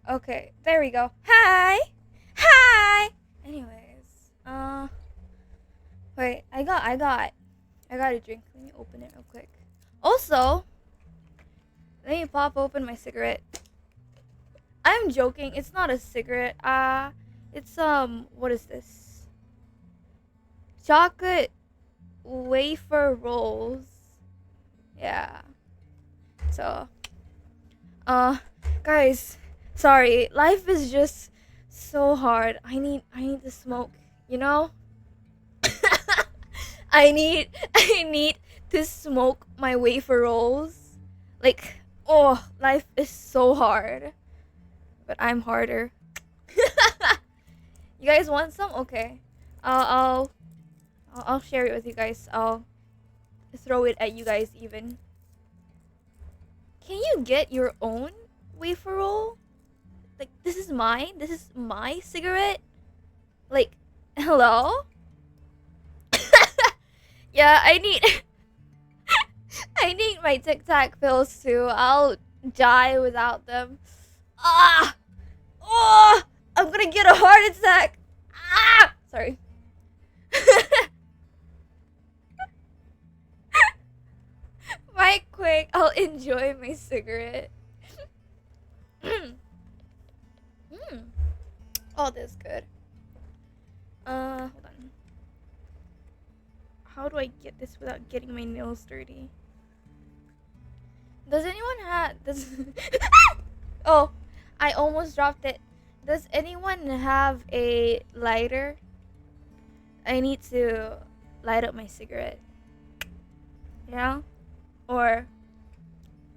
Okay, there we go. Hi! Hi! Anyways, wait, I got a drink. Let me open it real quick. Also, let me pop open my cigarette. I'm joking, it's not a cigarette. It's, what is this? Chocolate wafer rolls. Yeah. So, guys, sorry. Life is just so hard. I need to smoke, you know? I need to smoke my wafer rolls. Like, oh, life is so hard. But I'm harder. You guys want some? Okay. I'll share it with you guys. I'll throw it at you guys even. Can you get your own wafer roll? Like, this is mine? This is my cigarette? Like, hello? Yeah, I need I need my Tic Tac pills too. I'll die without them. Ah! Oh! I'm gonna get a heart attack. Ah! Sorry. Right quick, I'll enjoy my cigarette. Oh, this is good. Hold on. How do I get this without getting my nails dirty? Does anyone have does Oh, I almost dropped it. Does anyone have a lighter? I need to light up my cigarette. Yeah? Or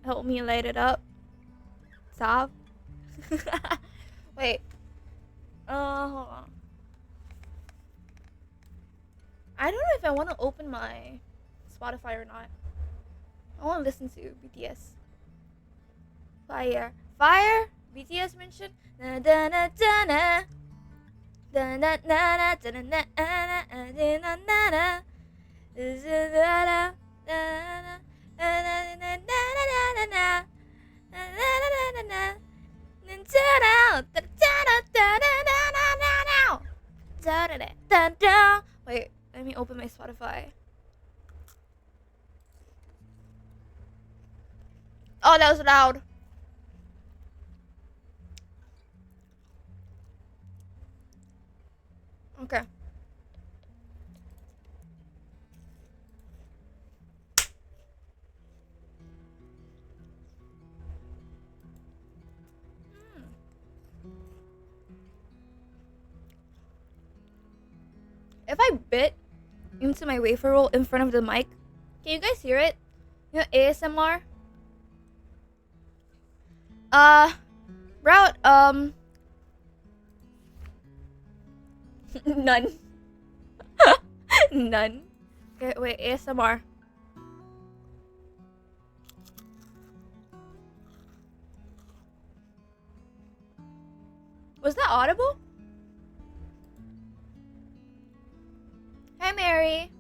help me light it up. Stop. Wait. Hold on. I don't know if I want to open my Spotify or not. I want to listen to BTS. Fire. Fire? BTS mentioned? Na da na da na. Da na na na da na na na na na na. Wait, let me open my Spotify. Oh, that was loud. Okay. If I bit into my wafer roll in front of the mic, can you guys hear it? You know, ASMR? Route, none. None. Okay, wait, ASMR. Was that audible? Hi, Mary.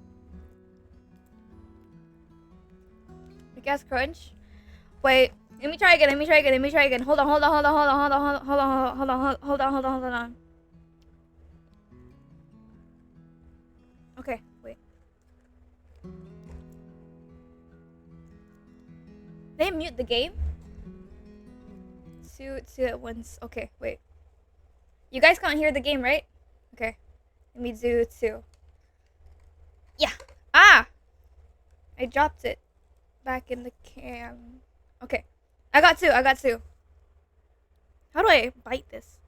You guys crunch? Wait, let me try again. Hold on. Hold on. Okay, wait. They mute the game? Two at once. Okay, wait. You guys can't hear the game, right? Okay. Let me do two. Yeah. Ah! I dropped it back in the can. Okay. I got two. How do I bite this?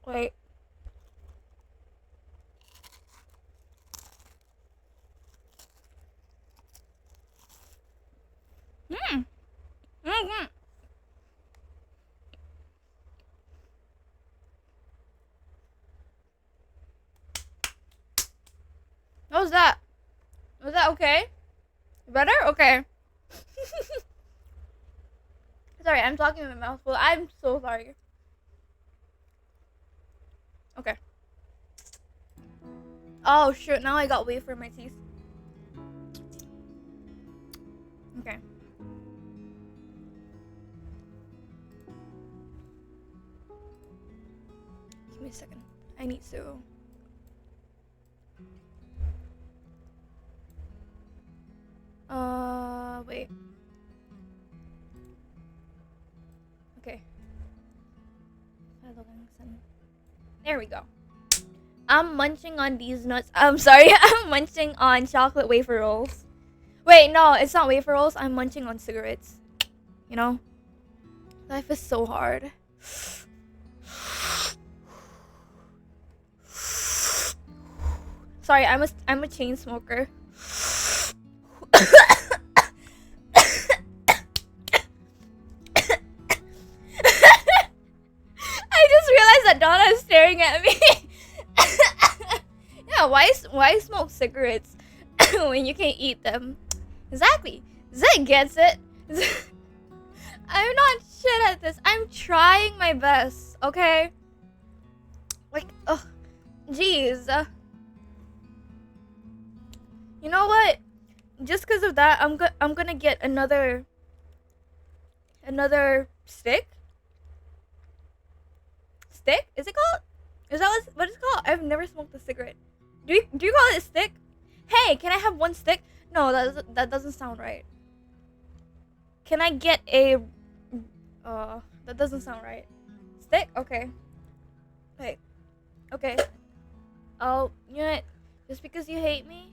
Wait. What was that? Was that okay? Better? Okay. Sorry, I'm talking with my mouth full. I'm so sorry. Okay. Oh, shoot. Now I got wafer in my teeth. Okay. Give me a second. I need to. Wait. Okay. There we go. I'm munching on these nuts. I'm sorry. I'm munching on chocolate wafer rolls. Wait, no, it's not wafer rolls. I'm munching on cigarettes. You know? Life is so hard. Sorry, I'm a chain smoker. I just realized that Donna is staring at me. Yeah, why smoke cigarettes when you can eat them? Exactly. Zed gets it. I'm not shit at this. I'm trying my best, okay? Like, ugh. Jeez. You know what? Just because of that, I'm gonna get another stick. Stick? Is it called? Is that what it's called? I've never smoked a cigarette. Do you call it a stick? Hey, can I have one stick? No, that doesn't sound right. Can I get a that doesn't sound right. Stick? Okay. Wait. Okay. Oh, you know what? Just because you hate me,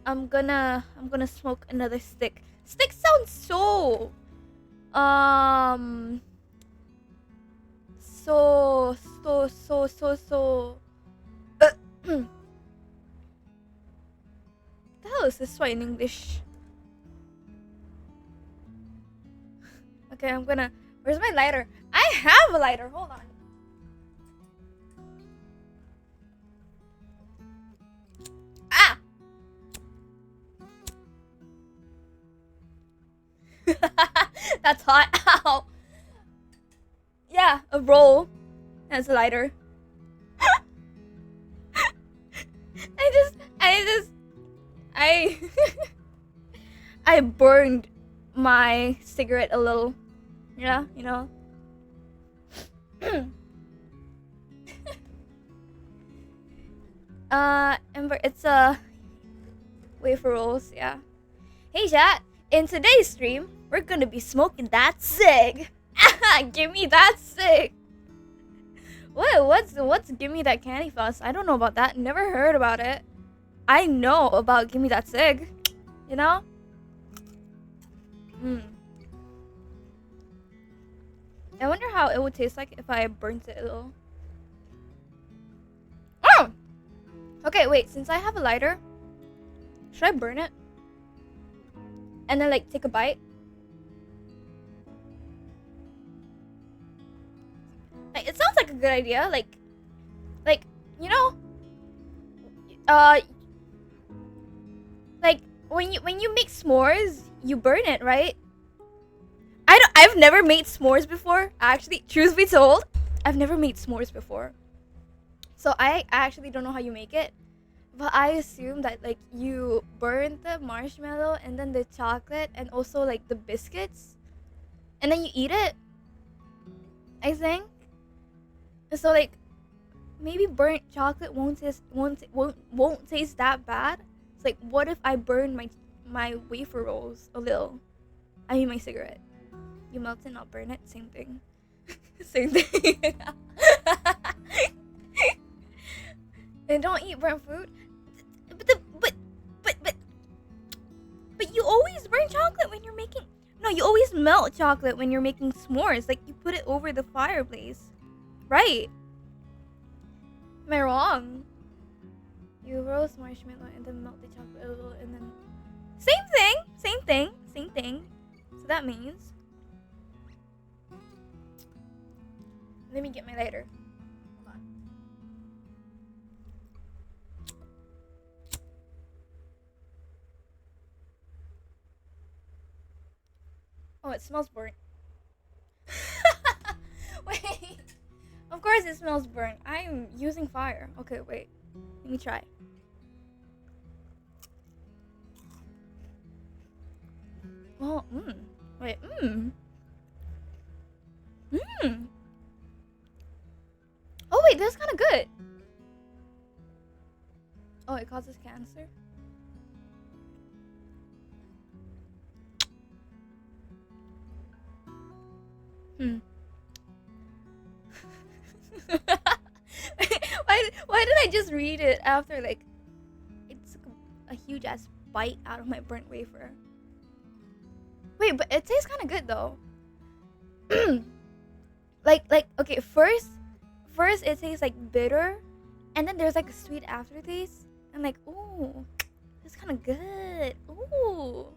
I'm gonna smoke another stick. Stick sounds so the hell is this one in English? Okay, where's my lighter? I have a lighter, hold on. Ah! That's hot. Ow. Yeah, a roll. That's a lighter. I burned my cigarette a little. Yeah, you know. Ember, it's wafer rolls, yeah. Hey chat, in today's stream, we're gonna be smoking that cig. Give me that cig. What's give me that candy floss? I don't know about that. Never heard about it. I know about give me that cig. You know? I wonder how it would taste like if I burnt it a little. Oh! Okay, wait, since I have a lighter, should I burn it? And then like take a bite? Like, it sounds like a good idea. Like you know, like when you make s'mores, you burn it, right? I've never made s'mores before. Actually, truth be told, I've never made s'mores before. So I actually don't know how you make it. But I assume that like you burn the marshmallow and then the chocolate and also like the biscuits, and then you eat it. I think. So like maybe burnt chocolate won't taste that bad. It's like, what if I burn my wafer rolls a little? I mean my cigarette. You melt it, not burn it. Same thing. Same thing. And don't eat burnt food. But you always burn chocolate when you're making. No, you always melt chocolate when you're making s'mores. Like you put it over the fireplace, right? Am I wrong? You roast marshmallow and then melt the chocolate a little, and then same thing. So that means. Let me get my lighter. Hold on. Oh, it smells burnt. Wait. Of course it smells burnt. I'm using fire. Okay, wait. Let me try. Oh, wait, Oh, wait, answer? Why did I just read it after like it took a huge ass bite out of my burnt wafer? Wait, but it tastes kind of good though. like okay, first it tastes like bitter, and then there's like a sweet aftertaste, and like ooh, it's kind of good. Ooh.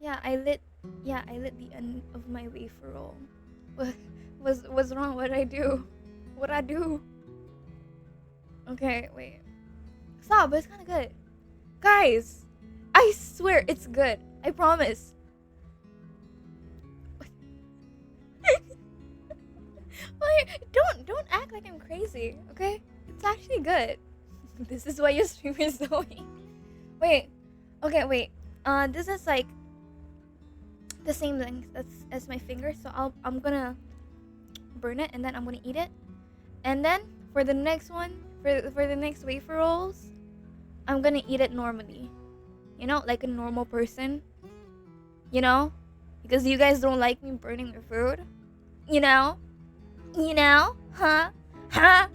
Yeah, I lit the end of my wafer roll. What's wrong? What'd I do? What'd I do? Okay, wait. Stop, but it's kind of good. Guys, I swear it's good. I promise. Don't act like I'm crazy, okay? It's actually good. This is why your stream is Zoey. Wait. Okay, wait. This is like the same length as my finger, so I'm gonna burn it and then I'm gonna eat it. And then for the next one, for the next wafer rolls, I'm gonna eat it normally. You know, like a normal person. You know? Because you guys don't like me burning your food. You know? You know? Huh? Huh?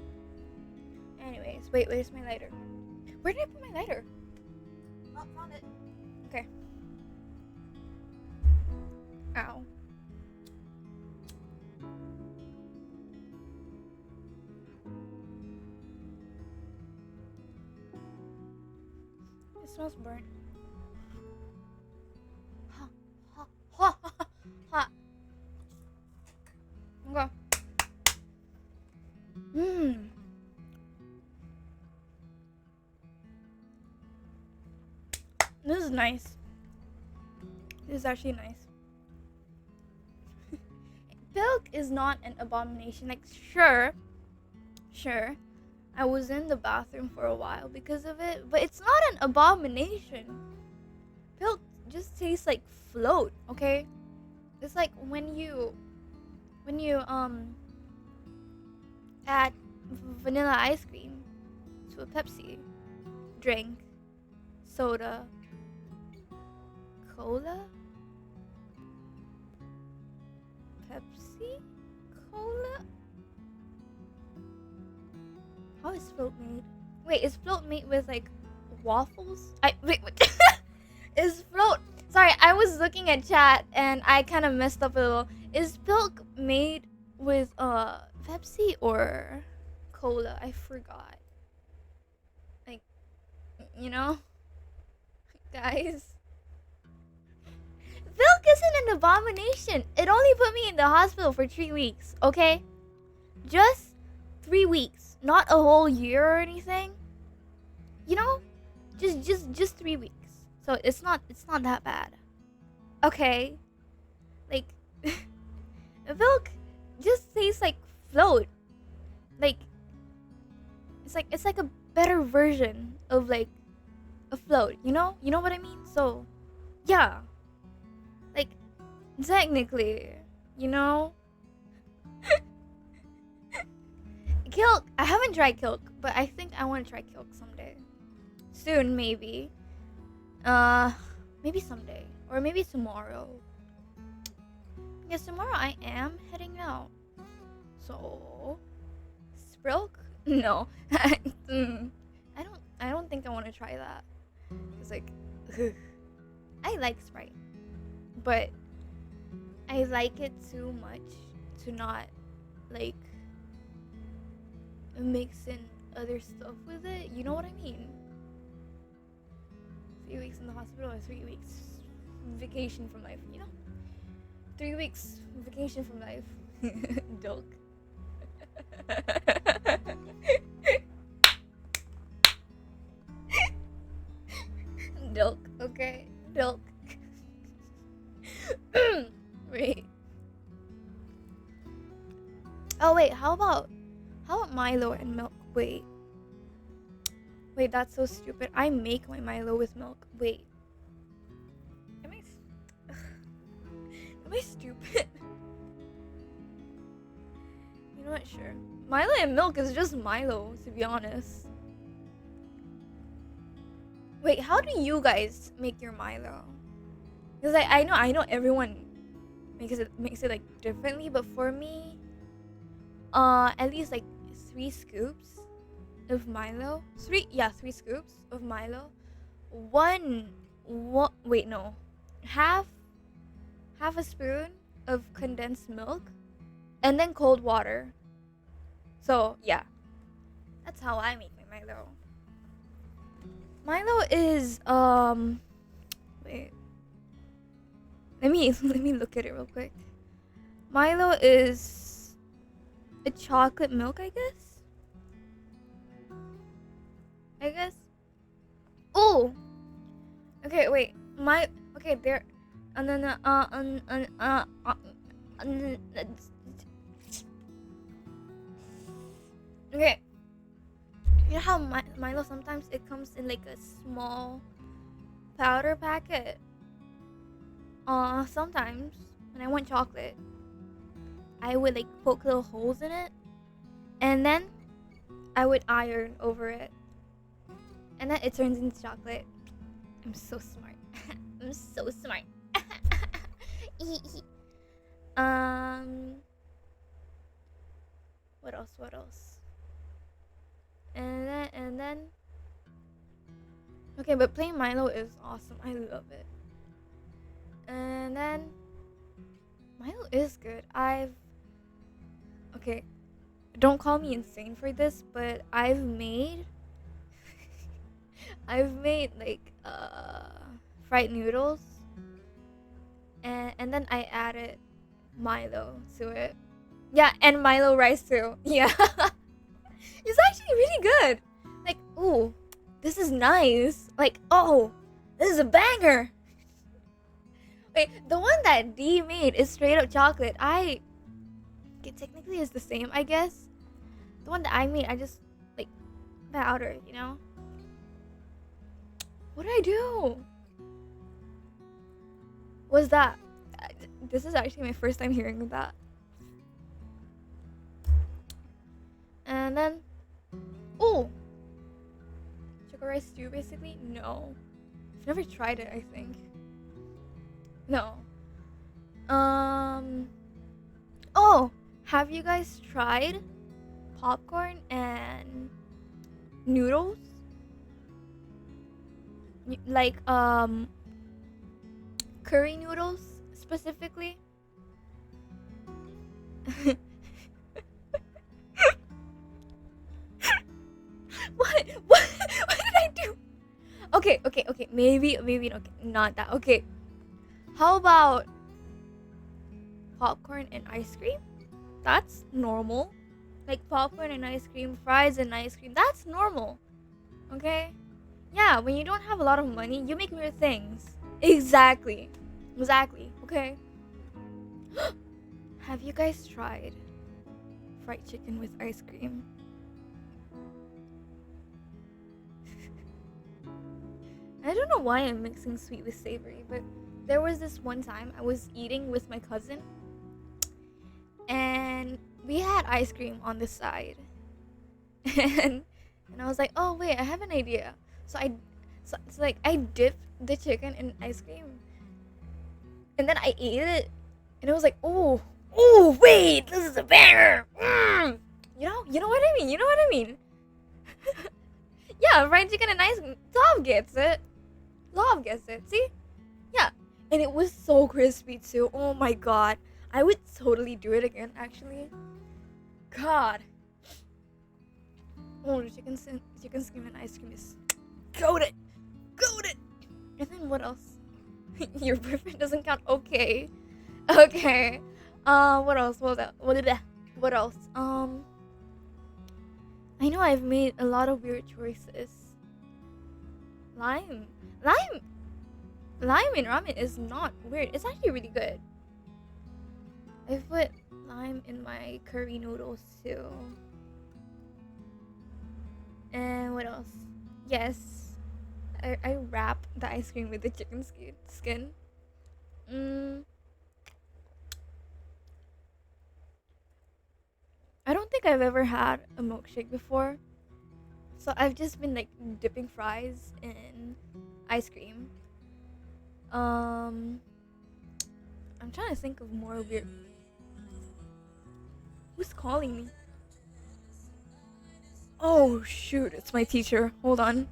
Anyways, wait, where's my lighter? Where did I put my lighter? Oh, found it. Okay. Ow. It smells burnt. Hot. Okay. This is nice. This is actually nice. Milk is not an abomination. Like, sure, I was in the bathroom for a while because of it, but it's not an abomination. Milk just tastes like float, okay? It's like when you add vanilla ice cream to a Pepsi drink, soda, cola, Pepsi, cola. How is float made? Wait, is float made with like waffles? Wait. Is float? Sorry, I was looking at chat and I kind of messed up a little. Is milk made with Pepsi or cola? I forgot. Like, you know, guys. Milk isn't an abomination. It only put me in the hospital for 3 weeks, okay? Just 3 weeks, not a whole year or anything. You know, just 3 weeks. So it's not that bad. Okay, like milk just tastes like float. Like it's like a better version of like a float. You know what I mean? So yeah. Like, technically, you know? Kilk! I haven't tried Kilk, but I think I want to try Kilk someday. Soon, maybe. Maybe someday. Or maybe tomorrow. Because tomorrow I am heading out. So... Sprilk? No. I don't think I want to try that. It's like... I like Sprite. But I like it too much to not like mix in other stuff with it. You know what I mean? 3 weeks in the hospital or 3 weeks vacation from life, you know? 3 weeks vacation from life. Dulk. Dulk, okay? Dulk. Wait. Oh wait, how about Milo and milk? Wait, that's so stupid. I make my Milo with milk. Wait, am I stupid? You know what? Sure. Milo and milk is just Milo, to be honest. Wait, how do you guys make your Milo? Because I know everyone makes it like differently, but for me, at least like 3 scoops of Milo. 3 scoops of Milo. Wait, no, half half a spoon of condensed milk, and then cold water. So yeah, that's how I make my Milo. Milo is wait. Let me look at it real quick. Milo is a chocolate milk, I guess. Oh, okay. Wait, okay. There, no, no, okay. You know how Milo sometimes it comes in like a small powder packet. Sometimes when I want chocolate, I would like poke little holes in it, and then I would iron over it, and then it turns into chocolate. I'm so smart. I'm so smart. What else? What else? And then. Okay, but plain Milo is awesome. I love it. And then Milo is good. Okay, don't call me insane for this, but I've made like fried noodles, and then I added Milo to it. Yeah, and Milo rice too. Yeah. It's actually really good. Like, ooh, this is nice. Like, oh, this is a banger. Wait, the one that D made is straight up chocolate. It technically is the same, I guess. The one that I made, I just like powder, you know. What did I do? Was that? This is actually my first time hearing of that. And then, oh, sugar rice stew, basically. No, I've never tried it. I think. No. Oh, have you guys tried popcorn and noodles? Like curry noodles specifically? What? What did I do? Okay. Maybe okay, not that. Okay. How about popcorn and ice cream? That's normal. Like popcorn and ice cream, fries and ice cream. That's normal. Okay? Yeah, when you don't have a lot of money, you make weird things. Exactly. Okay. Have you guys tried fried chicken with ice cream? I don't know why I'm mixing sweet with savory, but there was this one time I was eating with my cousin, and we had ice cream on the side. and I was like, oh wait, I have an idea. So it's like I dipped the chicken in ice cream, and then I ate it, and it was like, oh wait, this is a banger. You know what I mean. Yeah, fried chicken and ice cream. Love gets it. See? Yeah, and it was so crispy too. Oh my god, I would totally do it again. Actually, God. Oh, the chicken skin and ice cream is goated. And then what else? Your boyfriend doesn't count. Okay. What else? What else? I know I've made a lot of weird choices. Lime in ramen is not weird. It's actually really good. I've put lime in my curry noodles too. And what else? Yes, I wrap the ice cream with the chicken skin. I don't think I've ever had a milkshake before. So I've just been like dipping fries in ice cream. Um, I'm trying to think of more weird. Who's calling me? Oh shoot, it's my teacher. Hold on.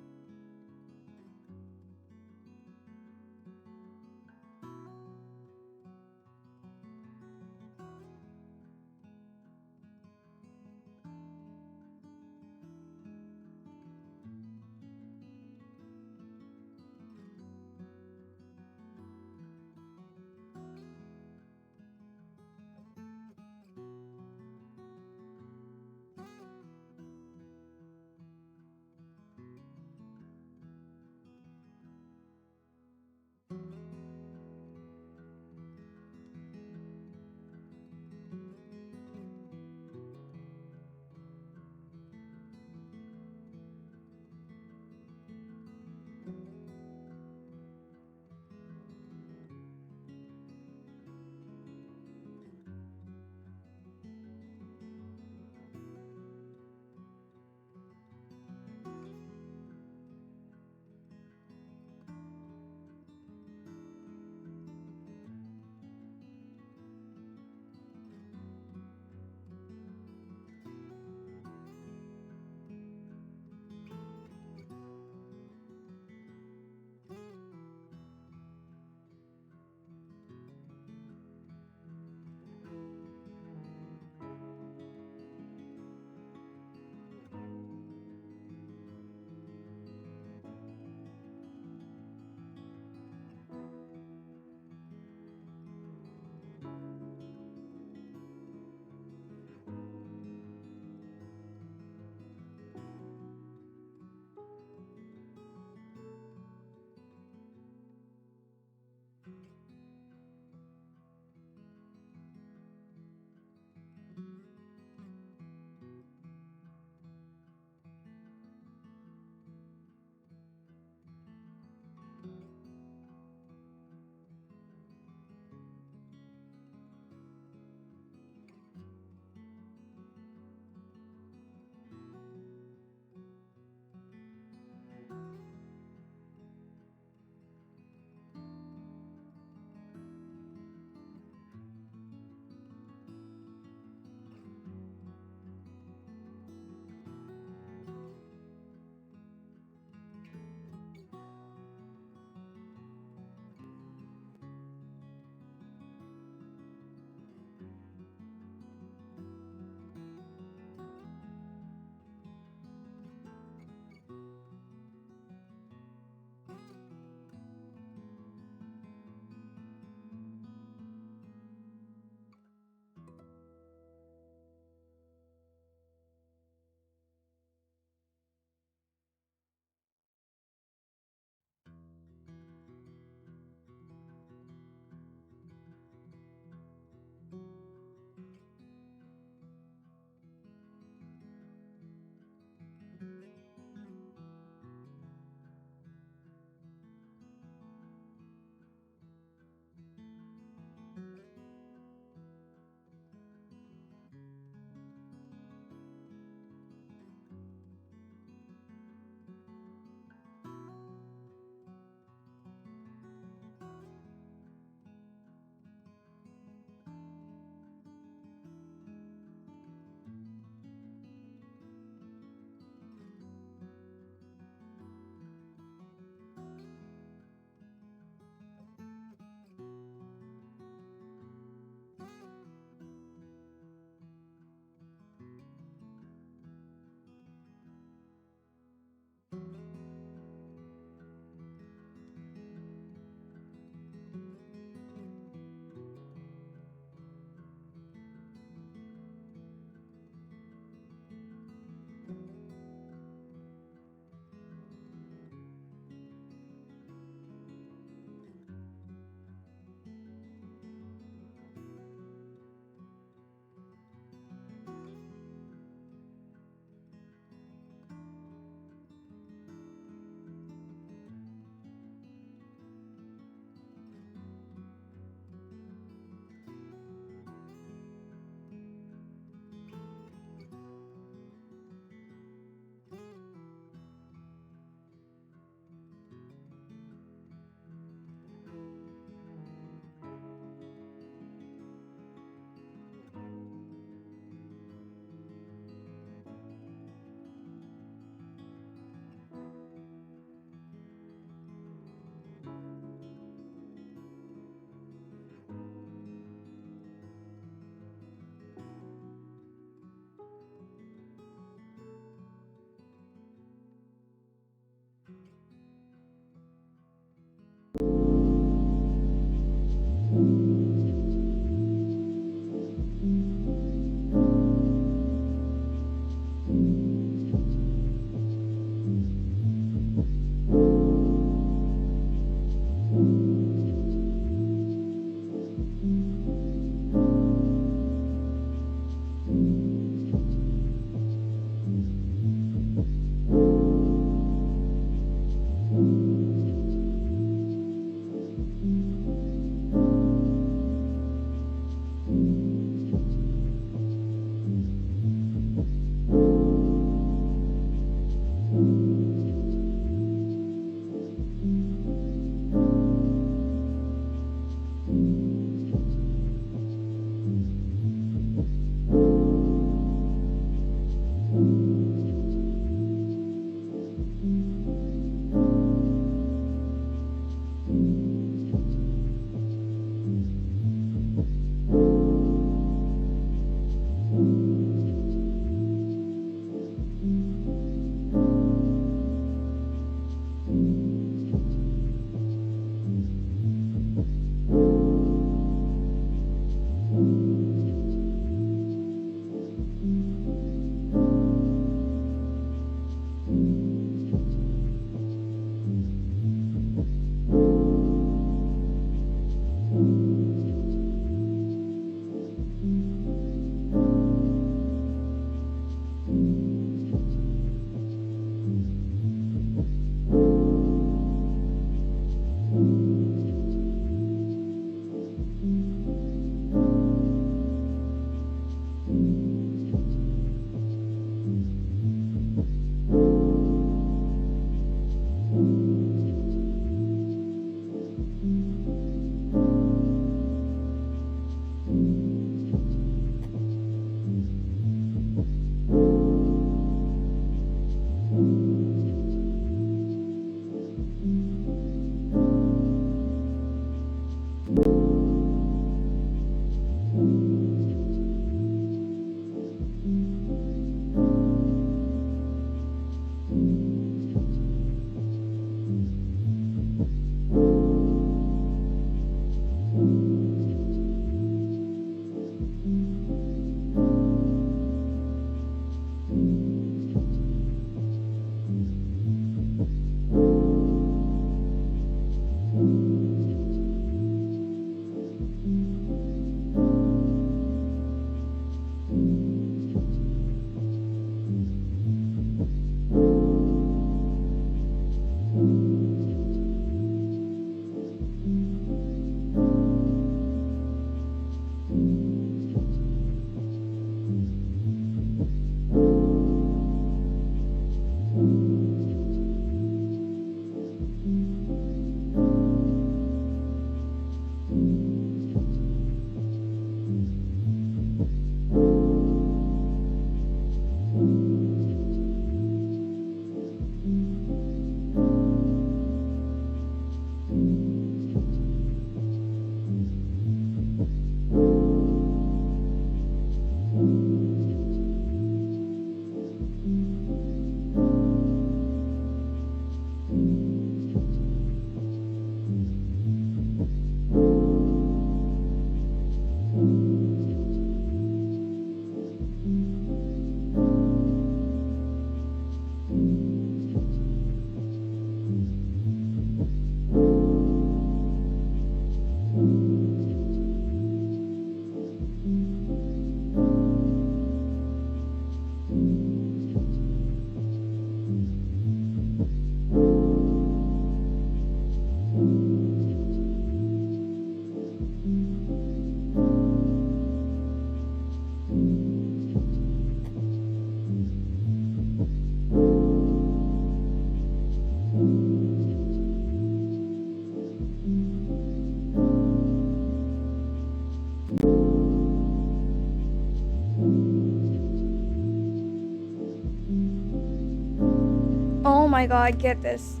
my god, get this.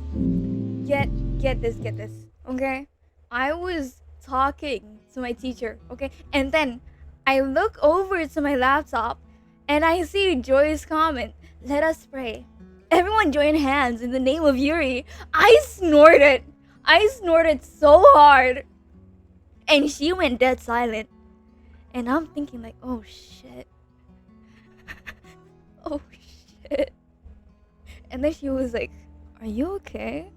Get this. Okay? I was talking to my teacher, okay? And then I look over to my laptop and I see Joy's comment, "Let us pray. Everyone join hands in the name of Yuri." I snorted so hard. And she went dead silent. And I'm thinking like, oh shit. Oh shit. And then she was like, "Are you okay?"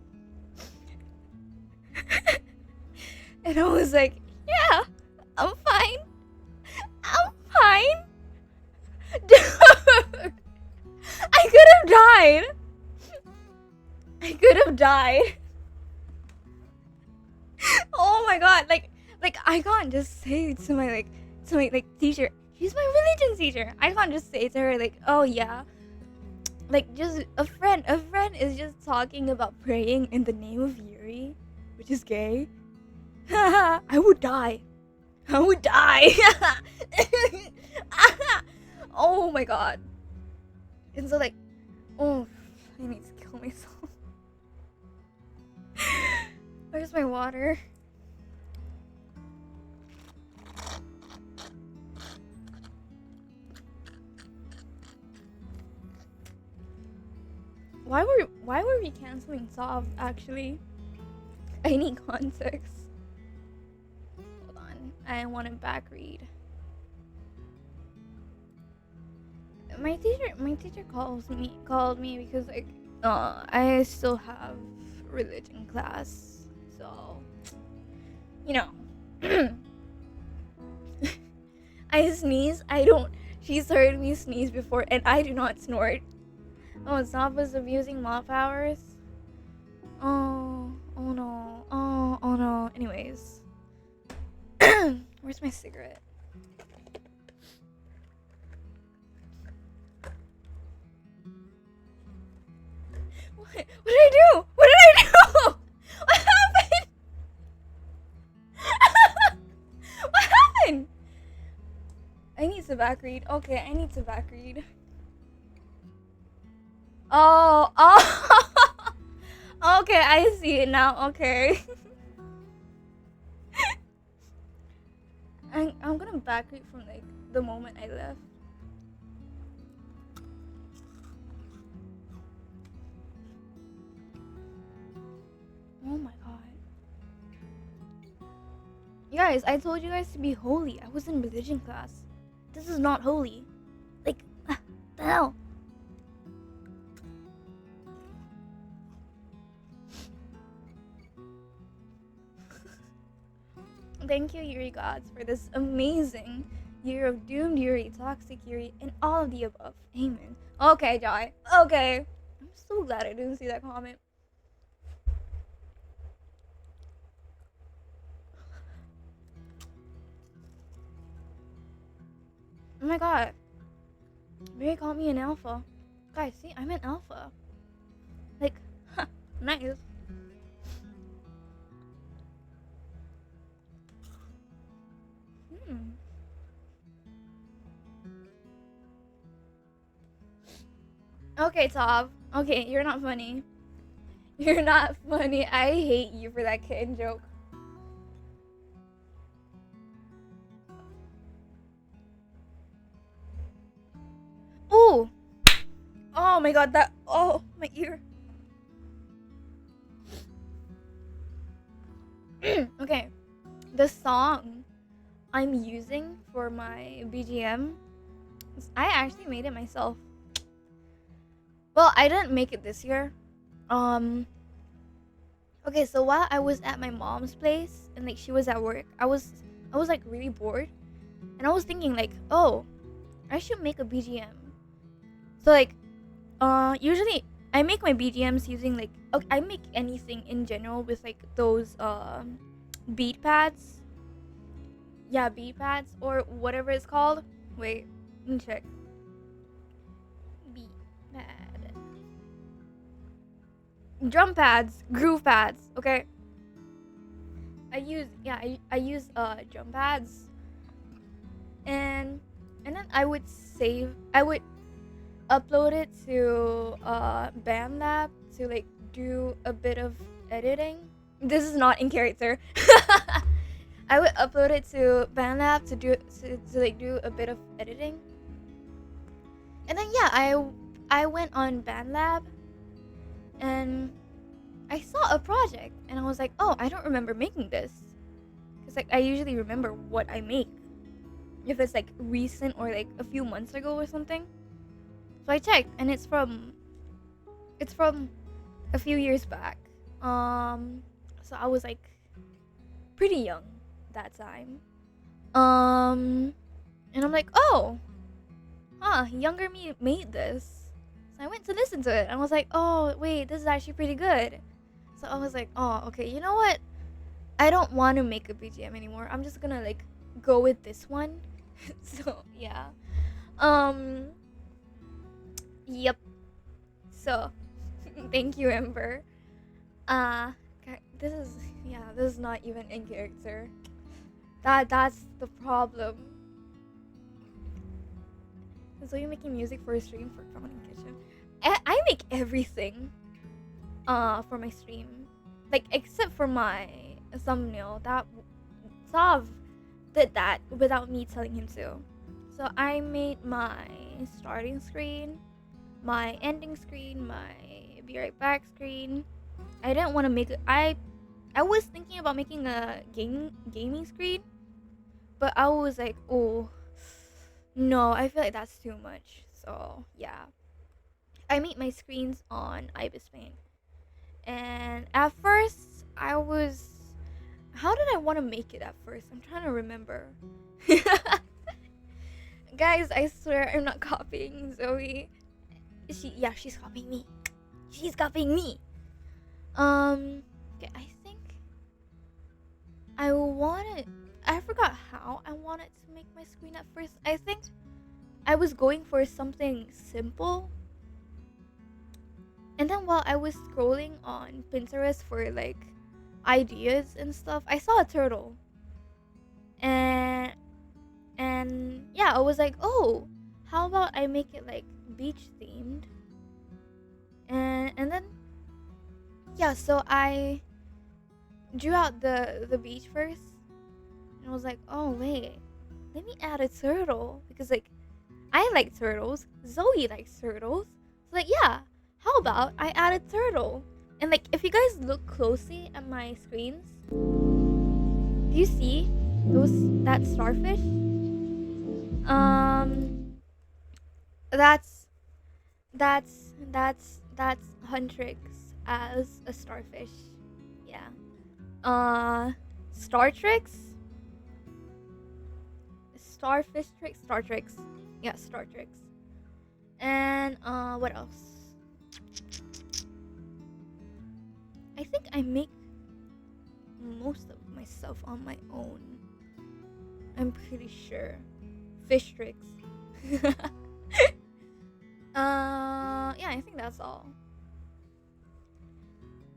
And I was like, "Yeah, I'm fine. I'm fine." Dude, I could have died. Oh my god, like I can't just say to my teacher, she's my religion teacher. I can't just say to her like, "Oh yeah." Like just a friend is just talking about praying in the name of Yuri, which is gay. I would die. Oh my god. And so like, oh, I need to kill myself. Where's my water? Why were we canceling Sov actually? I need context. Hold on. I want to back read. My teacher called me because like I still have religion class. So, you know. I sneeze. She's heard me sneeze before and I do not snort. Oh, Zob was abusing mop powers. Oh no. Oh no. Anyways. Where's my cigarette? What did I do? What happened? What happened? I need to back read. Okay, I need to back read. Oh. Okay, I see it now. Okay. I'm gonna back read from like the moment I left. Oh my god. You guys, I told you guys to be holy. I was in religion class. This is not holy. Like, the hell? Thank you, Yuri gods, for this amazing year of doomed Yuri, toxic Yuri, and all of the above. Amen. Okay, Joy. Okay. I'm so glad I didn't see that comment. Oh my god. Mary called me an alpha. Guys, see, I'm an alpha. Like, nice. Okay, Tav. Okay, you're not funny. You're not funny. I hate you for that kitten joke. Ooh! Oh my god, that... Oh, my ear. Okay. The song I'm using for my BGM, I actually made it myself. Well, I didn't make it this year. Okay, so while I was at my mom's place and like she was at work, I was like really bored, and I was thinking like, oh, I should make a BGM. So like, usually I make my BGMs using like, okay, I make anything in general with like those beat pads. Yeah, beat pads or whatever it's called. Wait, let me check. Beat pad. Drum pads, groove pads, okay? I use drum pads. And then I would upload it to BandLab to like do a bit of editing. This is not in character. I would upload it to BandLab to like do a bit of editing. And then yeah, I went on BandLab and I saw a project and I was like, oh, I don't remember making this. Cause like I usually remember what I make if it's like recent or like a few months ago or something. So I checked and it's from a few years back. So I was like pretty young that time. And I'm like, oh, younger me made this. So I went to listen to it and I was like, oh wait, this is actually pretty good. So I was like, oh, okay, you know what? I don't want to make a BGM anymore. I'm just gonna like go with this one. So yeah. Yep. So thank you, Ember. This is not even in character. That's the problem. So you're making music for a stream for Crowning Kitchen? I make everything for my stream, like except for my thumbnail. That Sav did that without me telling him to. So I made my starting screen, my ending screen, my be right back screen. I didn't want to make it. I was thinking about making a gaming screen, but I was like, oh no, I feel like that's too much. So yeah, I made my screens on Ibis Paint. And at first I was, how did I want to make it at first? I'm trying to remember. Guys, I swear I'm not copying Zoey. She's copying me. She's copying me. Okay, I think I forgot how I wanted to make my screen at first. I think I was going for something simple. And then while I was scrolling on Pinterest for like ideas and stuff, I saw a turtle. And yeah, I was like, oh, how about I make it like beach themed? And then yeah, so I drew out the beach first. And I was like, oh wait, let me add a turtle, because like I like turtles, Zoey likes turtles. So like yeah, how about I add a turtle? And like if you guys look closely at my screens, do you see that starfish? That's Huntrix as a starfish. Yeah. Startrix? Starfish Trix? Startrix. Yeah, Startrix. And what else? I think I make most of my stuff on my own. I'm pretty sure. Fish tricks. Yeah, I think that's all.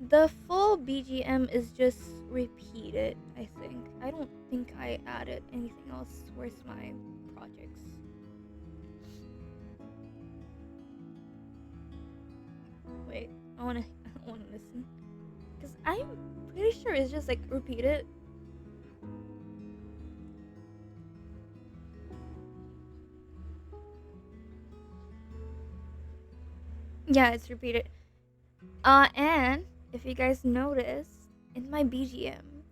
The full BGM is just repeated, I think. I don't think I added anything else. Where's my projects? Wait, I don't wanna listen. Because I'm pretty sure it's just like repeated. Yeah, it's repeated. And if you guys notice, in my BGM,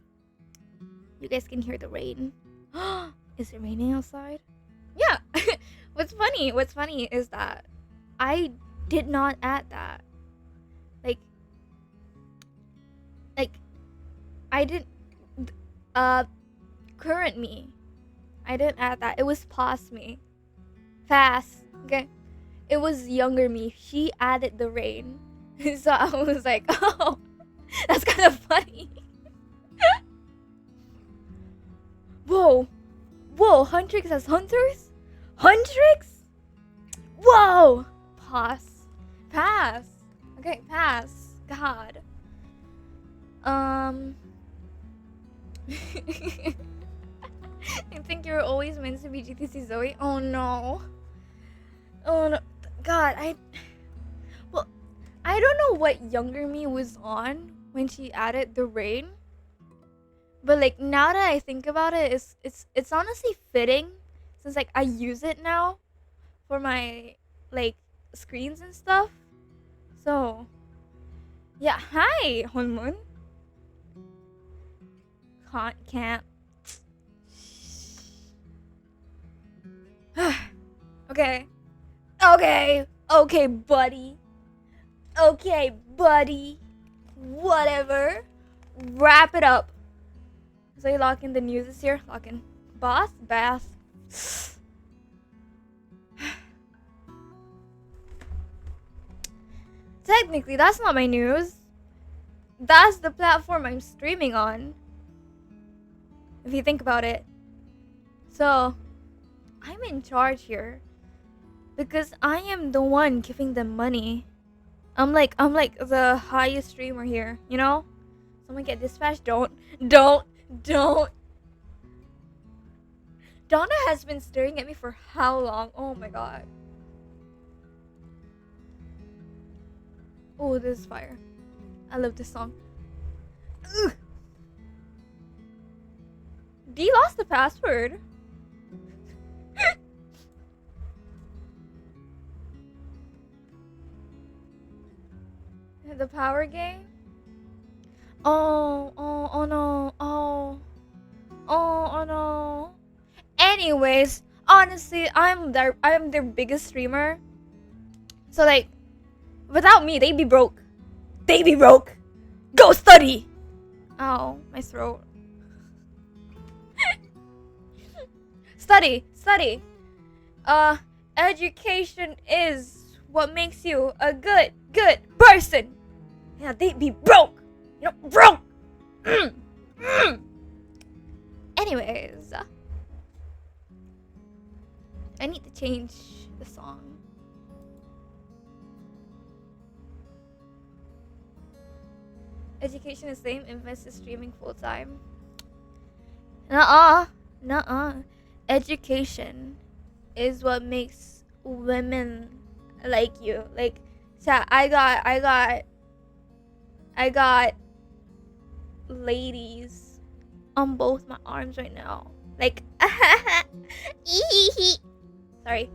you guys can hear the rain. Is it raining outside? Yeah. What's funny is that I did not add that. Like I didn't current me. I didn't add that. It was past me. Fast. Okay. It was younger me. She added the rain. So I was like, oh, that's kind of funny. Whoa. Huntrix has hunters? Huntrix? Whoa. Pass. Okay, pass. God. I think you're always meant to be GTC Zoey. Oh no. God, I don't know what younger me was on when she added the rain. But like now that I think about it, it's honestly fitting since like I use it now for my like screens and stuff. So yeah, hi Honmun. Can't. Okay. Okay, buddy. Okay, buddy. Whatever. Wrap it up. So you lock in the news this year? Lock in. Boss? Bath. Technically, that's not my news. That's the platform I'm streaming on. If you think about it. So, I'm in charge here. Because I am the one giving them money. I'm like the highest streamer here, you know? Someone get dispatched. Don't. Donna has been staring at me for how long? Oh my god. Oh, this is fire. I love this song. Ugh. D lost the password. The power game? Oh no. Oh no. Anyways, honestly, I'm their biggest streamer. So like, without me, they'd be broke. Go study. Ow, my throat. Study. Education is what makes you a good person. Yeah, they'd be broke. You know, broke. Anyways, I need to change the song. Education is same, invest in streaming full time. Nuh-uh. Education is what makes women like you. Like, chat, I got ladies on both my arms right now. Like, sorry.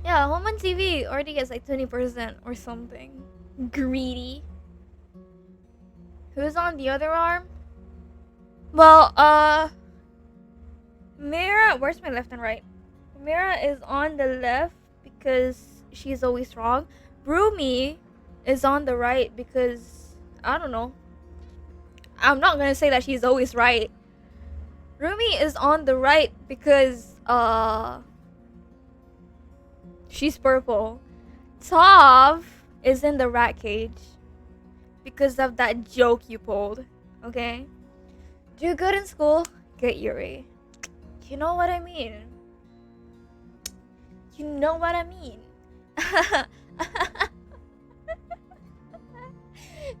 Yeah, home on TV already gets like 20% or something. Greedy. Who's on the other arm? Well, Mira, where's my left and right? Mira is on the left because she's always wrong. Rumi is on the right because, I don't know. I'm not gonna say that she's always right. Rumi is on the right because, she's purple. Tav is in the rat cage because of that joke you pulled. Okay? Do good in school, get Yuri. You know what I mean?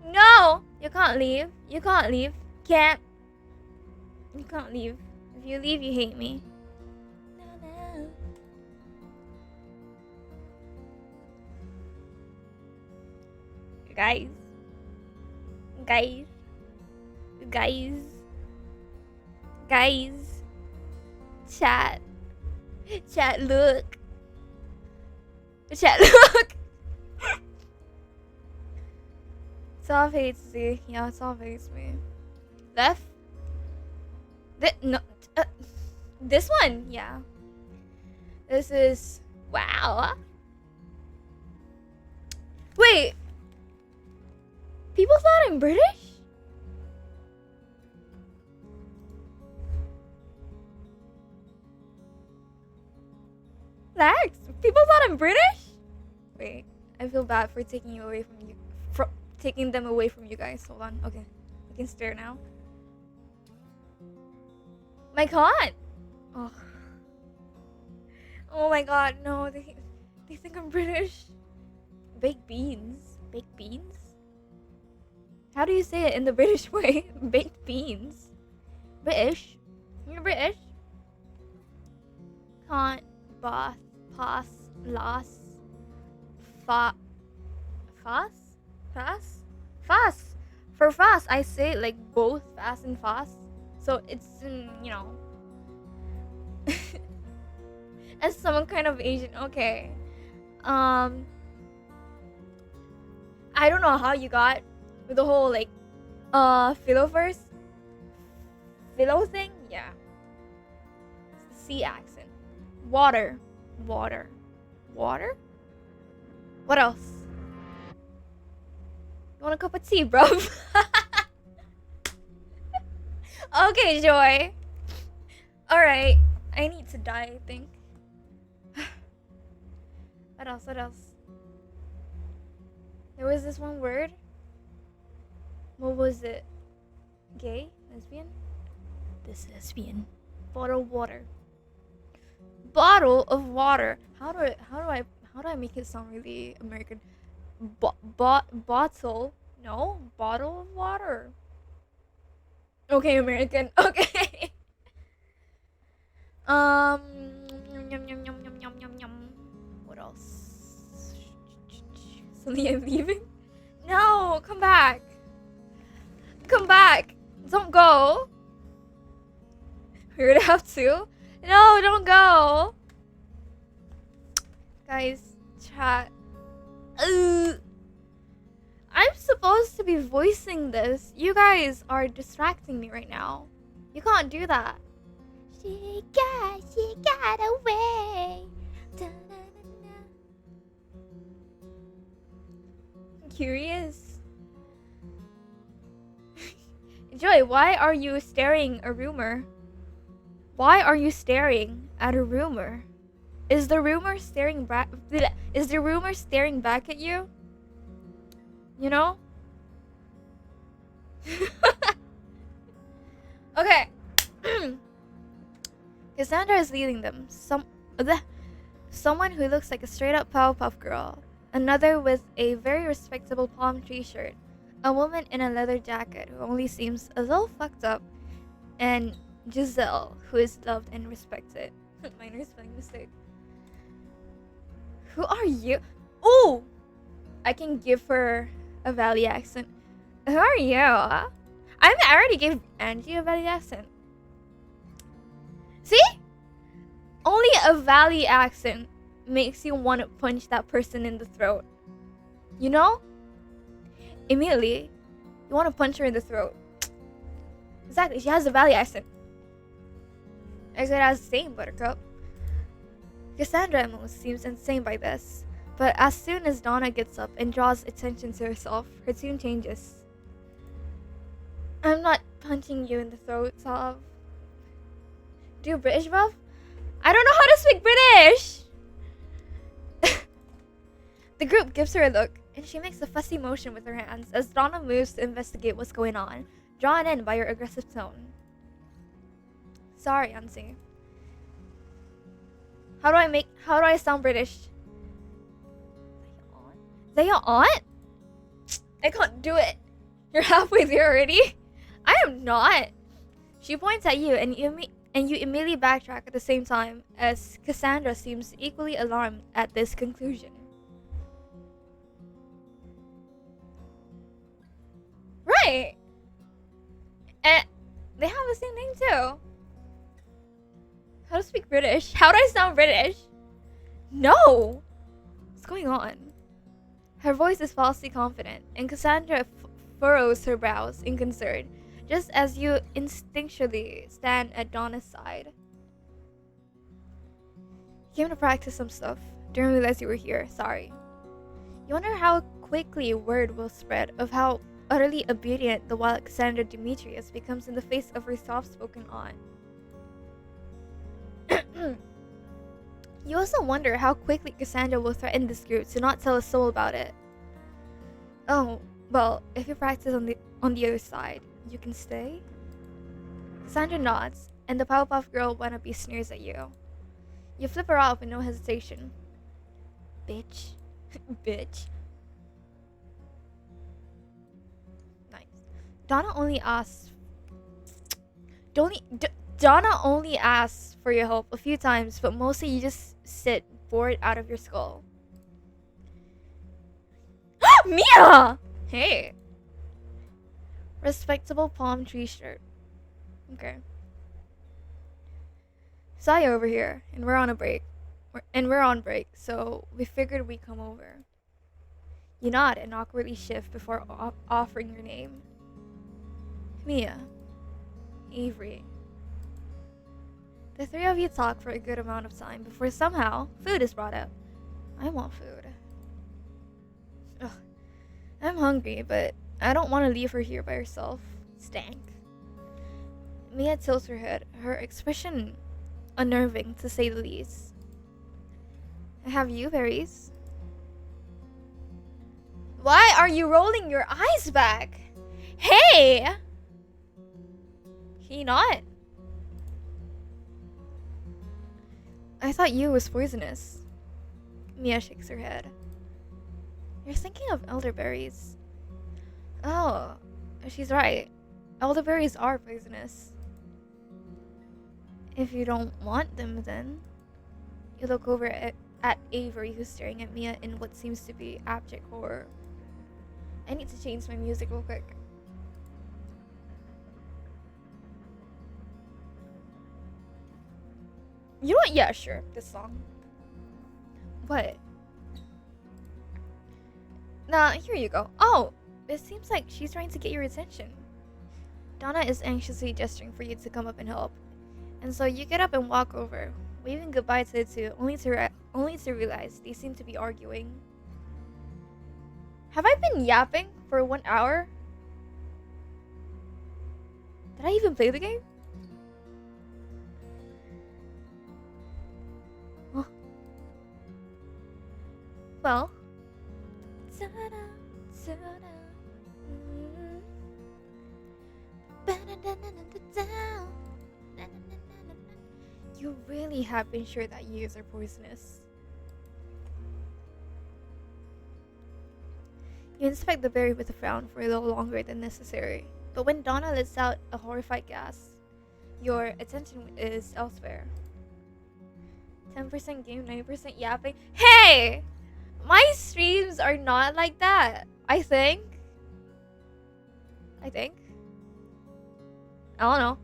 No! You can't leave. You can't leave. Can't. You can't leave. If you leave, you hate me. No. Guys. Chat, look. Soft hates me. Yeah, Soft hates me. Left? This one? Yeah. This is... Wow. Wait. People thought I'm British? Lex, people thought I'm British? Wait, I feel bad for taking them away from you guys. Hold on. Okay, I can stare now. My God. Oh my God, no, they think I'm British. Baked beans. How do you say it in the British way? Baked beans. British. You're British. can't bath, pass, last, fa, fast, fast, fast. For fast, I say like both fast and fast. So it's you know, as some kind of Asian. Okay. I don't know how you got with the whole like philo verse, philo thing. Yeah, it's the C accent. Water, water, water. What else? You want a cup of tea, bro? Okay, Joy. Alright. I need to die, I think. What else? What else? There was this one word. What was it? Gay? Lesbian? This lesbian. Bottle of water. Bottle of water. How do I make it sound really American? Bottle? No, bottle of water. Okay, American. Okay. Yum, yum, yum, yum, yum, yum, yum. What else? Suddenly I'm leaving? No, come back. Come back. Don't go. We're gonna have to. No, don't go. Guys, chat. I'm supposed to be voicing this. You guys are distracting me right now. You can't do that. She got away. I'm curious. Joy, why are you staring a rumor? Why are you staring at a rumor? Is the rumor staring back? Is the rumor staring back at you? You know? Okay. Cassandra is leading them. Someone who looks like a straight up Powerpuff Girl. Another with a very respectable palm tree shirt. A woman in a leather jacket who only seems a little fucked up. And Giselle, who is loved and respected. Minor spelling mistake. Who are you? Oh! I can give her a Valley accent. Who are you? I already gave Angie a Valley accent. See? Only a Valley accent makes you want to punch that person in the throat. You know? Immediately, you want to punch her in the throat. Exactly, she has a Valley accent. I said has the same, Buttercup. Cassandra almost seems insane by this. But as soon as Donna gets up and draws attention to herself, her tune changes. I'm not punching you in the throat, Sav. Do you British, bruv? I don't know how to speak British! The group gives her a look, and she makes a fussy motion with her hands as Donna moves to investigate what's going on, drawn in by her aggressive tone. Sorry, Ansi. How do I sound British? They are on? I can't do it. You're halfway there already? I am not. She points at you and you immediately backtrack at the same time as Cassandra seems equally alarmed at this conclusion. Right. And they have the same name too. How to speak British? How do I sound British? No. What's going on? Her voice is falsely confident, and Cassandra furrows her brows in concern, just as you instinctually stand at Donna's side. Came to practice some stuff. Didn't realize you were here. Sorry. You wonder how quickly word will spread of how utterly obedient the wild Cassandra Demetrius becomes in the face of her soft-spoken aunt. You also wonder how quickly Cassandra will threaten this group to not tell a soul about it. Oh, well, if you practice on the other side, you can stay? Cassandra nods, and the Powerpuff Girl wannabe sneers at you. You flip her off with no hesitation. Bitch. Bitch. Nice. Donna only asks... Donna only asks for your help a few times, but mostly you just sit bored out of your skull. Mia! Hey. Respectable palm tree shirt. Okay. Zoey over here, and we're on a break. We're on break, so we figured we'd come over. You nod and awkwardly shift before offering your name. Mia. Avery. The three of you talk for a good amount of time before somehow food is brought up. I want food. Ugh. I'm hungry, but I don't want to leave her here by herself. Stank. Mia tilts her head, her expression unnerving to say the least. I have you berries. Why are you rolling your eyes back? Hey! Can you not? I thought you was poisonous. Mia shakes her head. You're thinking of elderberries. Oh, she's right. Elderberries are poisonous. If you don't want them, then. You look over at Avery, who's staring at Mia in what seems to be abject horror. I need to change my music real quick. You know what? Yeah, sure. This song. What? Nah, here you go. Oh, it seems like she's trying to get your attention. Donna is anxiously gesturing for you to come up and help. And so you get up and walk over, waving goodbye to the two, only to realize they seem to be arguing. Have I been yapping for 1 hour? Did I even play the game? Huh. Well. You really have been sure that years are poisonous. You inspect the berry with a frown for a little longer than necessary, but when Donna lets out a horrified gasp, your attention is elsewhere. 10% game, 90% yapping. Hey! My streams are not like that. I think. I don't know.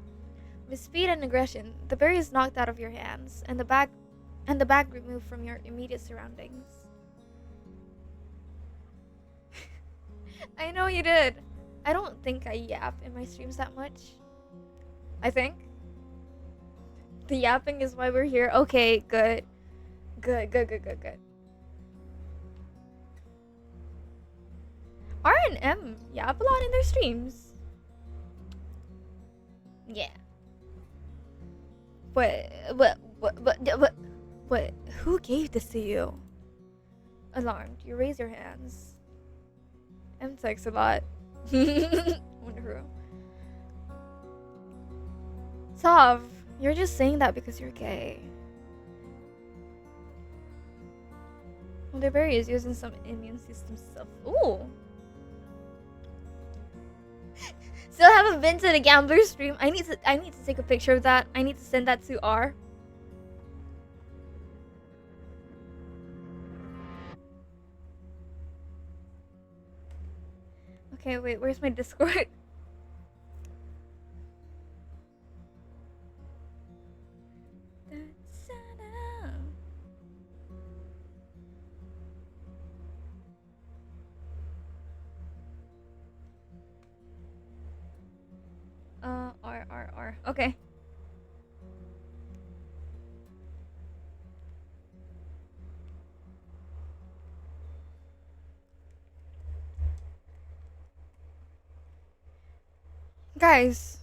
With speed and aggression, the berry is knocked out of your hands, and the bag removed from your immediate surroundings. I know you did. I don't think I yap in my streams that much. I think. The yapping is why we're here. Okay, good. Good. R&M yap a lot in their streams. Yeah. What? Who gave this to you? Alarmed, you raise your hands. M takes a lot. Wonder who. Tav, you're just saying that because you're gay. Well, the berry is using some immune system stuff. Ooh. Still haven't been to the gambler stream. I need to take a picture of that. I need to send that to R. Okay, wait, where's my Discord? R. Okay. Guys,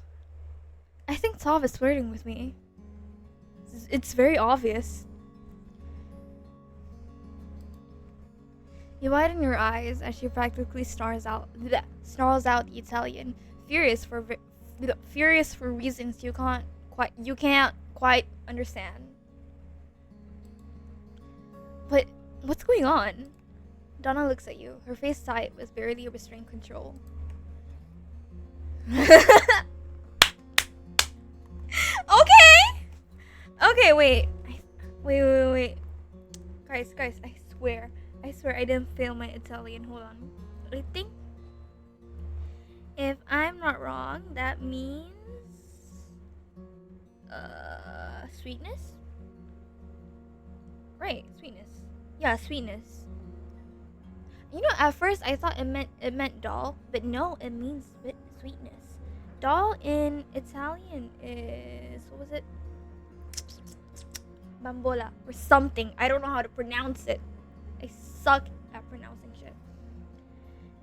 I think Tav is flirting with me. It's very obvious. You widen your eyes as she practically snarls out the Italian, furious for reasons you can't quite understand. But what's going on? Donna looks at you, her face tight with barely restrained control. Okay, Okay, wait. Wait. Guys, I swear I didn't fail my Italian. Hold on. I think if I'm not wrong, that means sweetness? Right, sweetness. Yeah, sweetness. You know, at first I thought it meant doll, but no, it means sweetness. Doll in Italian is, what was it? Bambola or something. I don't know how to pronounce it. I suck at pronouncing shit.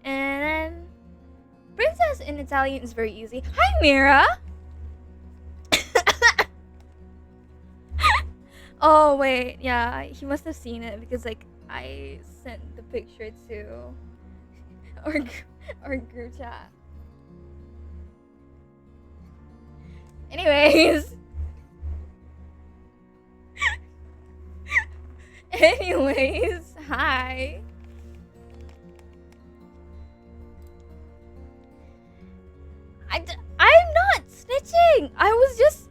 And then princess in Italian is very easy. Hi, Mira. Oh wait, yeah, he must have seen it because like I sent the picture to our group chat. Anyways. Hi. I'm not snitching. I was just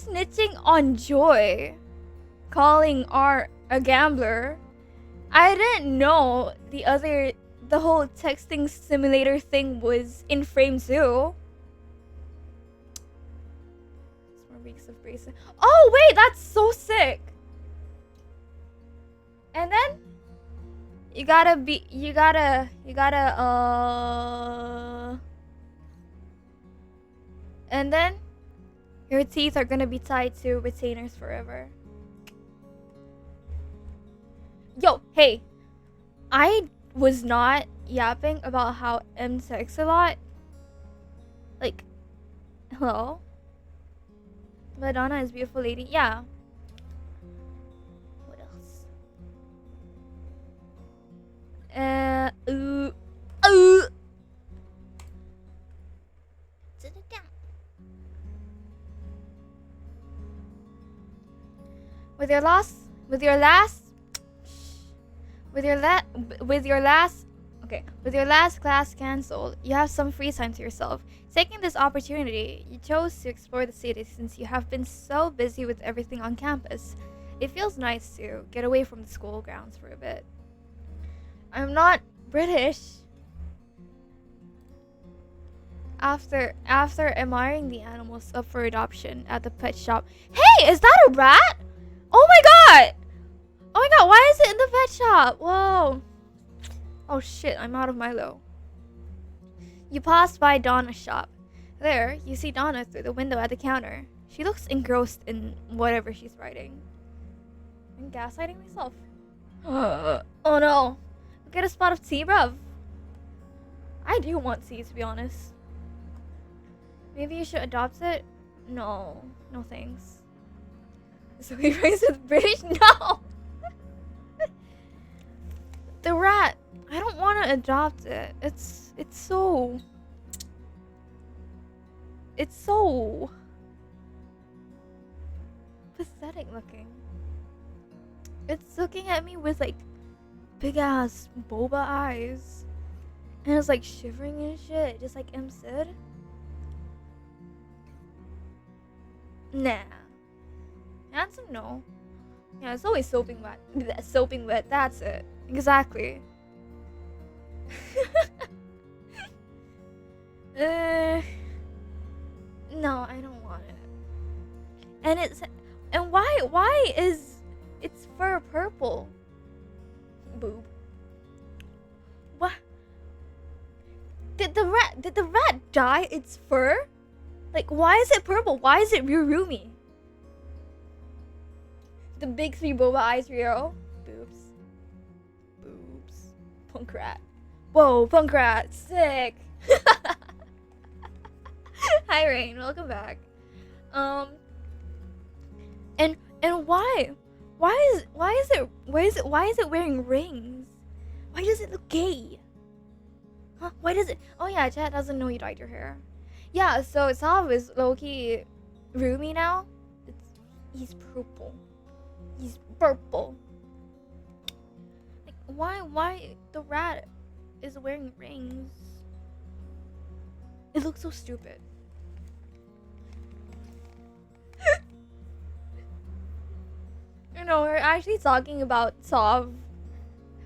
snitching on Joy, calling R a gambler. I didn't know the whole texting simulator thing was in frame too. 6 more weeks of bracelet. Oh wait, that's so sick. And then you gotta and then your teeth are gonna be tied to retainers forever. Yo, hey, I was not yapping about how M texts a lot. Like, hello? Madonna is beautiful lady. Yeah. What else? Sit it down. With your last class cancelled, you have some free time to yourself. Taking this opportunity, you chose to explore the city since you have been so busy with everything on campus. It feels nice to get away from the school grounds for a bit. I'm not British. After admiring the animals up for adoption at the pet shop. Hey, is that a rat? Oh my god! Oh my god, why is it in the pet shop? Whoa. Oh shit, I'm out of Milo. You pass by Donna's shop. There, you see Donna through the window at the counter. She looks engrossed in whatever she's writing. I'm gaslighting myself. Oh no. Get a spot of tea, bruv. I do want tea, to be honest. Maybe you should adopt it? No. No thanks. So he raised with British? No! The rat. I don't want to adopt it. It's so pathetic looking. It's looking at me with like big ass boba eyes. And it's like shivering and shit, just like M said. Nah. Handsome, no. Yeah, it's always soaping wet. Soaping wet, that's it. Exactly. No, I don't want it. And why is its fur purple? Boob. What? Did the rat dye its fur? Like, why is it purple? Why is it Rurumi? The big 3 boba eyes Rio. Boobs. Punk rat. Whoa, punk rat. Sick. Hi Rain, welcome back. And why is it wearing rings? Why does it look gay? Huh? Why does it? Oh yeah, chat doesn't know you dyed your hair. Yeah, so Sav is low-key Rumi now. He's purple. He's purple. Like, why the rat is wearing rings? It looks so stupid. You know, we're actually talking about Sov.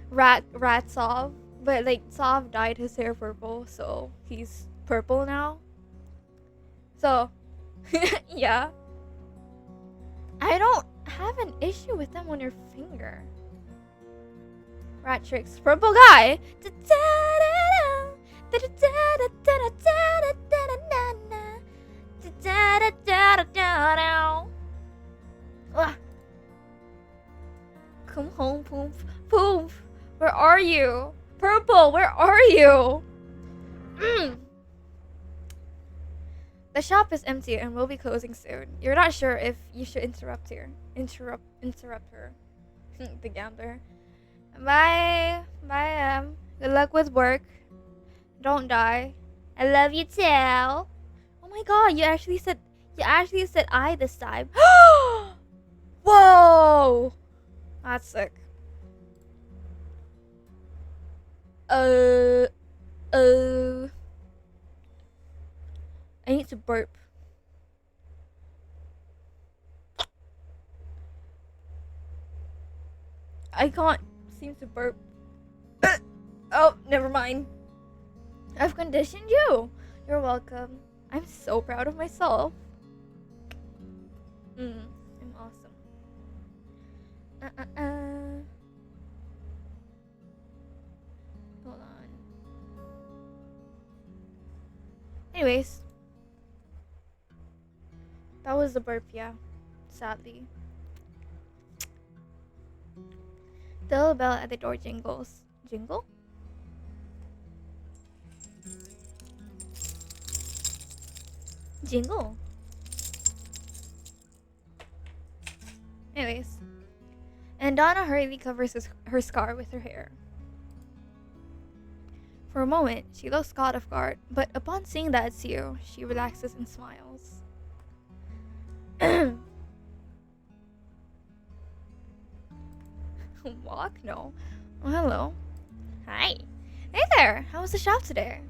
Rat Sov. But like Sov dyed his hair purple, so he's purple now. So yeah. I don't have an issue with them on your finger. Rat tricks. Purple guy. Come home, Poof. Poof. Where are you? Purple, where are you? The shop is empty and will be closing soon. You're not sure if you should interrupt her. Interrupt her. The gambler. Bye. Bye, good luck with work. Don't die. I love you too. Oh my god, you actually said I this time. Whoa! That's sick. I need to burp. I can't seem to burp. Oh, never mind. I've conditioned you. You're welcome. I'm so proud of myself. I'm awesome. Hold on. Anyways. That was the burp, yeah. Sadly. The little bell at the door jingles. Jingle? Jingle. Anyways. And Donna hurriedly covers her scar with her hair. For a moment, she looks caught off guard, but upon seeing that it's you, she relaxes and smiles. Walk? No. Oh, hello. Hi. Hey there. How was the shop today?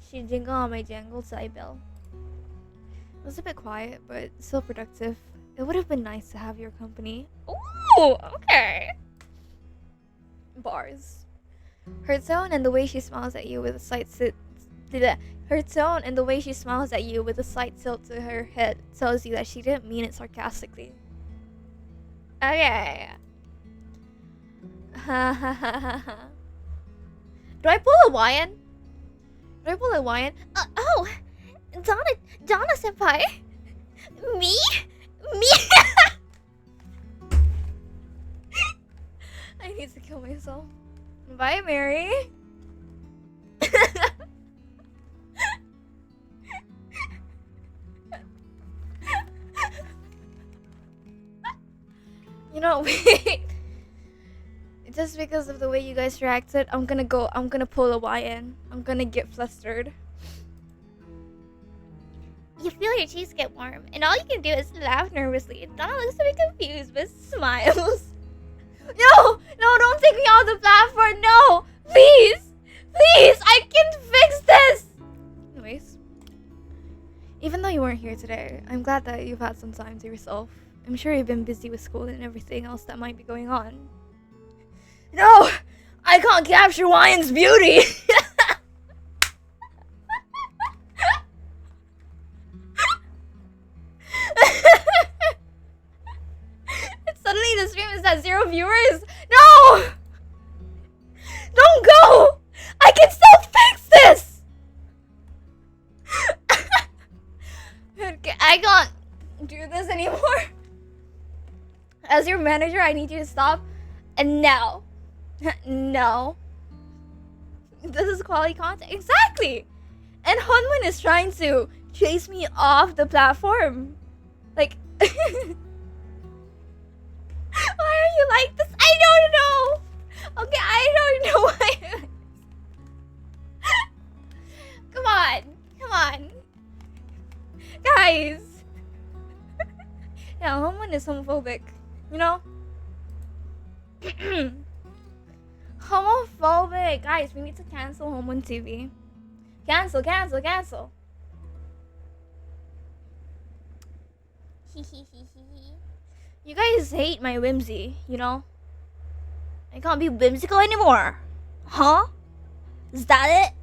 She jingle on my 𝐒𝐤𝐬𝐤𝐬. It was a bit quiet, but still productive. It would have been nice to have your company. Ooh, okay. Bars. Her tone and the way she smiles at you with a slight her tone and the way she smiles at you with a slight tilt to her head tells you that she didn't mean it sarcastically. Okay. Ha ha ha ha ha. Do I pull a Hawaiian? Do I pull a Hawaiian? Oh! Donna senpai? Me? Me? I need to kill myself. Bye, Mary. You know, wait. Just because of the way you guys reacted, I'm gonna pull a Hawaiian. I'm gonna get flustered. You feel your cheeks get warm, and all you can do is laugh nervously. Donna looks a bit confused, but smiles. No! No, don't take me off the platform! No! Please! Please! I can fix this! Anyways. Even though you weren't here today, I'm glad that you've had some time to yourself. I'm sure you've been busy with school and everything else that might be going on. No! I can't capture Hawaiian's beauty! Suddenly the stream is at 0 viewers? No! Don't go! I can still fix this! I can't do this anymore. As your manager, I need you to stop. And now. No. This is quality content. Exactly! And Hunman is trying to chase me off the platform. Like... Why are you like this? I don't know! Okay, I don't know why. Come on. Come on. Guys. Yeah, Hunman is homophobic. You know? Homophobic! Guys, we need to cancel Homon TV. Cancel, cancel, cancel. You guys hate my whimsy, you know? I can't be whimsical anymore. Huh? Is that it?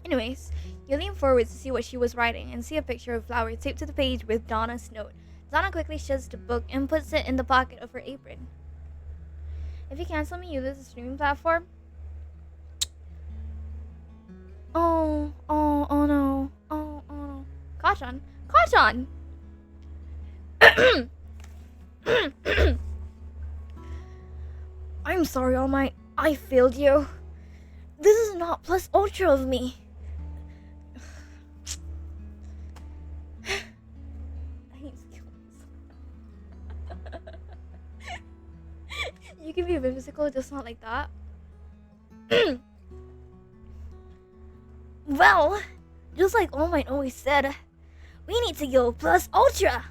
Anyways, you lean forward to see what she was writing and see a picture of flower taped to the page with Donna's note. Donna quickly shuts the book and puts it in the pocket of her apron. If you cancel me, you lose the streaming platform. Oh no. Oh no. Caution. Caution! I'm sorry, All Might. I failed you. This is not plus ultra of me. I hate skills. You can be whimsical, just not like that. Well, just like All Might always said, we need to go plus ultra.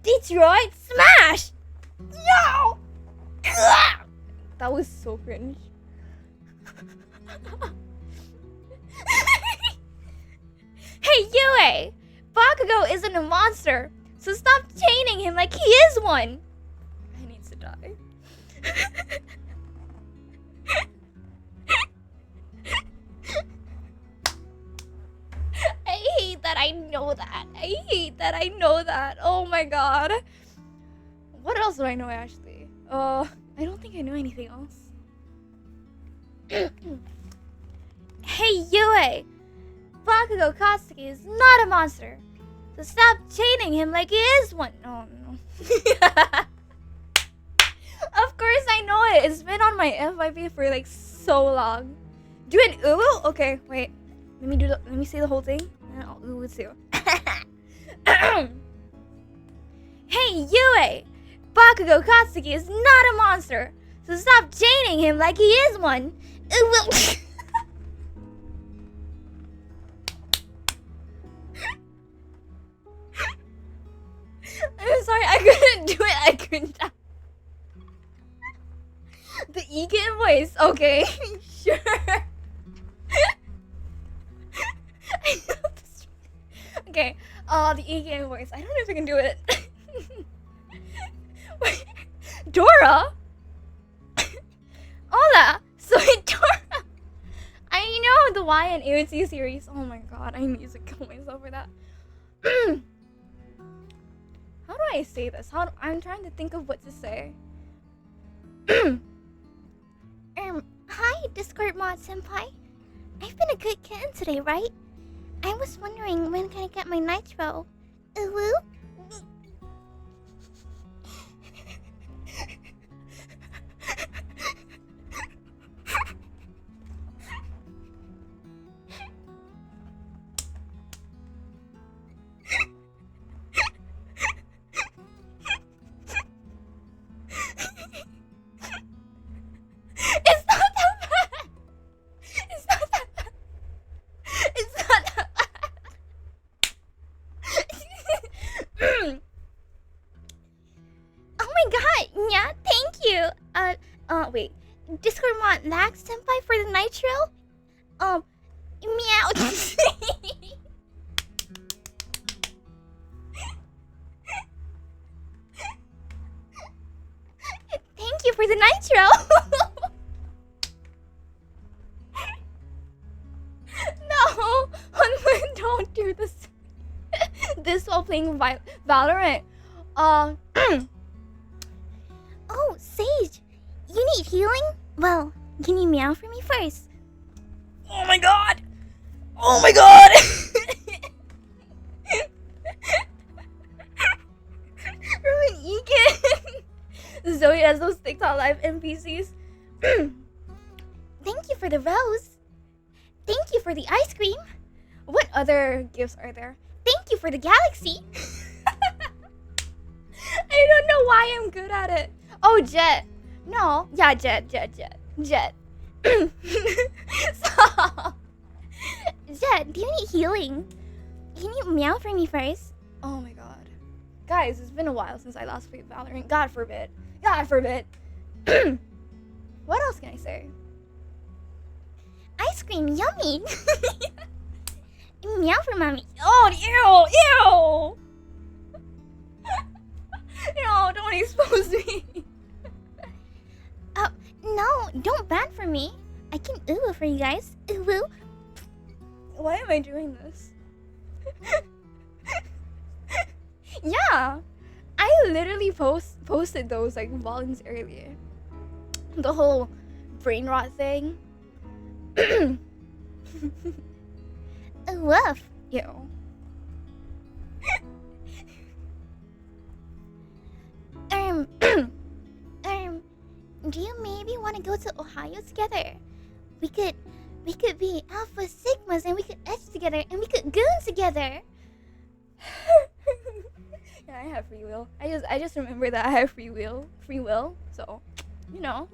Detroit smash! No! That was so cringe. Hey, Yue! Bakugo isn't a monster, so stop chaining him like he is one. I need to die. I hate that I know that. I hate that I know that. Oh my god. What else do I know actually? I don't think I know anything else. Hey, Yue! Bakugo Katsuki is not a monster, so stop chaining him like he is one. Oh no. Of course I know it. It's been on my FYP for like so long. Do an uwu? Okay, wait. Let me say the whole thing. And I'll uwu too. Hey, Yue! Bakugo Katsuki is not a monster, so stop chaining him like he is one. I'm sorry, I couldn't do it. I couldn't. The Egan voice, okay, sure. Okay, the Egan voice. I don't know if I can do it. Wait, Dora? Hola, soy Dora. I know the Y and AOT series. Oh my god, I need to kill myself for that. How do I say this? I'm trying to think of what to say. Hi, Discord mod senpai. I've been a good kitten today, right? I was wondering when can I get my nitro? Uwu? Wait. Discord mod lags senpai for the nitro? Meow. Thank you for the nitro. No, don't do this. This while playing Valorant. Oh, Sage. You need healing? Well, can you meow for me first? Oh my god! Oh my god! Ruin Egan! Zoey has those TikTok live NPCs. Thank you for the rose. Thank you for the ice cream. What other gifts are there? Thank you for the galaxy. I don't know why I'm good at it. Oh, Jet. No. Yeah, Jet. Stop. Jet, do you need healing? Can you meow for me first? Oh my god. Guys, it's been a while since I last played Valorant. God forbid. God forbid. What else can I say? Ice cream, yummy. Meow for mommy. Oh, ew. you guys. Woo. Why am I doing this? Yeah, I literally posted those like vlogs earlier. The whole brain rot thing. Woof. Yo. Do you maybe want to go to Ohio together? We could be Alpha Sigmas and we could edge together and we could goon together. Yeah, I have free will. I just remember that I have free will. So, you know.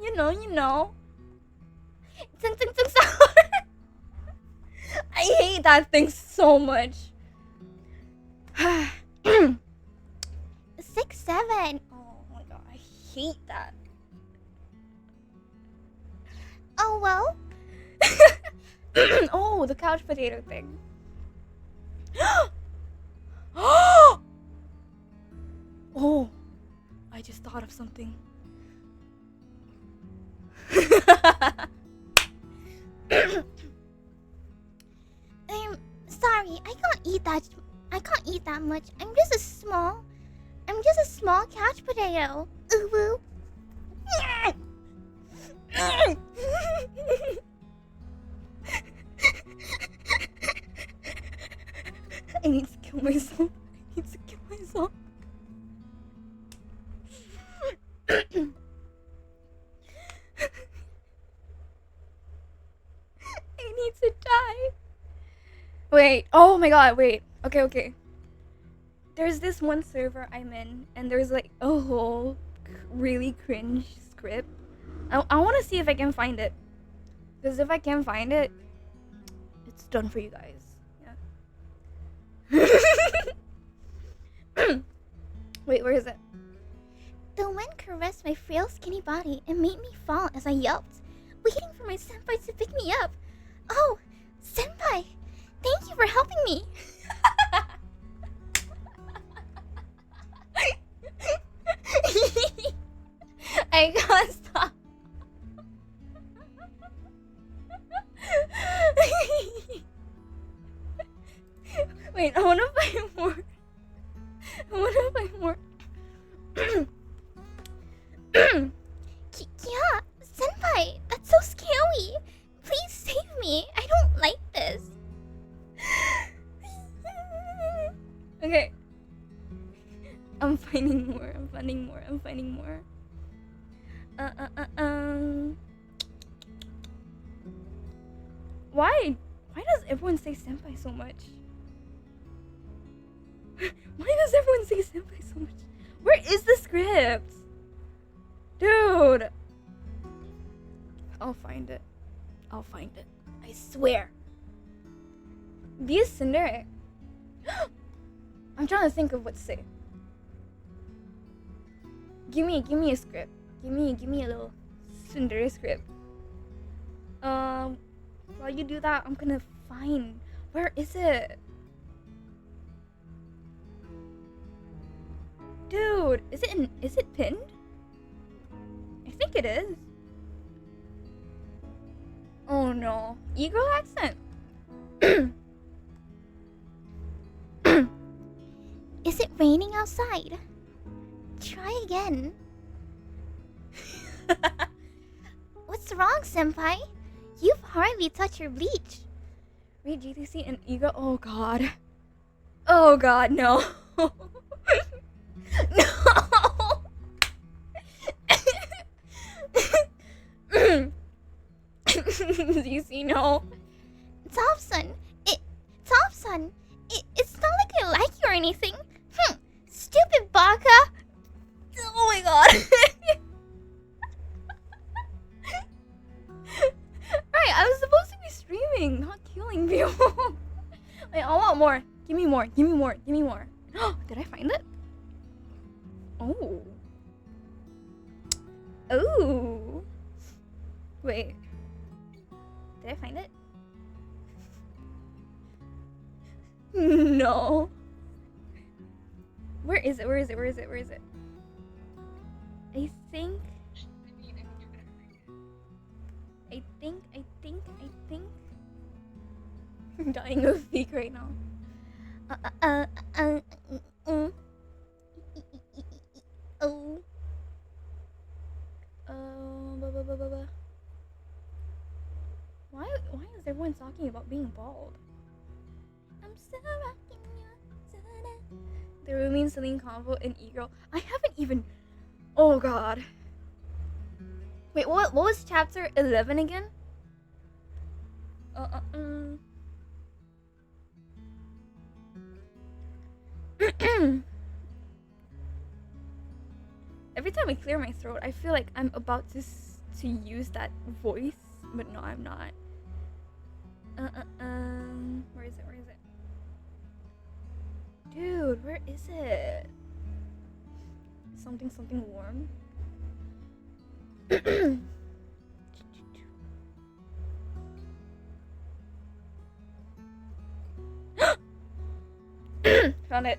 Tung, tung, tung, sour. I hate that thing so much. 6, 7. Oh my god, I hate that. Oh well. Oh, the couch potato thing. Oh, I just thought of something. Sorry, I can't eat that much. I'm just a small couch potato. Ooh woo. I need to kill myself. I need to die. Wait, oh my god, wait. Okay. There's this one server I'm in, and there's like a whole really cringe script. I want to see if I can find it. Because if I can find it, it's done for you guys. Yeah. Wait, where is it? The wind caressed my frail skinny body and made me fall as I yelped, waiting for my senpai to pick me up. Oh, senpai! Thank you for helping me! I can't stop. Wait, I wanna find more. Yeah, senpai, that's so scary. Please save me. I don't like this. Okay. I'm finding more. Why does everyone say senpai so much? Where is the script? Dude. I'll find it. I swear. Be a tsundere. I'm trying to think of what to say. Give me a script. Give me a little tsundere script. While you do that, I'm gonna find. Where is it? Dude, is it pinned? I think it is. Oh no. E-girl accent. Is it raining outside? Try again. What's wrong, senpai? You've hardly touched your bleach. Read GTC and ego. Oh god. Oh god, no. No. GC, no. Thompson, it's not like I like you or anything. Stupid baka. Oh my god. Right, I was supposed to be streaming, not killing people. Wait, I want more. Give me more. Did I find it? Oh. Wait. Did I find it? No. Where is it? I think I'm dying of feek right now. Oh. Why is everyone talking about being bald? I'm still rocking you. The Rumin Celine combo in 𝐒𝐤𝐢. I haven't even. Oh god. Wait, what was chapter 11 again? Every time I clear my throat, I feel like I'm about to use that voice, but no, I'm not. Where is it? Where is it? Dude, where is it? Something warm. Found it.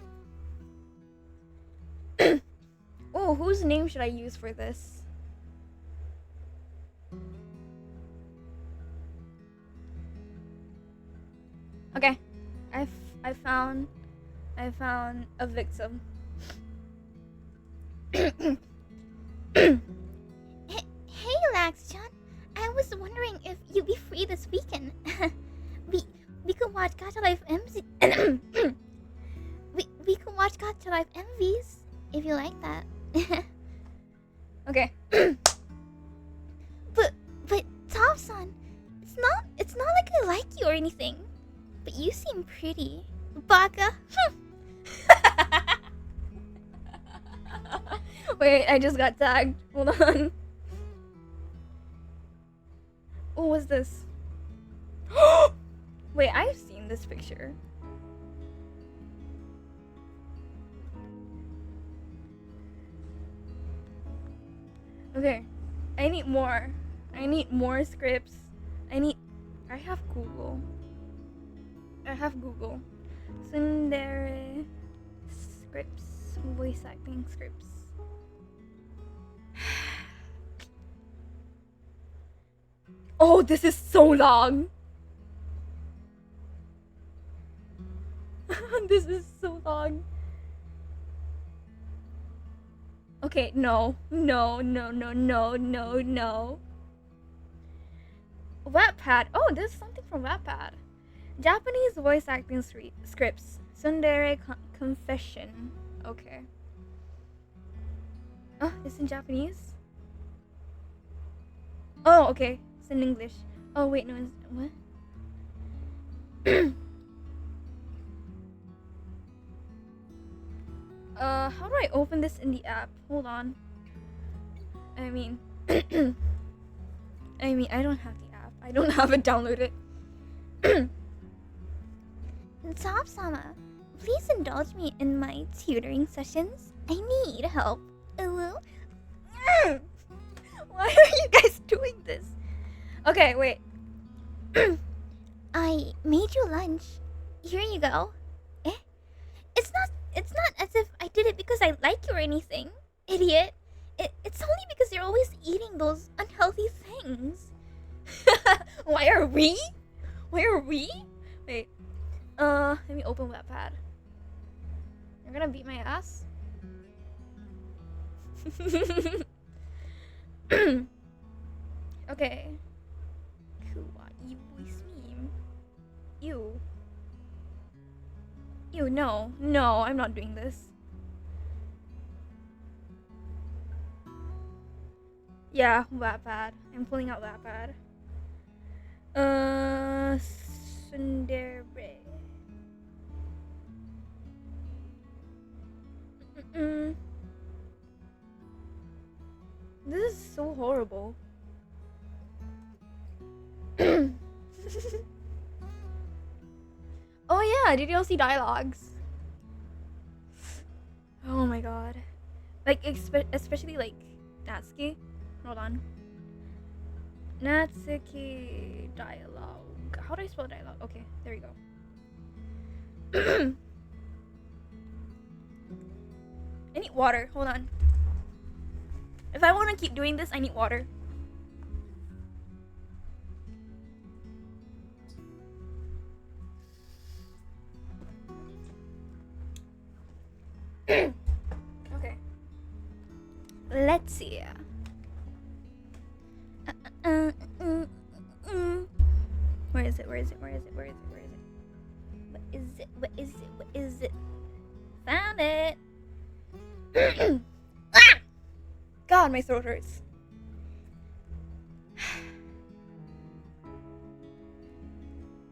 Oh, whose name should I use for this? Okay, I found a victim. Hey, Lax-chan. I was wondering if you'd be free this weekend. we could watch Gacha Life MVs. we could watch Gacha Life MVs if you like that. Okay. but Top-san, it's not like I like you or anything. But you seem pretty. Baka. Wait, I just got tagged. Hold on. Oh, what's this? Wait, I've seen this picture. Okay, I need more. I need more scripts. I have Google. Tsundere scripts. Voice acting scripts. Oh, this is so long. This is so long. Okay, no. Wattpad. Oh, there's something from Wattpad. Japanese voice acting scripts. Tsundere confession. Okay. Oh, it's in Japanese? Oh, okay. It's in English. Oh, wait, no, it's... What? How do I open this in the app? Hold on. I mean... I don't have the app. I don't have it downloaded. Top-sama, please indulge me in my tutoring sessions. I need help. Ooh. Why are you guys doing this? Okay, wait. I made you lunch. Here you go. Eh? It's not as if I did it because I like you or anything, idiot. It's only because you're always eating those unhealthy things. Why are we? Wait. Let me open Wattpad. You're gonna beat my ass? Okay. Kawaii voice meme. Ew, no, I'm not doing this. Yeah, Wattpad. I'm pulling out Wattpad. Tsundere. This is so horrible. Oh yeah, did you all see dialogues? Oh my god. Like, especially like Natsuki. Hold on. Natsuki dialogue. How do I spell dialogue? Okay, there we go. I need water. Hold on. If I want to keep doing this, I need water. Okay. Let's see. Where is it? Where is it? Where is it? Where is it? Where is it? What is it? What is it? What is it? Found it. God, my throat hurts.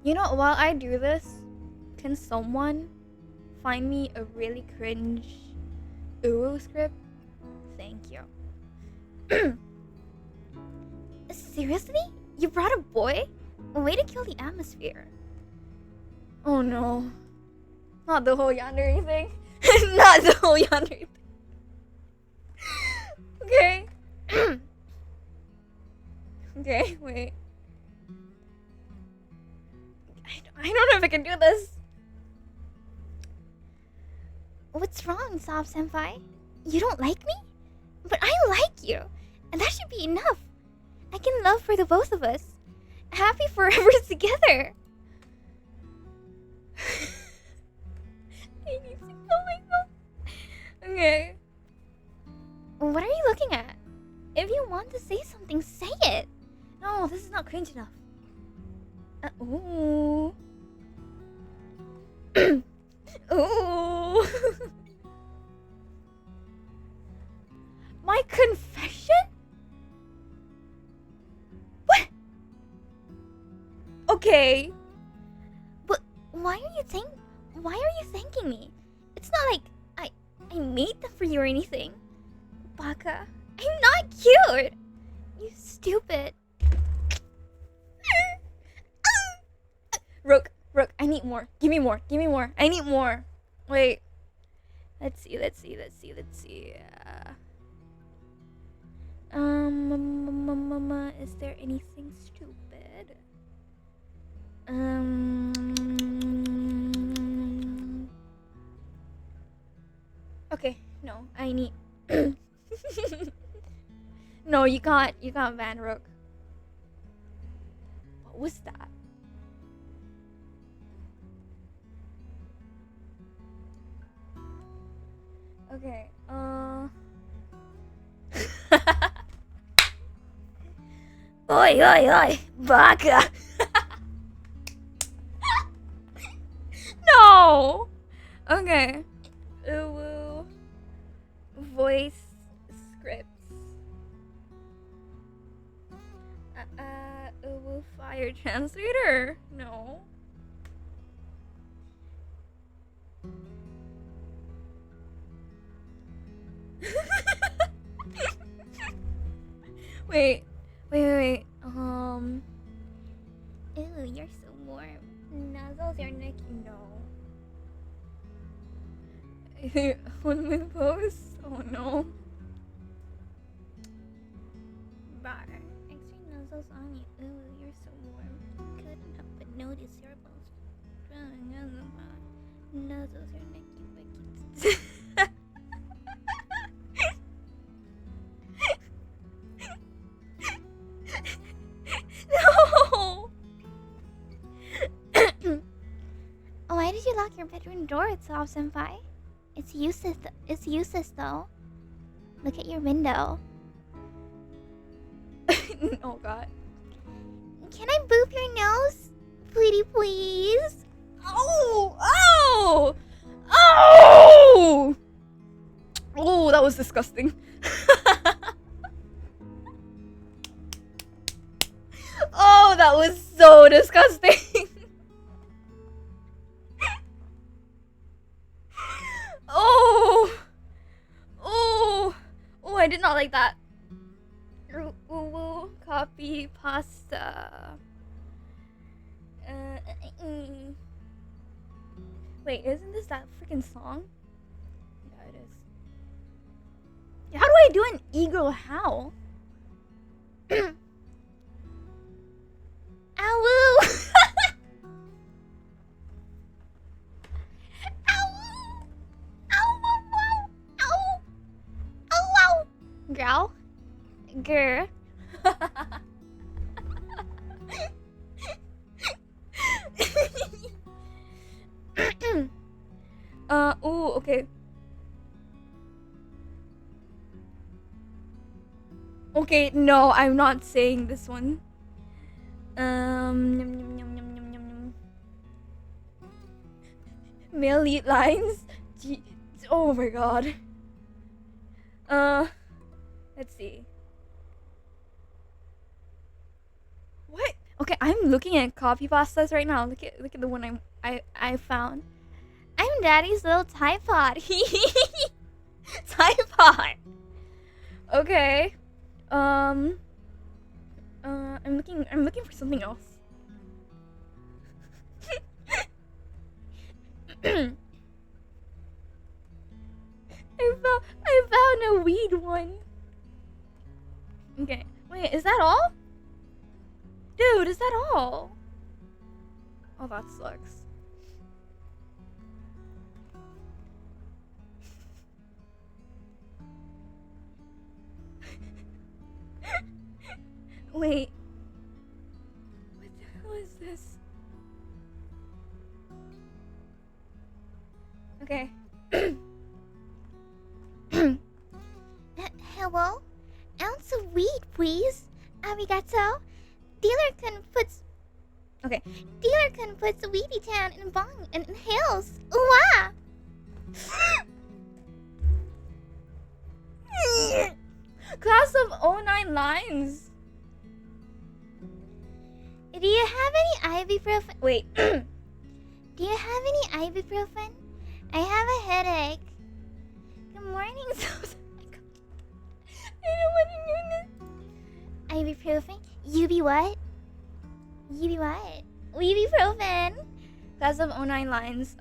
You know, while I do this, can someone find me a really cringe 𝐒𝐤𝐤 script? Thank you. Seriously? You brought a boy? Way to kill the atmosphere. Oh no. Not the whole yandere thing. Not the whole yandere thing. Okay. Okay, wait. I don't know if I can do this. What's wrong, Sob-senpai? You don't like me? But I like you. And that should be enough. I can love for the both of us. Happy forever together. I need to kill myself. Okay. What are you looking at? If you want to say something, say it. No, this is not cringe enough. Ooh. Ooh. My confession? What? Okay. But why are you thanking me? It's not like I made them for you or anything. Baka, I'm not cute. You stupid. Rook, I need more. Give me more. I need more. Wait. Let's see. Is there anything stupid? Okay, no, I need. No, you can't ban Rook. What was that? Okay, Oi, Baka. No. Okay. 𝐒𝐤𝐤 voice scripts. 𝐒𝐤𝐤 fire translator. No. Wait. Ew, you're so warm. Nuzzles your neck. No. On my post? Oh no. Bar. Extra nuzzles on you. Ew, you're so warm. Couldn't help but notice your bones. Nuzzles your neck, you wicked. No. Why did you lock your bedroom door, Sob-senpai? It's useless though. Look at your window. Oh god. Can I boop your nose? Pretty please? Oh, that was disgusting. Oh, that was so disgusting. Oh, I did not like that. Copy pasta. Wait, isn't this that freaking song? Yeah, it is. How do I do an 𝐒𝐤𝐤 howl? Ow! Growl? Grr. Okay. Okay, no, I'm not saying this one. Yum, yum, yum, yum, yum, yum, yum. Male lead lines? Oh my god. Let's see. What? Okay, I'm looking at copy pastas right now. Look at the one I found. I'm Daddy's little Tide Pod. Tide Pod. Okay. I'm looking for something else. I found a weed one. Okay. Wait, is that all? Dude, is that all? Oh, that sucks. Wait. What the hell is this? Okay. Hello? Ounce of weed, please. Arigato. Dealer can put... Okay. Dealer can put Sweetie Town in bong and hills. Ooh-ah! Class of '09 lines. Do you have any ibuprofen? Wait. Do you have any ibuprofen? I have a headache. Good morning, Zoey. I don't want to know this. Ibuprofen? You be what? You be what? Ibuprofen. Class of '09 lines.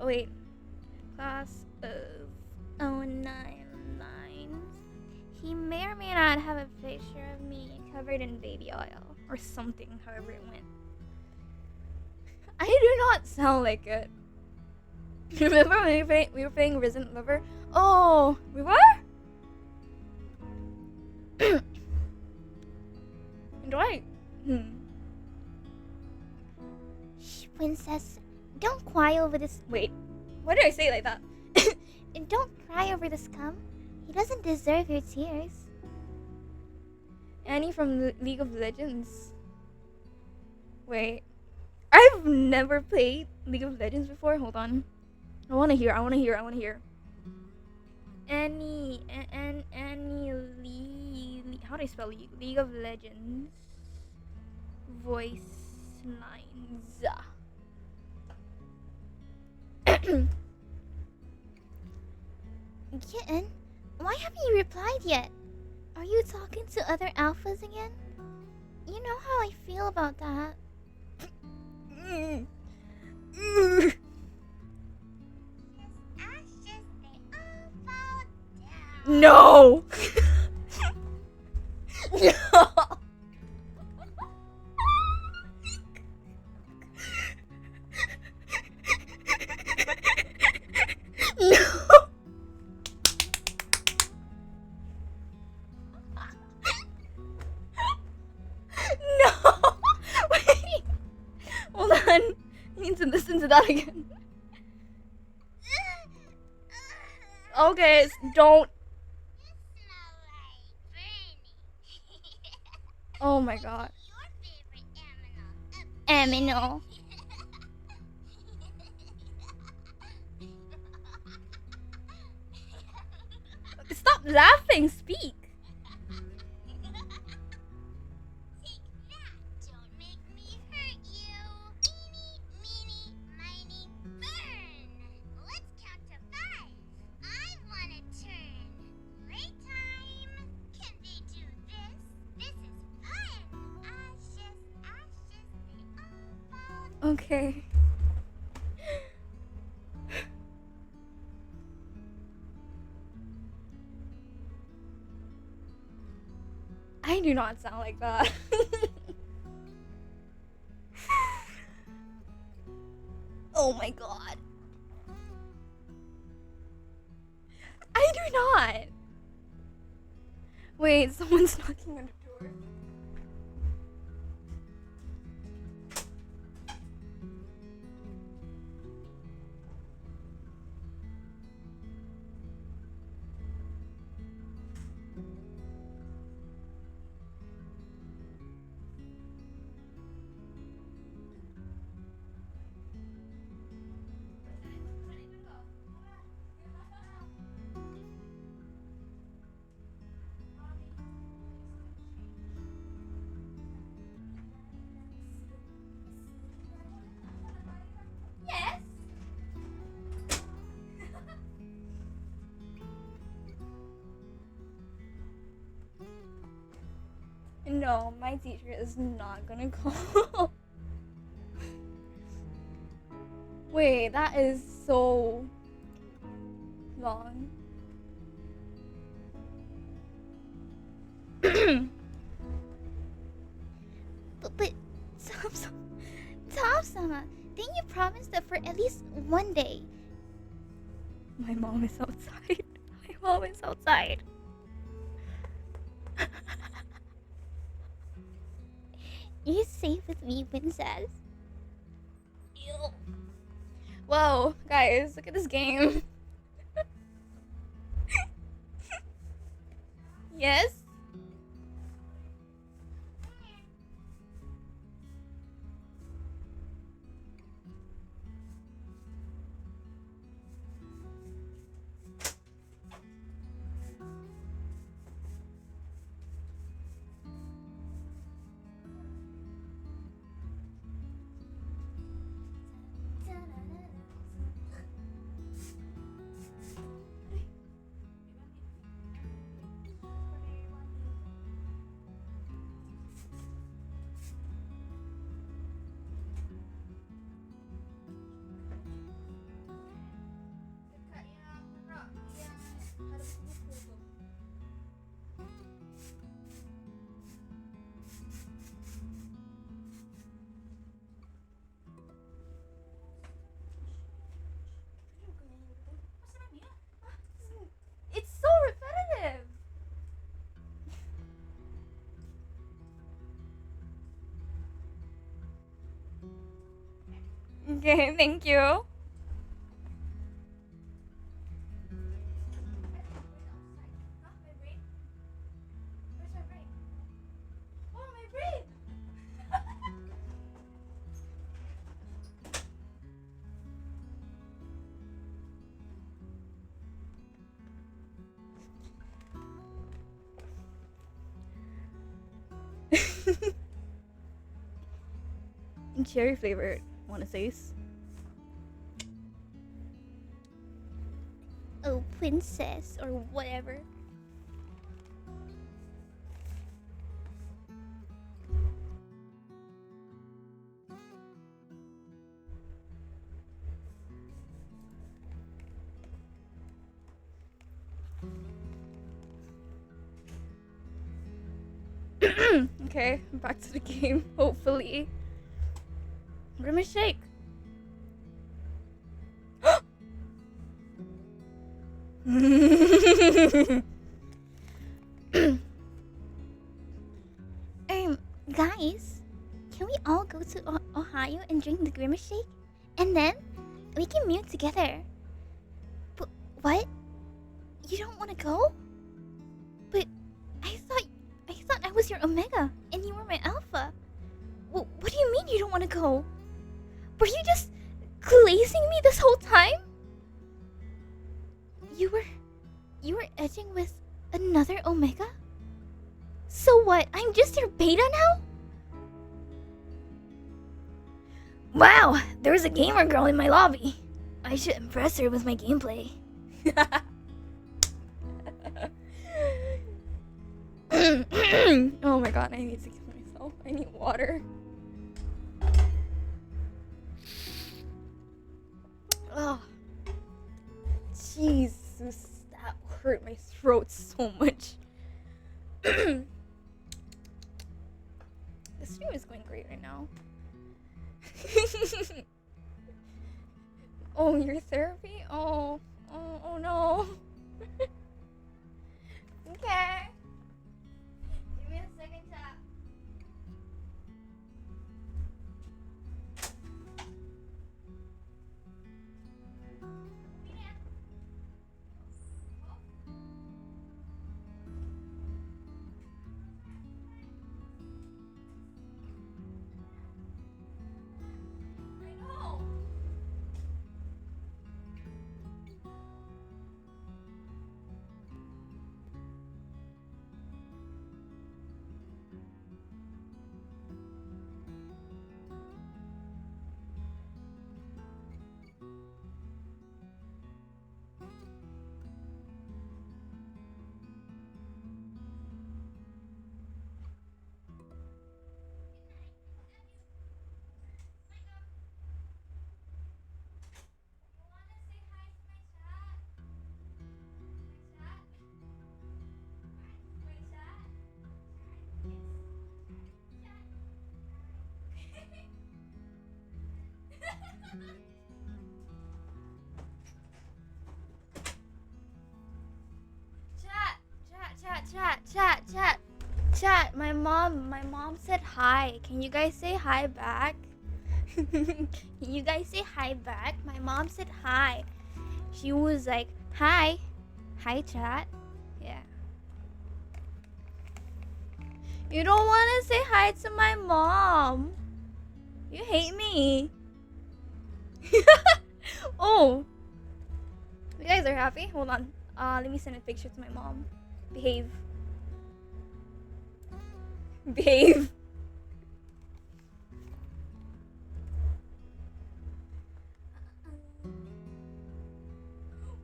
Wait. Class of '09 lines. He may or may not have a picture of me covered in baby oil or something. However it went. I do not sound like it. Remember when we were playing Resident Lover? Oh, we were? Do I? Shh, princess. Don't cry over this. Wait. Why did I say it like that? And don't cry over the scum. He doesn't deserve your tears. Annie from League of Legends. Wait. I've never played League of Legends before. Hold on. I want to hear. Annie Lee. How do I spell League? League of Legends. Voice lines. Kitten, why haven't you replied yet? Are you talking to other alphas again? You know how I feel about that. No! No! No! No! Wait! Hold on. I need to listen to that again. Okay, don't. Oh my god. Aminal. Stop laughing, speak. Okay. I do not sound like that. Oh my god. I do not. Wait, someone's knocking on the door. no, my teacher is not gonna call. Wait, that is so long. But Tom-sama, didn't you promise that for at least one day? My mom is outside. My mom is outside. You're safe with me, princess. Ew. Whoa, guys, look at this game. Yes? It's so repetitive. Okay, thank you. Cherry flavored, wanna say? Oh, princess, or whatever. Okay, back to the game, hopefully. Grimace shake. Guys, can we all go to Ohio and drink the Grimace Shake? And then we can mute together. But what? You don't want to go? But I thought I was your Omega and you were my Alpha. What do you mean you don't want to go? Were you just glazing me this whole time? You were edging with another Omega? So what? I'm just your beta now? Wow, there's a gamer girl in my lobby. I should impress her with my gameplay. Oh my god, I need to kill myself. I need water. Oh, Jesus, that hurt my throat so much. The stream is going great right now. Oh, your therapy? Oh no. Okay. Give me a second tap. I know. Chat. My mom said hi. Can you guys say hi back? Can you guys say hi back? My mom said hi. She was like, hi. Hi, chat. Yeah. You don't want to say hi to my mom. You hate me. Oh. You guys are happy? Hold on. Let me send a picture to my mom. Behave. Behave.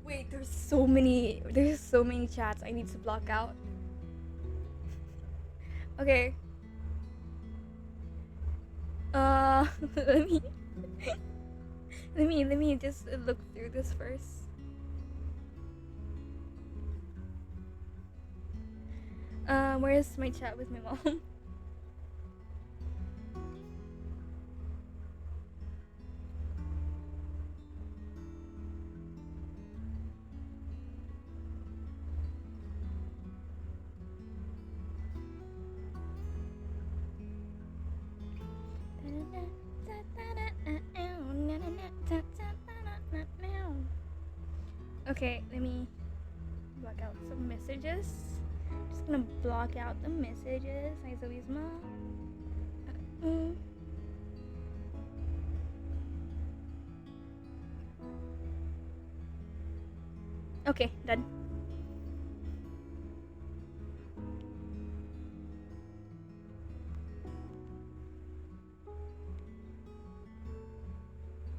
Wait, there's so many chats I need to block out. Okay. let me just look through this first. Where's my chat with my mom? Okay, let me block out some messages. Just gonna block out the messages. Hi, Zoey's mom. Okay, done.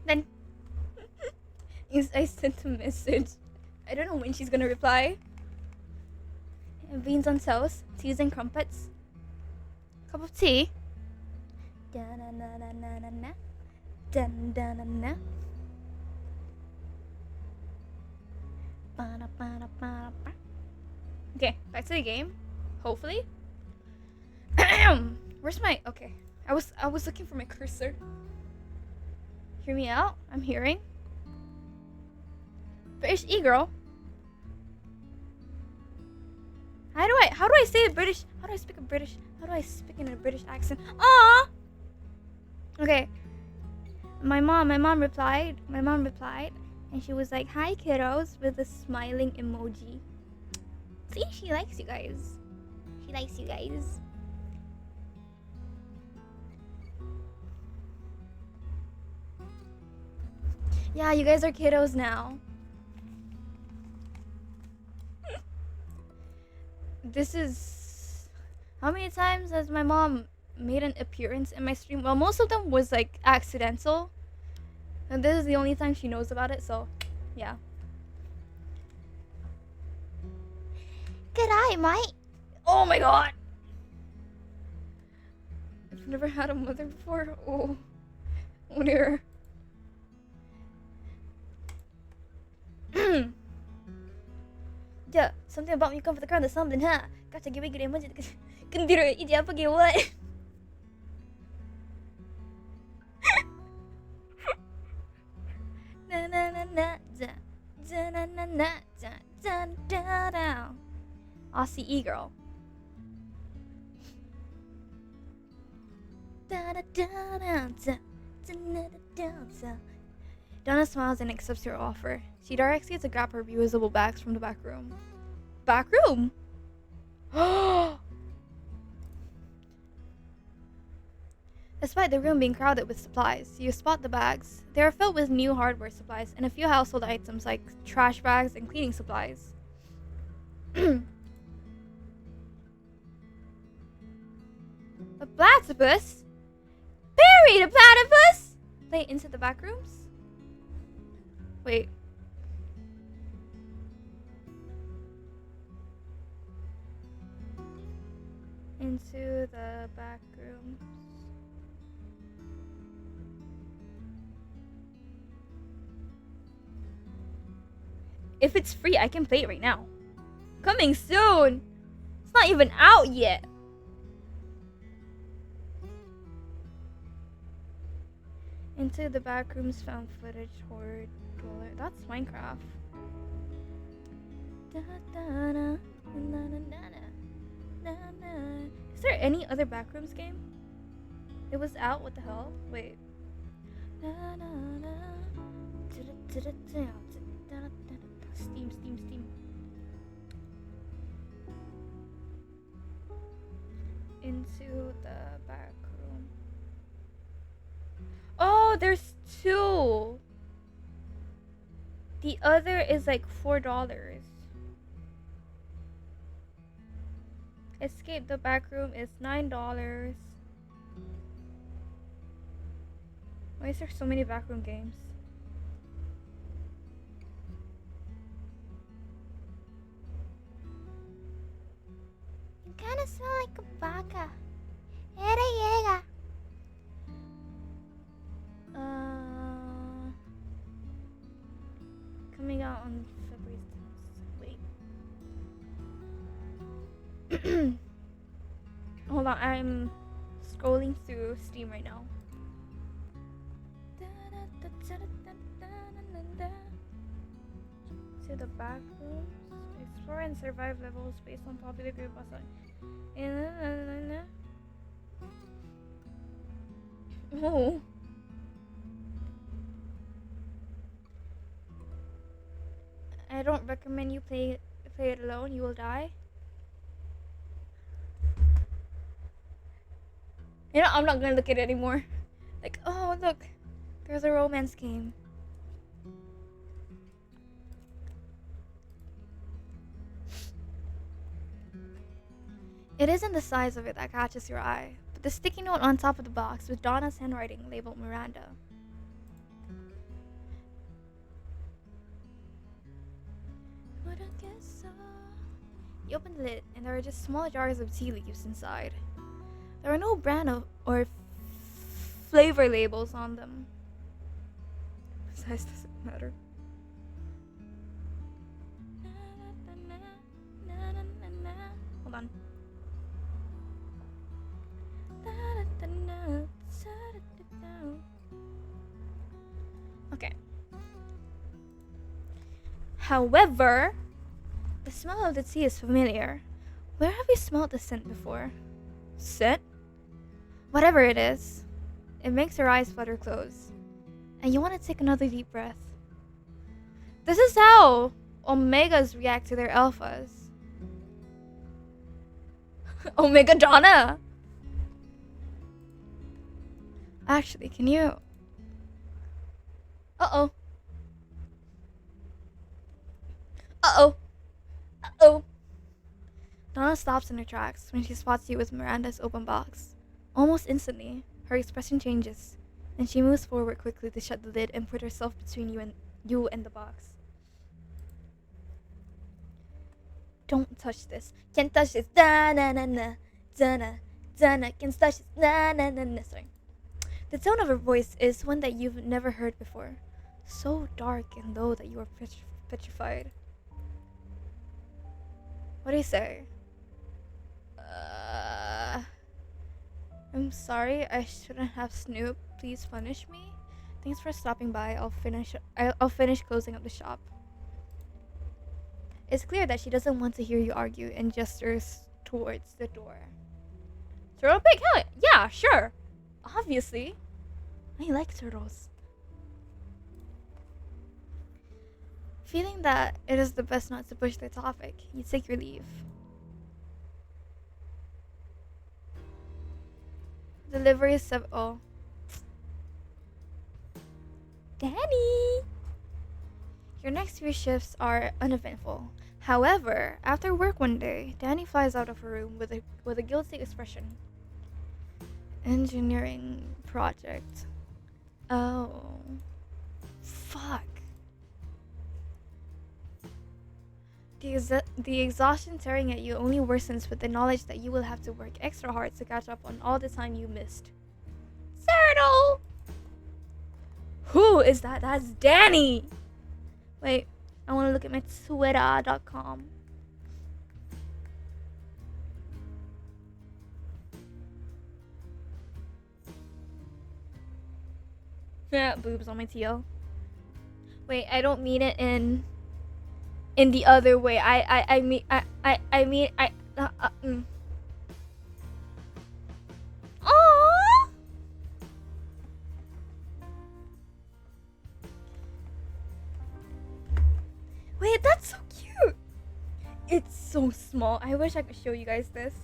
Then I sent a message. I don't know when she's gonna reply. Beans on toast, teas and crumpets. Cup of tea. Da-na-na-na-na-na-na. Dun-da-na-na. Ba-da-ba-da-ba-da-ba. Okay, back to the game. Hopefully. Where's my... Okay. I was looking for my cursor. Hear me out. I'm hearing. British e-girl. How do I say it British? How do I speak a British? How do I speak in a British accent? Ah. Okay. My mom replied, and she was like, "Hi, kiddos," with a smiling emoji. See, she likes you guys. She likes you guys. Yeah, you guys are kiddos now. This is... How many times has my mom made an appearance in my stream? Well, most of them was like accidental. And this is the only time she knows about it, so yeah. G'day, mate. Oh my god! I've never had a mother before. Oh dear. Yeah, something about me come for the crown or something, huh? Gotcha, give me good image. Kendira, idi apa ge what? Na na na na da da na na na da da da da. Aussie e-girl. Da da da da da da da da. Donna smiles and accepts your offer. She directs you to grab her reusable bags from the back room. Back room? Despite the room being crowded with supplies, you spot the bags. They are filled with new hardware supplies and a few household items like trash bags and cleaning supplies. A platypus? Bury the platypus! Play into the back rooms? Wait. Into the back rooms. If it's free, I can play it right now. Coming soon! It's not even out yet. Into the back rooms, found footage, horde, dweller. That's Minecraft. Is there any other backrooms game? It was out. What the hell? Wait. Steam, steam, steam. Into the back room. Oh, there's two. The other is like $4. Escape the back room is $9. Why is there so many backroom games? You kinda smell like a baka. Era llega. Coming out on February 10th. Wait. Hold on, I'm scrolling through Steam right now. To the back rooms. Explore and survive levels based on popular group assign. Oh. I don't recommend you play it alone. You will die. You know, I'm not gonna look at it anymore. Like, oh look, there's a romance game. It isn't the size of it that catches your eye, but the sticky note on top of the box with Donna's handwriting labeled Miranda. You open the lid, and there are just small jars of tea leaves inside. There are no brand or flavor labels on them. Size doesn't matter. Hold on. Okay. However, the smell of the tea is familiar. Where have we smelled the scent before? Scent? Whatever it is, it makes your eyes flutter close. And you want to take another deep breath. This is how Omegas react to their alphas. Omega Donna! Actually, can you... Uh-oh. Uh-oh. Uh-oh. Donna stops in her tracks when she spots you with Miranda's open box. Almost instantly, her expression changes, and she moves forward quickly to shut the lid and put herself between you and the box. Don't touch this. Can't touch this. Da-na-na-na. Da-na. Da-na. Can't touch this. Da-na-na-na. Sorry. The tone of her voice is one that you've never heard before. So dark and low that you are petrified. What do you say? I'm sorry, I shouldn't have snooped. Please punish me. Thanks for stopping by. I'll finish closing up the shop. It's clear that she doesn't want to hear you argue and gestures towards the door. Turtle pig? Hell yeah, sure. Obviously. I like turtles. Feeling that it is the best not to push the topic, you take your leave. Delivery is oh. Danny! Your next few shifts are uneventful. However, after work one day, Danny flies out of her room with a guilty expression. Engineering project. Oh. Fuck. The exhaustion tearing at you only worsens with the knowledge that you will have to work extra hard to catch up on all the time you missed. Turtle! Who is that? That's Danny! Wait, I want to look at my Twitter.com. Boobs on my TL. Wait, I don't mean it in the other way. I mean Aww. Wait, that's so cute. It's so small. I wish I could show you guys this.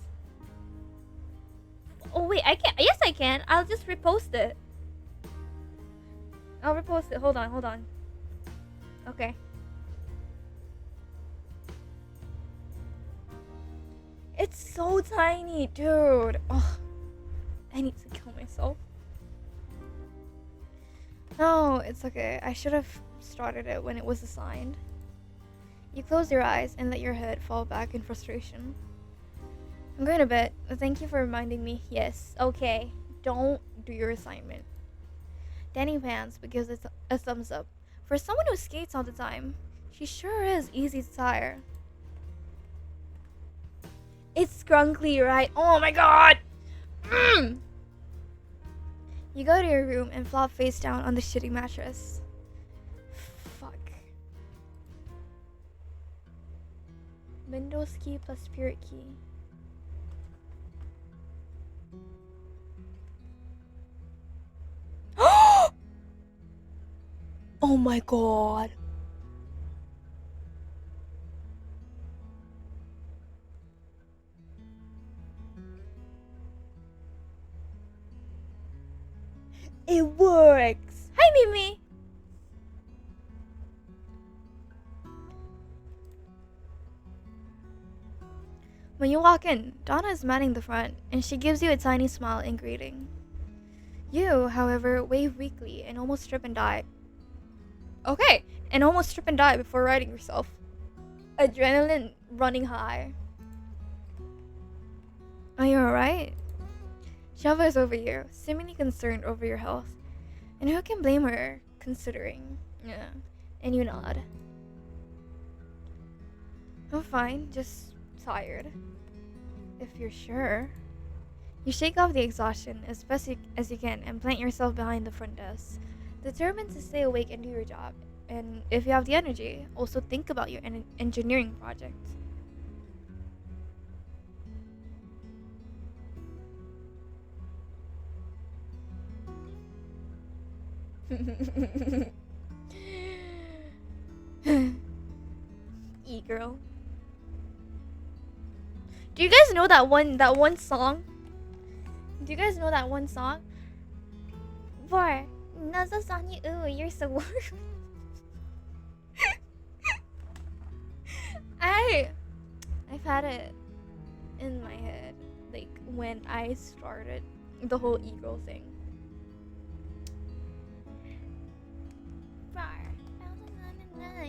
Oh wait, I can't. Yes, I can. I'll just repost it. I'll repost it. Hold on. Okay. It's so tiny, dude. Oh, I need to kill myself. No, it's okay. I should have started it when it was assigned. You close your eyes and let your head fall back in frustration. I'm going to bed. Thank you for reminding me. Yes, okay. Don't do your assignment. Danny Pants gives it a thumbs up. For someone who skates all the time, she sure is easy to tire. It's scrunkly, right? Oh my god! You go to your room and flop face down on the shitty mattress. Fuck. Windows key plus spirit key. Oh my god. It works. Hi, Mimi. When you walk in, Donna is manning the front, and she gives you a tiny smile in greeting. You, however, wave weakly and almost trip and die. Okay, and almost trip and die before righting yourself. Adrenaline running high. Are you alright? She hovers over you, seemingly concerned over your health. And who can blame her, considering? Yeah, and you nod. I'm fine, just tired. If you're sure. You shake off the exhaustion as best as you can and plant yourself behind the front desk, determined to stay awake and do your job. And if you have the energy, also think about your engineering project. E-girl. Do you guys know that one song? Do you guys know that one song? Boy, nuzzles on you. Ooh, you're so warm. I've had it in my head, like when I started the whole e-girl thing.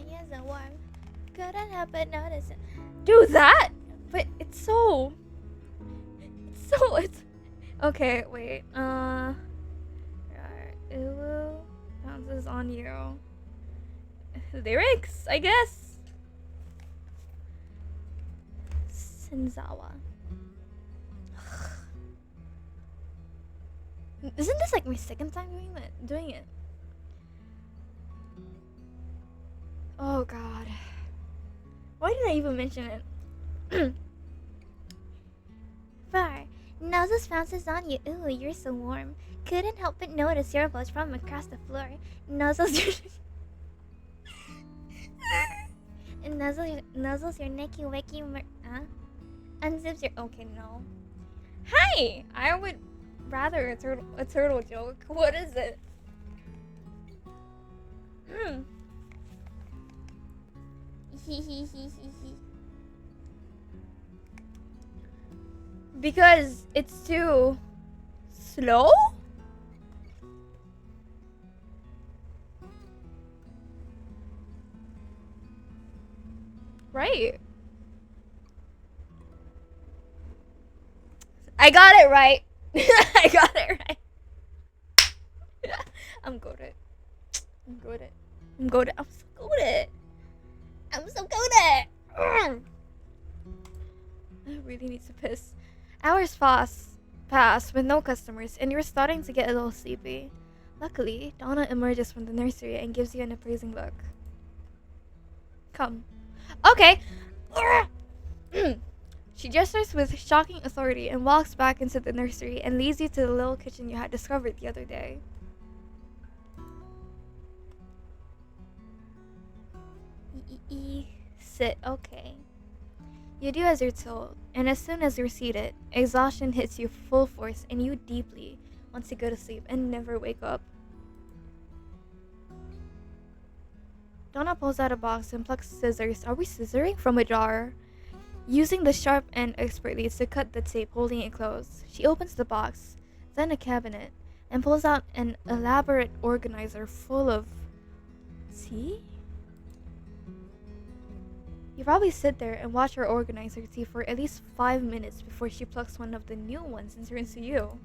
You're so warm. Couldn't help but notice it. Do that, but it's okay. Wait. Ooh, bounces on you. Lyrics, I guess. Senzawa. Isn't this like my second time doing it? Oh god. Why did I even mention it? Far. Nuzzles bounces on you. Ooh, you're so warm. Couldn't help but notice your buzz from across the floor. Nuzzles your nuzzles your necky wacky unzips your okay no. Hi! I would rather a turtle joke. What is it? Because it's too slow? Right. I got it right. I got it right. I'm good at it. I'm so good at it. I really need to piss. Hours pass with no customers, and you're starting to get a little sleepy. Luckily, Donna emerges from the nursery and gives you an appraising look. Come. Okay. She gestures with shocking authority and walks back into the nursery and leads you to the little kitchen you had discovered the other day. Sit, okay. You do as you're told, and as soon as you're seated, exhaustion hits you full force and you deeply want to go to sleep and never wake up. Donna pulls out a box and plucks scissors. Are we scissoring? From a jar. Using the sharp end expertly to cut the tape holding it closed, she opens the box, then a cabinet, and pulls out an elaborate organizer full of tea? You probably sit there and watch her organize her tea for at least 5 minutes before she plucks one of the new ones and turns to you.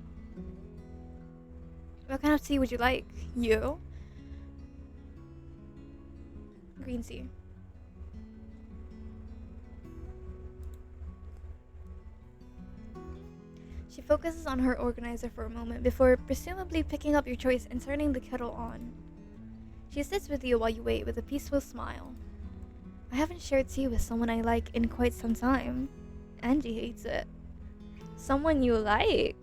What kind of tea would you like? You? Green tea. She focuses on her organizer for a moment before presumably picking up your choice and turning the kettle on. She sits with you while you wait with a peaceful smile. I haven't shared tea with someone I like in quite some time. Angie hates it. Someone you like?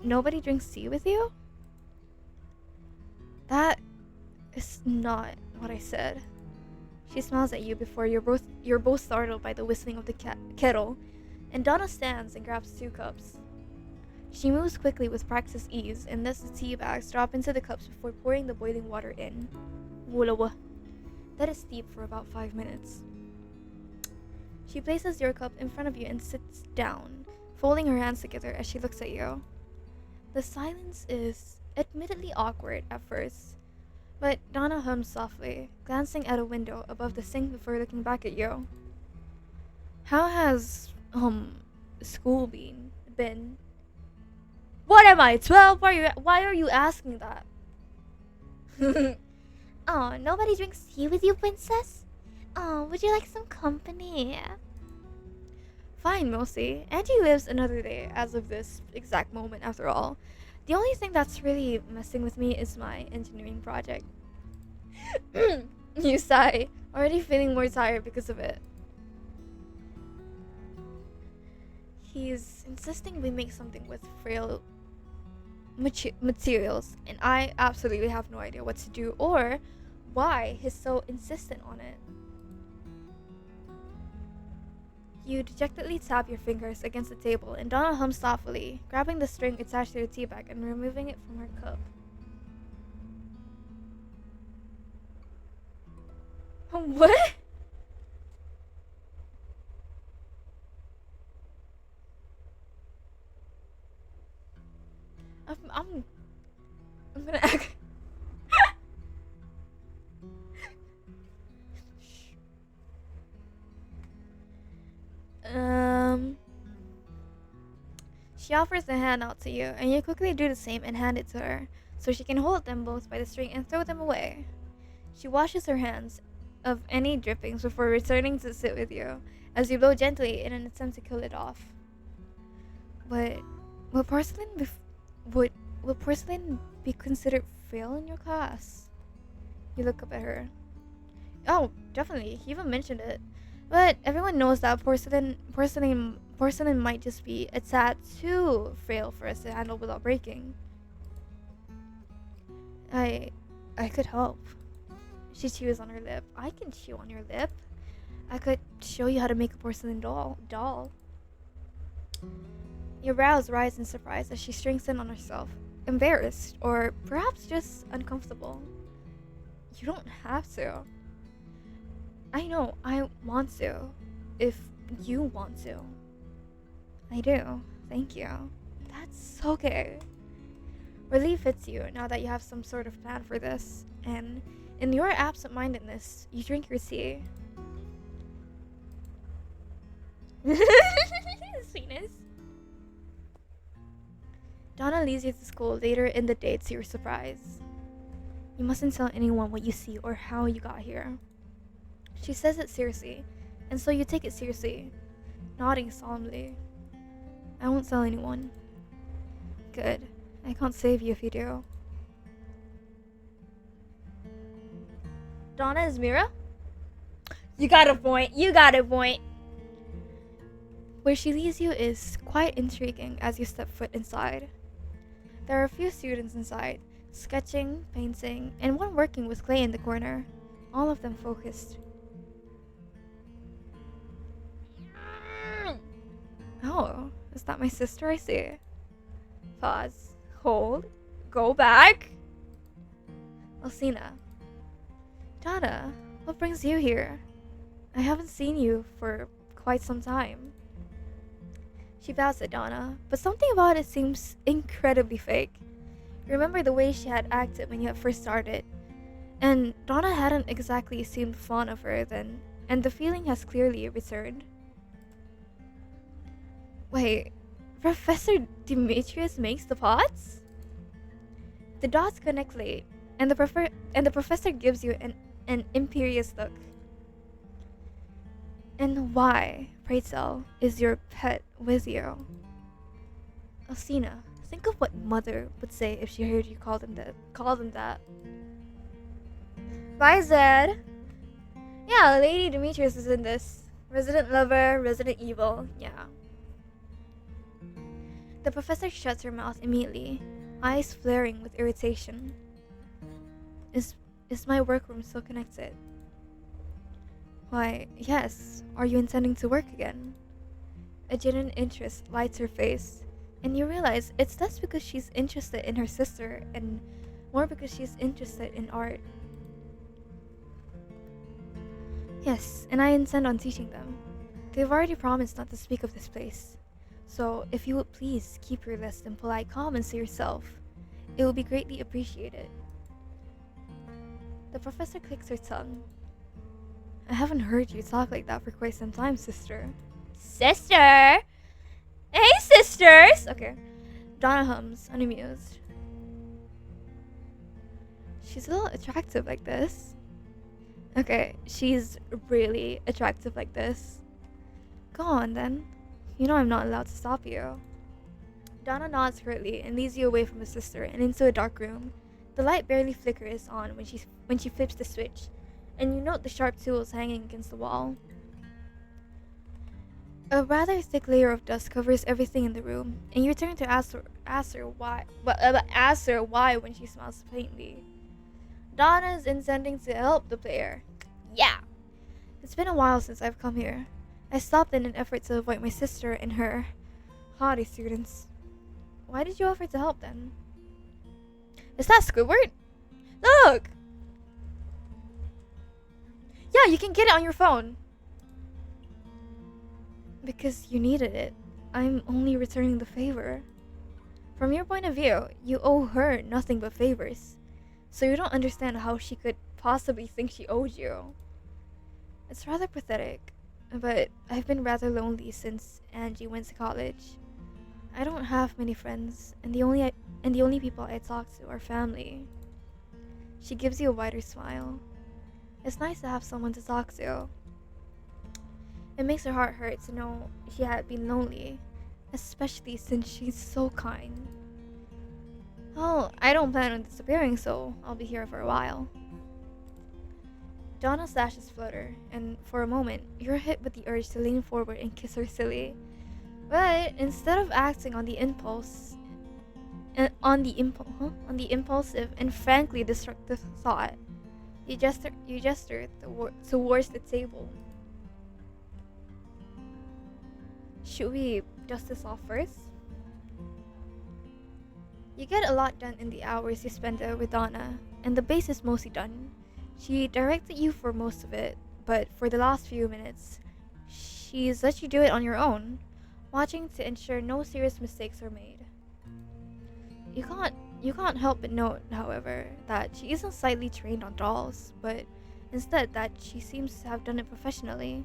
Nobody drinks tea with you? That is not what I said. She smiles at you before you're both startled by the whistling of the kettle, and Donna stands and grabs 2 cups. She moves quickly with practiced ease and lets the tea bags drop into the cups before pouring the boiling water in. Wulawa. Let it steep for about 5 minutes. She places your cup in front of you and sits down, folding her hands together as she looks at you. The silence is admittedly awkward at first, but Donna hums softly, glancing at a window above the sink before looking back at you. How has, school been? What am I, 12? Why are you asking that? Oh, nobody drinks tea with you, princess? Oh, would you like some company? Fine, mostly. Angie lives another day as of this exact moment, after all. The only thing that's really messing with me is my engineering project. You sigh, already feeling more tired because of it. He's insisting we make something with frail materials, and I absolutely have no idea what to do or why he's so insistent on it. You dejectedly tap your fingers against the table, and Donna hums thoughtfully, grabbing the string attached to her tea bag and removing it from her cup. What? I'm gonna act. She offers the hand out to you, and you quickly do the same and hand it to her, so she can hold them both by the string and throw them away. She washes her hands of any drippings before returning to sit with you, as you blow gently in an attempt to kill it off. But will porcelain be considered frail in your class? You look up at her. Oh, definitely. He even mentioned it. But everyone knows that porcelain might just be a tad too frail for us to handle without breaking. I could help. She chews on her lip. I can chew on your lip. I could show you how to make a porcelain doll. Your brows rise in surprise as she shrinks in on herself, embarrassed, or perhaps just uncomfortable. You don't have to. I know, I want to. If you want to. I do. Thank you. That's okay. Relief hits you now that you have some sort of plan for this, and in your absent-mindedness, you drink your tea. Sweetness. Donna leads you to school later in the day to your surprise. You mustn't tell anyone what you see or how you got here. She says it seriously, and so you take it seriously, nodding solemnly. I won't tell anyone. Good. I can't save you if you do. Donna is Mira? You got a point. You got a point. Where she leads you is quite intriguing as you step foot inside. There are a few students inside, sketching, painting, and one working with clay in the corner, all of them focused. Oh, is that my sister I see? Pause. Hold. Go back. Alcina. Donna, what brings you here? I haven't seen you for quite some time. She bows at Donna, but something about it seems incredibly fake. Remember the way she had acted when you had first started, and Donna hadn't exactly seemed fond of her then, and the feeling has clearly returned. Wait, Professor Demetrius makes the pots? The dots connect late, and the professor gives you an imperious look. And why, pray tell, is your pet with you? Alcina, think of what Mother would say if she heard you call them that. Bye, Zed. Yeah, Lady Demetrius is in this. Resident lover, resident evil, yeah. The professor shuts her mouth immediately, eyes flaring with irritation. Is my workroom still connected? Why, yes. Are you intending to work again? A genuine interest lights her face, and you realize it's less because she's interested in her sister and more because she's interested in art. Yes, and I intend on teaching them. They've already promised not to speak of this place. So, if you would please keep your list in polite comments to yourself, it will be greatly appreciated. The professor clicks her tongue. I haven't heard you talk like that for quite some time, sister. Sister? Hey, sisters! Okay. Donna hums, unamused. She's a little attractive like this. Okay, she's really attractive like this. Go on, then. You know I'm not allowed to stop you. Donna nods hurriedly and leads you away from the sister and into a dark room. The light barely flickers on when she flips the switch, and you note the sharp tools hanging against the wall. A rather thick layer of dust covers everything in the room, and you turn to ask her why when she smiles faintly. Donna is intending to help the player. Yeah. It's been a while since I've come here. I stopped in an effort to avoid my sister and her haughty students. Why did you offer to help then? Is that Squidward? Look! Yeah, you can get it on your phone. Because you needed it. I'm only returning the favor. From your point of view, you owe her nothing but favors. So you don't understand how she could possibly think she owed you. It's rather pathetic, but I've been rather lonely since Angie went to college. I don't have many friends, and the only people I talk to are family. She gives you a wider smile. It's nice to have someone to talk to. It makes her heart hurt to know she had been lonely, especially since she's so kind. Well, I don't plan on disappearing, so I'll be here for a while. Donna's lashes flutter, and for a moment, you're hit with the urge to lean forward and kiss her silly. But instead of acting on the impulsive and frankly destructive thought, you gesture towards the table. Should we dust this off first? You get a lot done in the hours you spend there with Donna, and the base is mostly done. She directed you for most of it, but for the last few minutes, she's let you do it on your own, watching to ensure no serious mistakes are made. You can't help but note, however, that she isn't slightly trained on dolls, but instead that she seems to have done it professionally.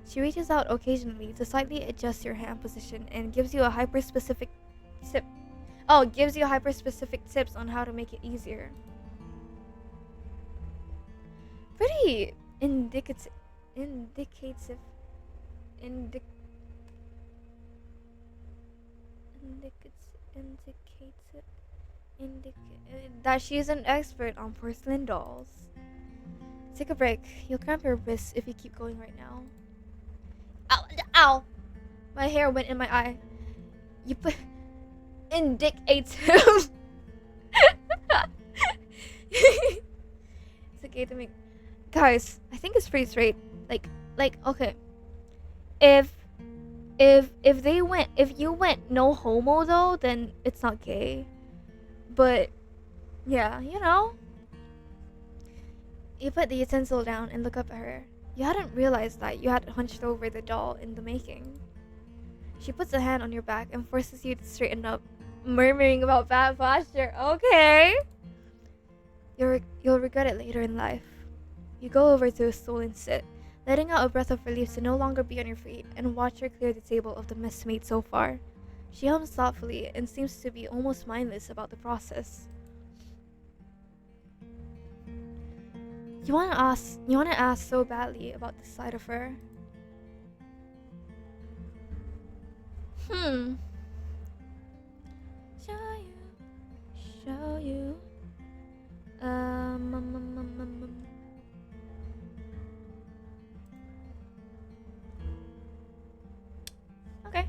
She reaches out occasionally to slightly adjust your hand position and gives you a hyper-specific tips on how to make it easier. Pretty indicative. that she's an expert on porcelain dolls. Take a break. You'll cramp your wrists if you keep going right now. Ow! Ow! My hair went in my eye. You put indicate. It's okay to make. Guys, I think it's pretty straight. Like okay. If you went no homo though, then it's not gay. But yeah, you know. You put the utensil down and look up at her. You hadn't realized that you had hunched over the doll in the making. She puts a hand on your back and forces you to straighten up, murmuring about bad posture. Okay. You'll regret it later in life. You go over to a stool and sit, letting out a breath of relief to no longer be on your feet, and watch her clear the table of the mess made so far. She hums thoughtfully and seems to be almost mindless about the process. You wanna ask so badly about this side of her. Show you. Okay.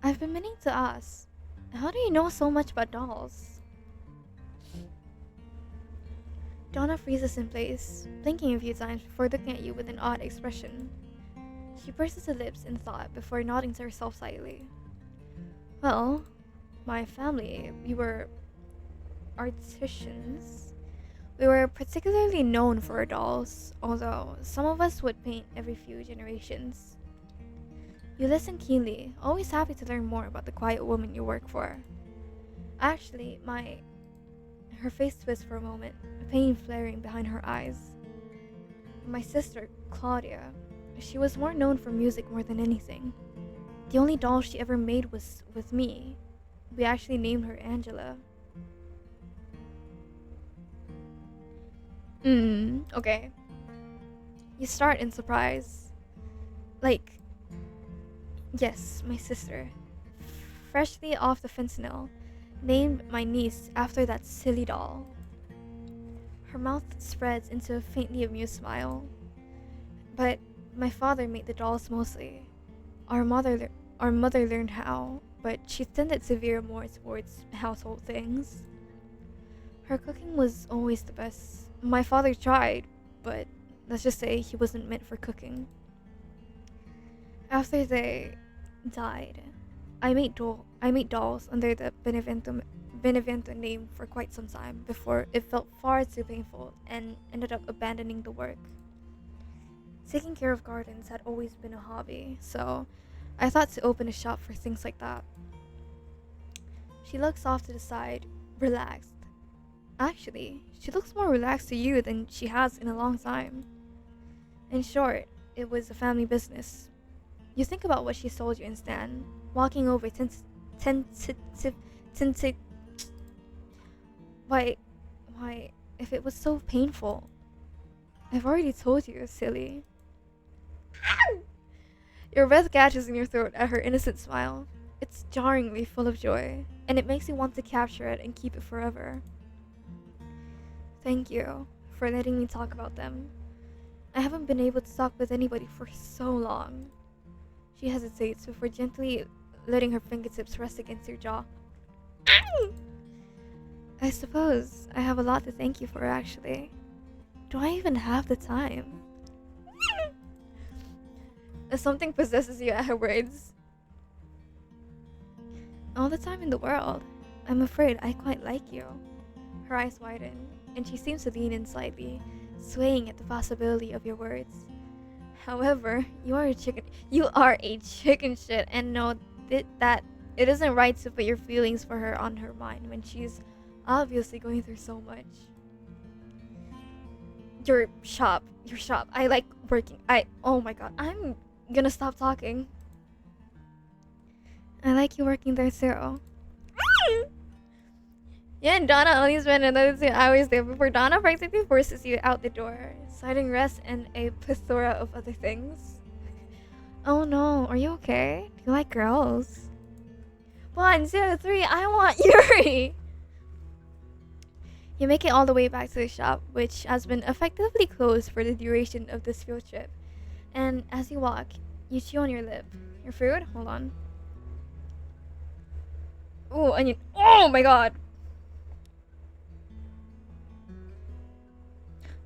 I've been meaning to ask, how do you know so much about dolls? Donna freezes in place, blinking a few times before looking at you with an odd expression. She purses her lips in thought before nodding to herself slightly. Well, my family, we were artisans. We were particularly known for our dolls, although some of us would paint every few generations. You listen keenly, always happy to learn more about the quiet woman you work for. Actually, her face twists for a moment, pain flaring behind her eyes. My sister, Claudia, she was more known for music more than anything. The only doll she ever made was with me. We actually named her Angela. Okay. You start in surprise. Like, yes, my sister, freshly off the fentanyl, named my niece after that silly doll. Her mouth spreads into a faintly amused smile. But my father made the dolls mostly. Our mother learned how, but she tended to veer more towards household things. Her cooking was always the best. My father tried, but let's just say he wasn't meant for cooking. After they died, I made dolls under the Benevento name for quite some time before it felt far too painful and ended up abandoning the work. Taking care of gardens had always been a hobby, so I thought to open a shop for things like that. She looks off to the side, relaxed. Actually, she looks more relaxed to you than she has in a long time. In short, it was a family business. You think about what she sold you instead, walking over Why, if it was so painful? I've already told you, silly. Your breath catches in your throat at her innocent smile. It's jarringly full of joy, and it makes you want to capture it and keep it forever. Thank you for letting me talk about them. I haven't been able to talk with anybody for so long. She hesitates before gently letting her fingertips rest against your jaw. I suppose I have a lot to thank you for, actually. Do I even have the time? Something possesses you at her words. All the time in the world. I'm afraid I quite like you. Her eyes widen, and she seems to lean in slightly, swaying at the possibility of your words. However, you are a chicken shit, and know that it isn't right to put your feelings for her on her mind when she's obviously going through so much. Your shop. I like working. Oh my god, I'm gonna stop talking. I like you working there too. Yeah, and Donna only spent another 2 hours there before Donna practically forces you out the door, citing rest and a plethora of other things. Oh no, are you okay? Do you like girls? 1, 2, 3, I want Yuri! You make it all the way back to the shop, which has been effectively closed for the duration of this field trip. And as you walk, you chew on your lip. Your food? Hold on. Ooh, onion. Oh my god!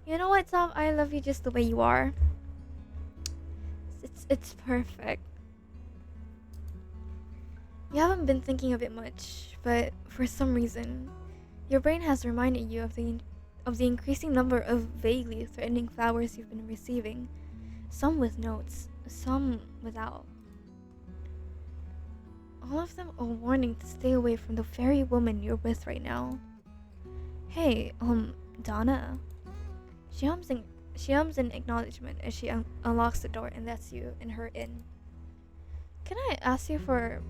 You know what, Tom? I love you just the way you are. It's perfect. You haven't been thinking of it much, but for some reason, your brain has reminded you of the increasing number of vaguely threatening flowers you've been receiving. Some with notes, some without. All of them a warning to stay away from the very woman you're with right now. Hey, Donna. She hums in acknowledgement as she unlocks the door and lets you and her in. Can I ask you for...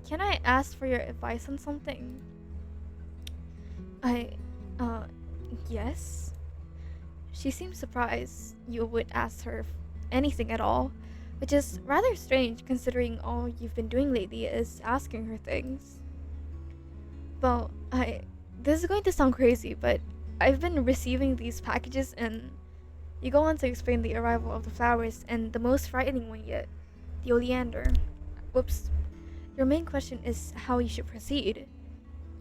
Can I ask for your advice on something? I... Yes? She seems surprised you would ask her anything at all, which is rather strange considering all you've been doing lately is asking her things. Well, this is going to sound crazy, but I've been receiving these packages and you go on to explain the arrival of the flowers and the most frightening one yet, the oleander. Whoops. Your main question is how you should proceed.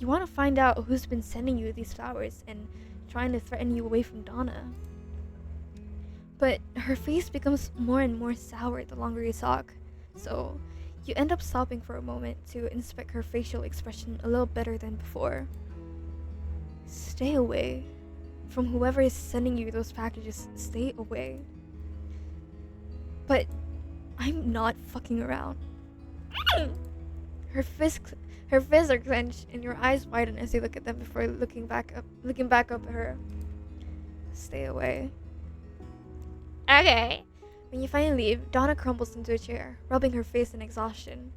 You want to find out who's been sending you these flowers and trying to threaten you away from Donna. But her face becomes more and more sour the longer you talk, so you end up stopping for a moment to inspect her facial expression a little better than before. Stay away. From whoever is sending you those packages, stay away. But I'm not fucking around. Her fists are clenched and your eyes widen as you look at them before looking back up at her. Stay away. Okay. When you finally leave, Donna crumbles into a chair, rubbing her face in exhaustion.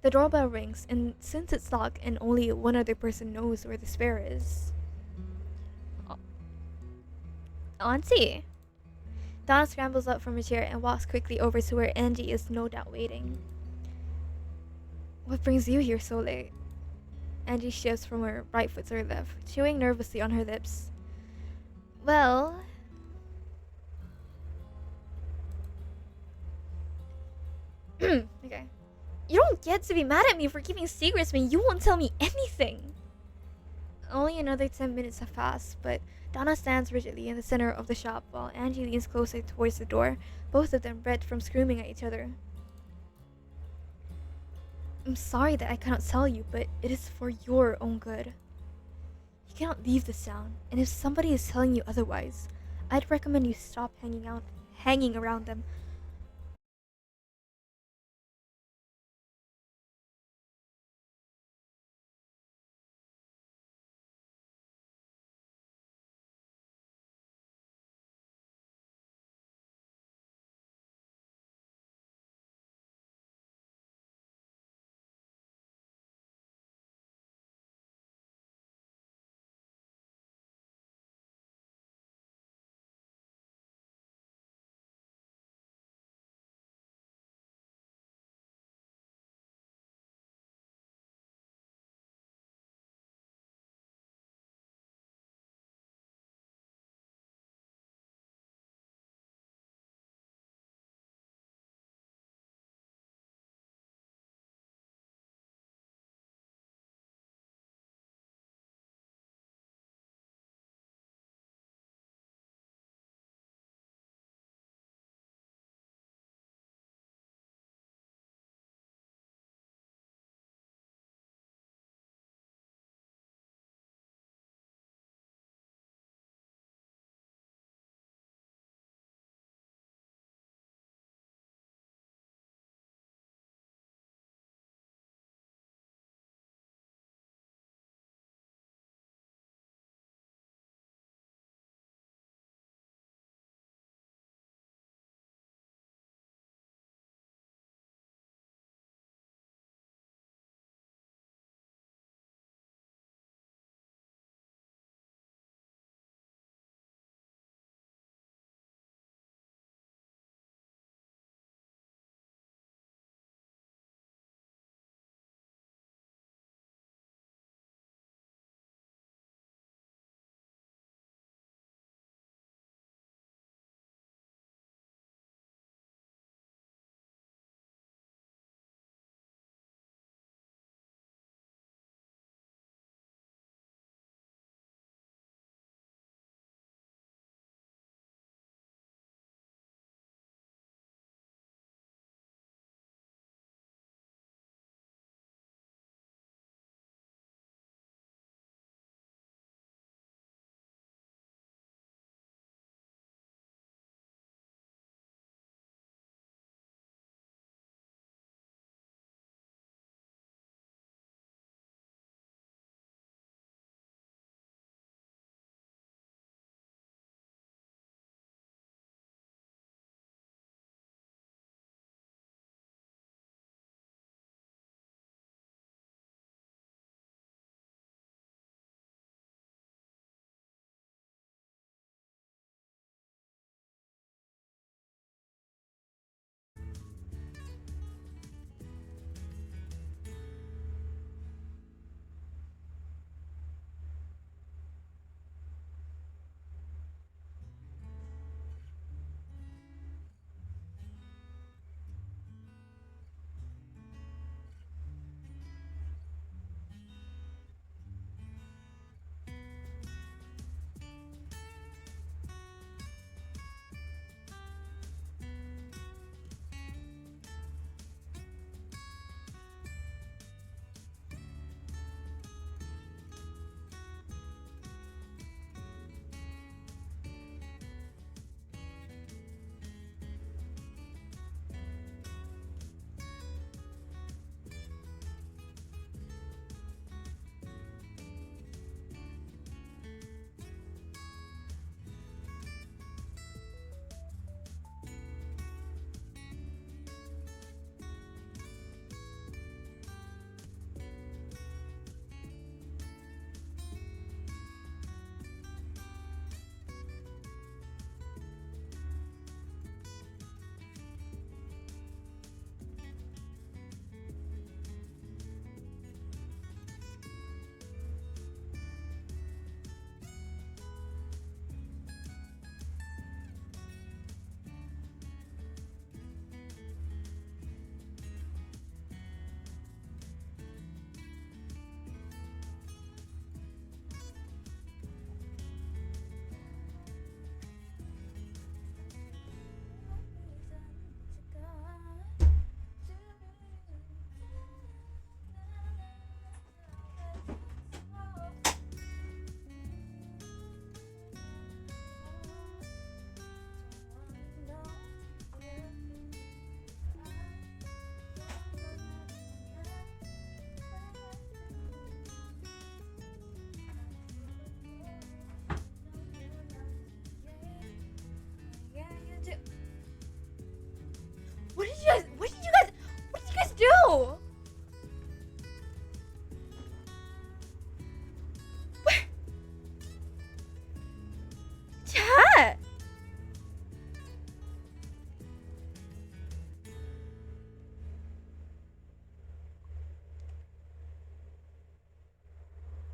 The doorbell rings, and since it's locked and only one other person knows where the spare is... Auntie! Donna scrambles up from her chair and walks quickly over to where Angie is no doubt waiting. What brings you here so late? Angie shifts from her right foot to her left, chewing nervously on her lips. Well... Okay. You don't get to be mad at me for keeping secrets when you won't tell me anything! Only another 10 minutes have passed, but Donna stands rigidly in the center of the shop while Angie leans closer towards the door, both of them red from screaming at each other. I'm sorry that I cannot tell you, but it is for your own good. You cannot leave this town, and if somebody is telling you otherwise, I'd recommend you stop hanging around them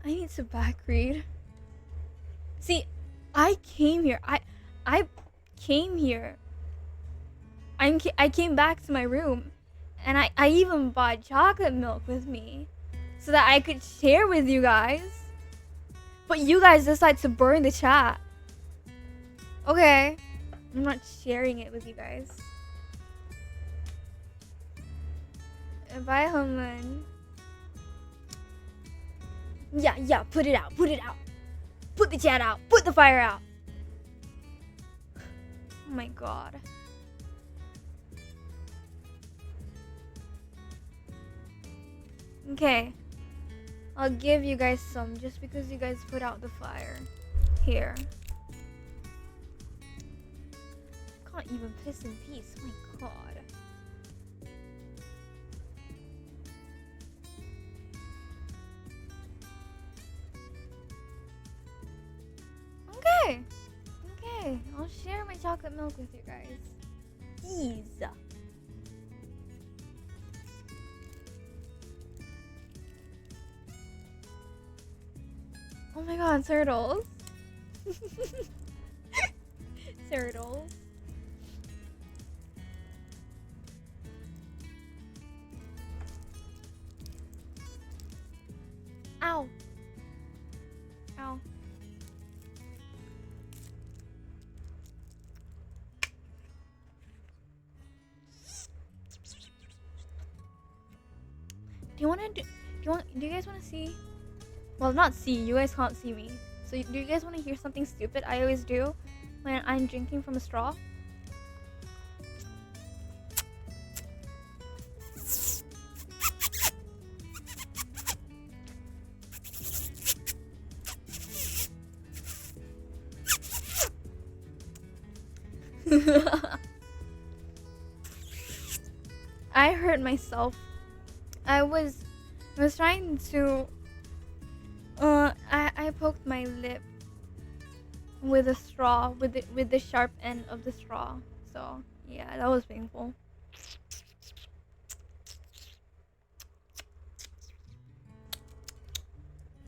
I need to back read. See, I came here. I came here. I came back to my room, and I even bought chocolate milk with me, so that I could share with you guys. But you guys decide to burn the chat. Okay, I'm not sharing it with you guys. Bye, Humman. Yeah, put it out. Put the chat out. Put the fire out. Oh my god. Okay. I'll give you guys some just because you guys put out the fire. Here. Can't even piss in peace. Oh my god. Okay, I'll share my chocolate milk with you guys. Ease. Oh my god, turtles. Turtles. Ow. Ow. Do you guys want to see? Well, not see, you guys can't see me. So do you guys want to hear something stupid I always do when I'm drinking from a straw? I hurt myself. I was trying to I poked my lip with a straw, with the sharp end of the straw. So yeah, that was painful.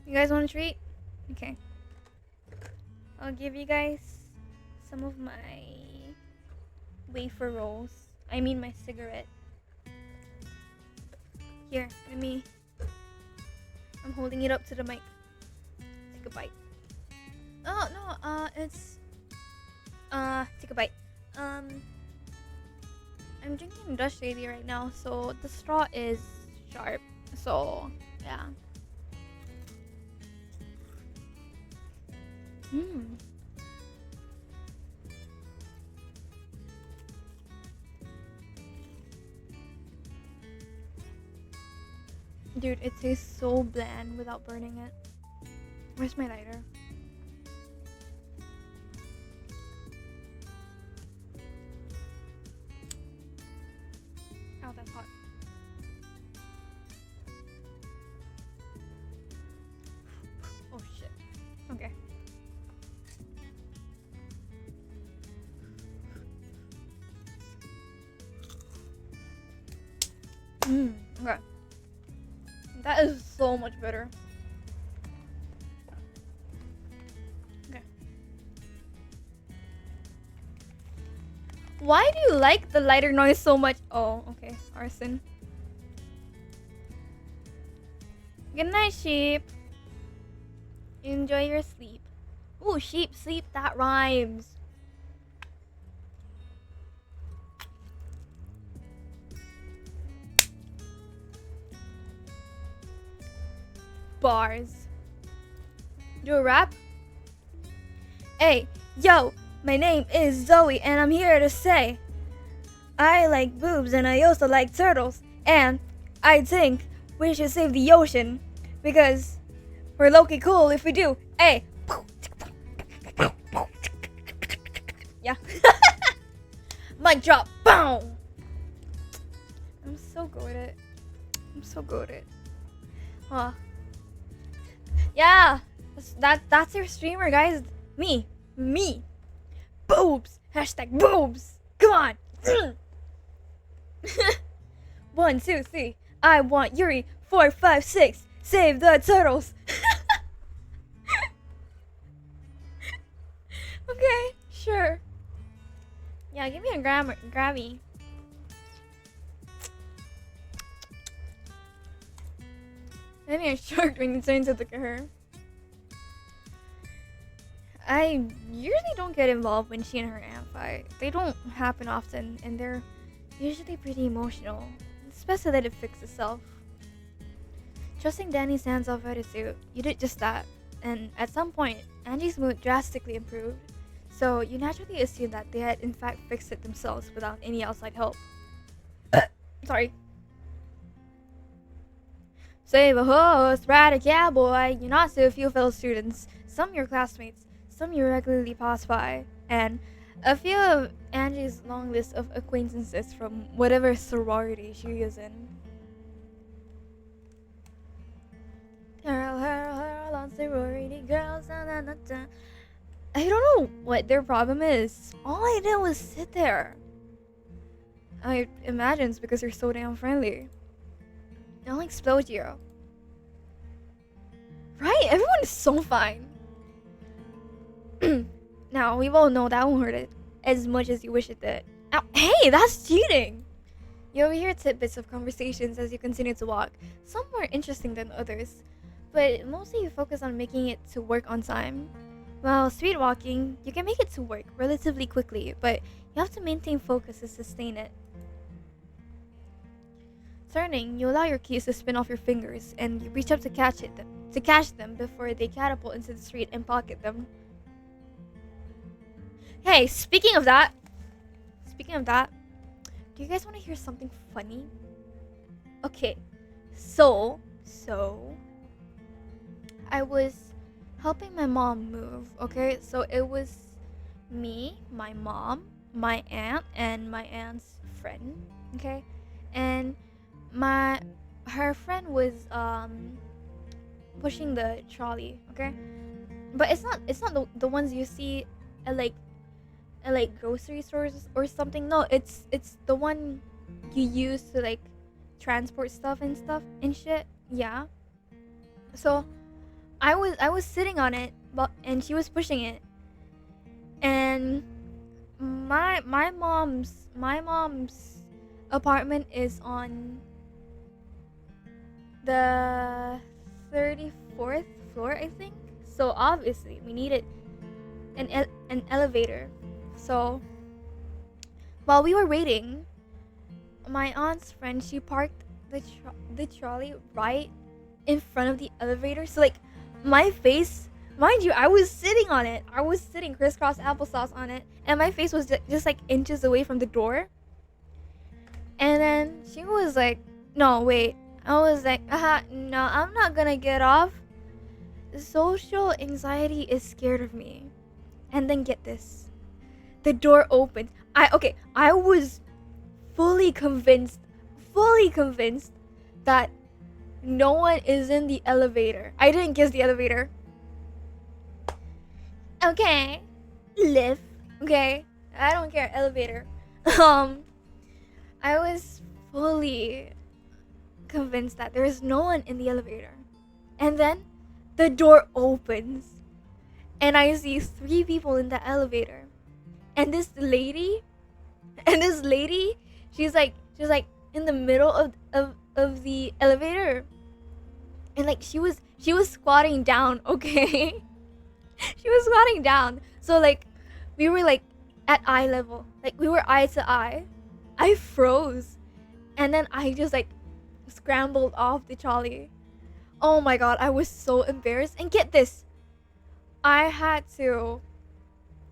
You guys want a treat? Okay. I'll give you guys some of my wafer rolls. I mean my cigarette. Here, let me. I'm holding it up to the mic. Take a bite. Oh no, it's take a bite. I'm drinking Dutch Lady right now, so the straw is sharp. So yeah. Dude, it tastes so bland without burning it. Where's my lighter? Ow, that's hot. Oh shit. Okay. Okay. That is so much better. Okay. Why do you like the lighter noise so much? Oh, okay. Arson. Good night, sheep. Enjoy your sleep. Ooh, sheep, sleep. That rhymes. Bars. Do a rap? Hey, yo, my name is Zoey and I'm here to say I like boobs and I also like turtles and I think we should save the ocean because we're low-key cool if we do. Hey. Yeah. Mic drop. Boom. I'm so good at it. I'm so good at it. Huh. Yeah, that's your streamer, guys. Me. Boobs. Hashtag boobs. Come on. 1, 2, 3. I want Yuri. 4, 5, 6. Save the turtles. gonna grab me. I need a shark when you turn to look at her. I usually don't get involved when she and her aunt fight. They don't happen often, and they're usually pretty emotional. It's best to let it fix itself. Trusting Danny's hands-off attitude, you did just that, and at some point, Angie's mood drastically improved. So you naturally assume that they had in fact fixed it themselves without any outside help. Sorry. Save a host, ride a cowboy. You're not so few fellow students, some your classmates, some you regularly pass by, and a few of Angie's long list of acquaintances from whatever sorority she is in. Hurl on sorority girls. I don't know what their problem is. All I did was sit there. I imagine it's because you're so damn friendly. I'll explode you. Right? Everyone is so fine. Now, we all know that won't hurt it as much as you wish it did. Ow, hey, that's cheating! You overhear tidbits of conversations as you continue to walk. Some more interesting than others, but mostly you focus on making it to work on time. While speed walking, you can make it to work relatively quickly, but you have to maintain focus to sustain it. Turning, you allow your keys to spin off your fingers, and you reach up to catch them before they catapult into the street and pocket them. Hey, speaking of that, do you guys want to hear something funny? Okay, so I was helping my mom move. Okay, so it was me, my mom, my aunt, and my aunt's friend. Okay, and her friend was pushing the trolley. Okay, but it's not the ones you see at like grocery stores or something. No, it's the one you use to like transport stuff and shit. Yeah. So I was sitting on it, and she was pushing it, and my mom's apartment is on the 34th floor, I think. So obviously we needed an elevator. So while we were waiting, my aunt's friend, she parked the trolley right in front of the elevator. So like my face, mind you, I was sitting on it. I was sitting crisscross applesauce on it, and my face was just like inches away from the door. And then she was like, no, wait. I was like, no, I'm not gonna get off. Social anxiety is scared of me. And then get this. The door opened. I was fully convinced that no one is in the elevator. I didn't kiss the elevator. Okay. Lift. Okay. I don't care. Elevator. I was fully convinced that there is no one in the elevator. And then the door opens, and I see 3 people in the elevator. And this lady, she's like in the middle of the elevator. And like she was squatting down, okay? She was squatting down. So like we were like at eye level. Like we were eye to eye. I froze. And then I just like scrambled off the trolley. Oh my god, I was so embarrassed. And get this, I had to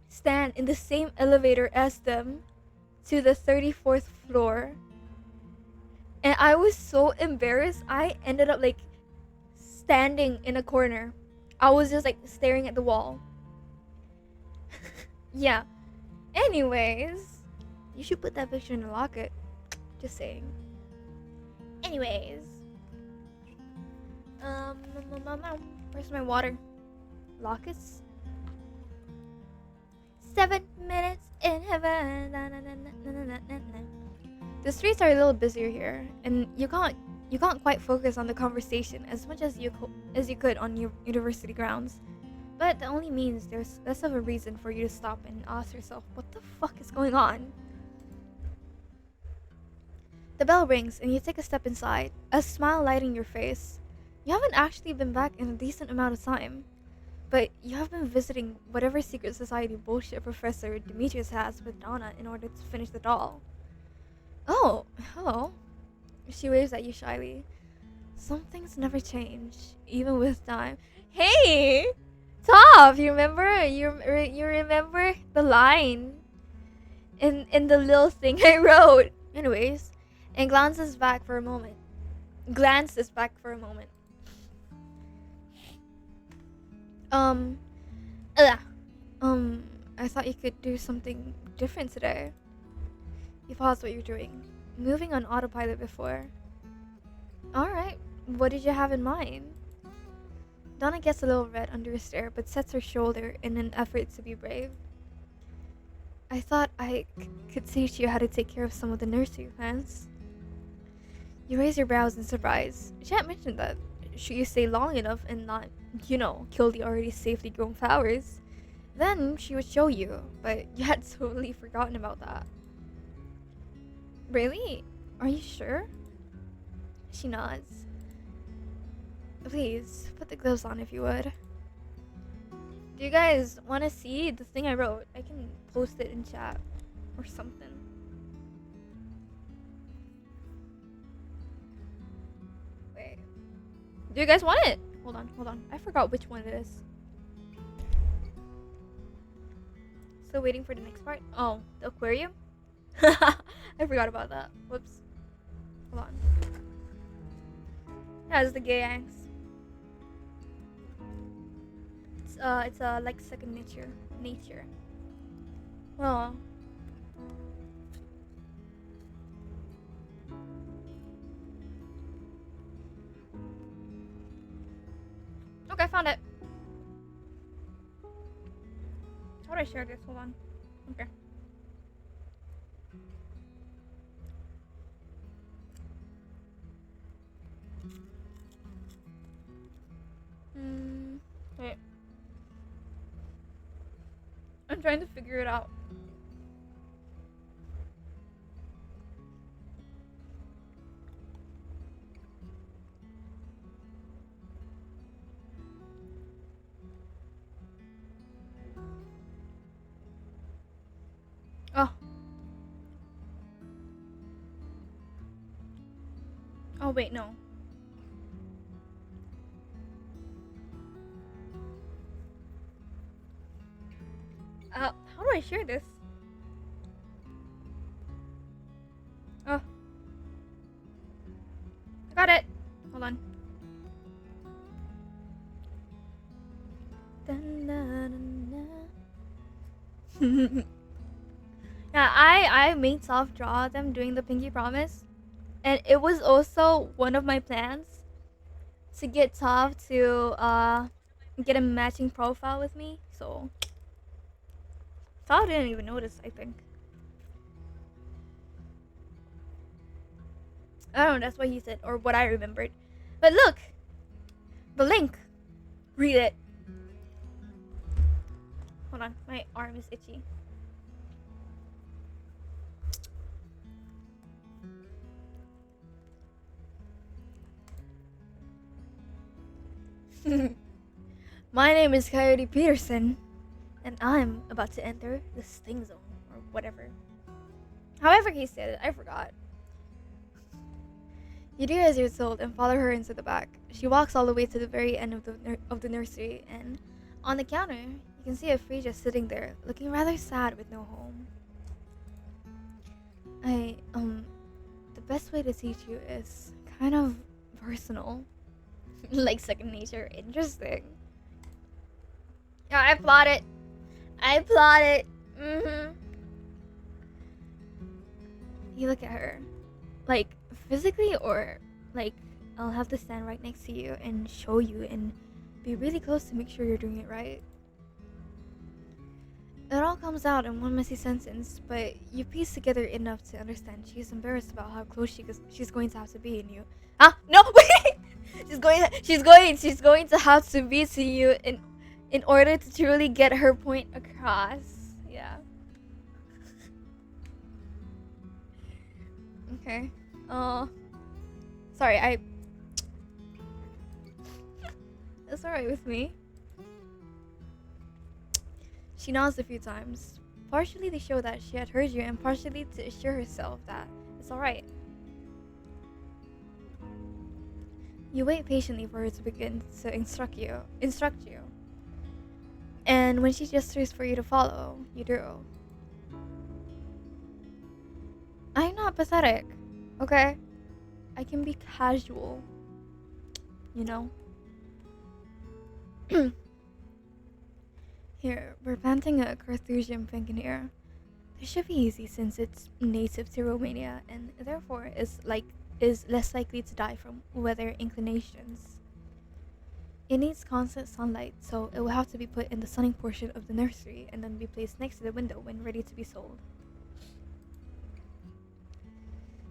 stand in the same elevator as them to the 34th floor. And I was so embarrassed, I ended up like standing in a corner. I was just like staring at the wall. Yeah. Anyways, you should put that picture in the locket. Just saying. Anyways. Where's my water? Lockets? 7 minutes in heaven. The streets are a little busier here, and you can't quite focus on the conversation as much as you could on your university grounds. But that only means there's less of a reason for you to stop and ask yourself, what the fuck is going on? The bell rings and you take a step inside, a smile lighting your face. You haven't actually been back in a decent amount of time, but you have been visiting whatever secret society bullshit Professor Demetrius has with Donna in order to finish the doll. Oh, hello. She waves at you shyly. Some things never change, even with time. Hey! Top, you remember? You remember the line in the little thing I wrote. Anyways, and glances back for a moment. Ugh. I thought you could do something different today. You paused what you're doing, moving on autopilot before. Alright, what did you have in mind? Donna gets a little red under her stare, but sets her shoulder in an effort to be brave. I thought I could teach you how to take care of some of the nursery plants. You raise your brows in surprise. She had mentioned that should you stay long enough and not, kill the already safely grown flowers, then she would show you, but you had totally forgotten about that. Really? Are you sure? She nods. Please, put the gloves on if you would. Do you guys want to see the thing I wrote? I can post it in chat or something. Wait. Do you guys want it? Hold on. I forgot which one it is. Still waiting for the next part? Oh, the aquarium? I forgot about that. Whoops. Hold on. Yeah, it's the 𝐒𝐤𝐤𝐤. It's like second nature. Oh. Okay, found it. How do I share this? Hold on. Okay. Wait. I'm trying to figure it out. Oh. Oh, wait, no. How do I share this? Oh. I got it. Hold on. Yeah, I made Soft draw them doing the pinky promise. And it was also one of my plans to get Soft to get a matching profile with me. So Soft didn't even notice, I think. I don't know, that's what he said, or what I remembered. But look! The link! Read it. Hold on, my arm is itchy. My name is Coyote Peterson, and I'm about to enter the sting zone, or whatever. However he said it, I forgot. You do as you're told and follow her into the back. She walks all the way to the very end of the nursery, and on the counter, you can see Frisia sitting there, looking rather sad with no home. The best way to teach you is kind of personal. Like second nature. Interesting. Yeah, I plot it. You look at her. Like, physically, or like I'll have to stand right next to you and show you and be really close to make sure you're doing it right. It all comes out in one messy sentence, but you piece together enough to understand she's embarrassed about how close she's going to have to be in you. No, wait! She's going to have to be to you in order to truly get her point across. Yeah. Okay. Sorry, it's alright with me. She nods a few times, partially to show that she had heard you and partially to assure herself that it's alright. You wait patiently for her to begin to instruct you. And when she gestures for you to follow, you do. I'm not pathetic, okay? I can be casual, you know? Here, we're planting a Carthusian pink in here. This should be easy since it's native to Romania and therefore is less likely to die from weather inclinations. It needs constant sunlight, so it will have to be put in the sunning portion of the nursery and then be placed next to the window when ready to be sold.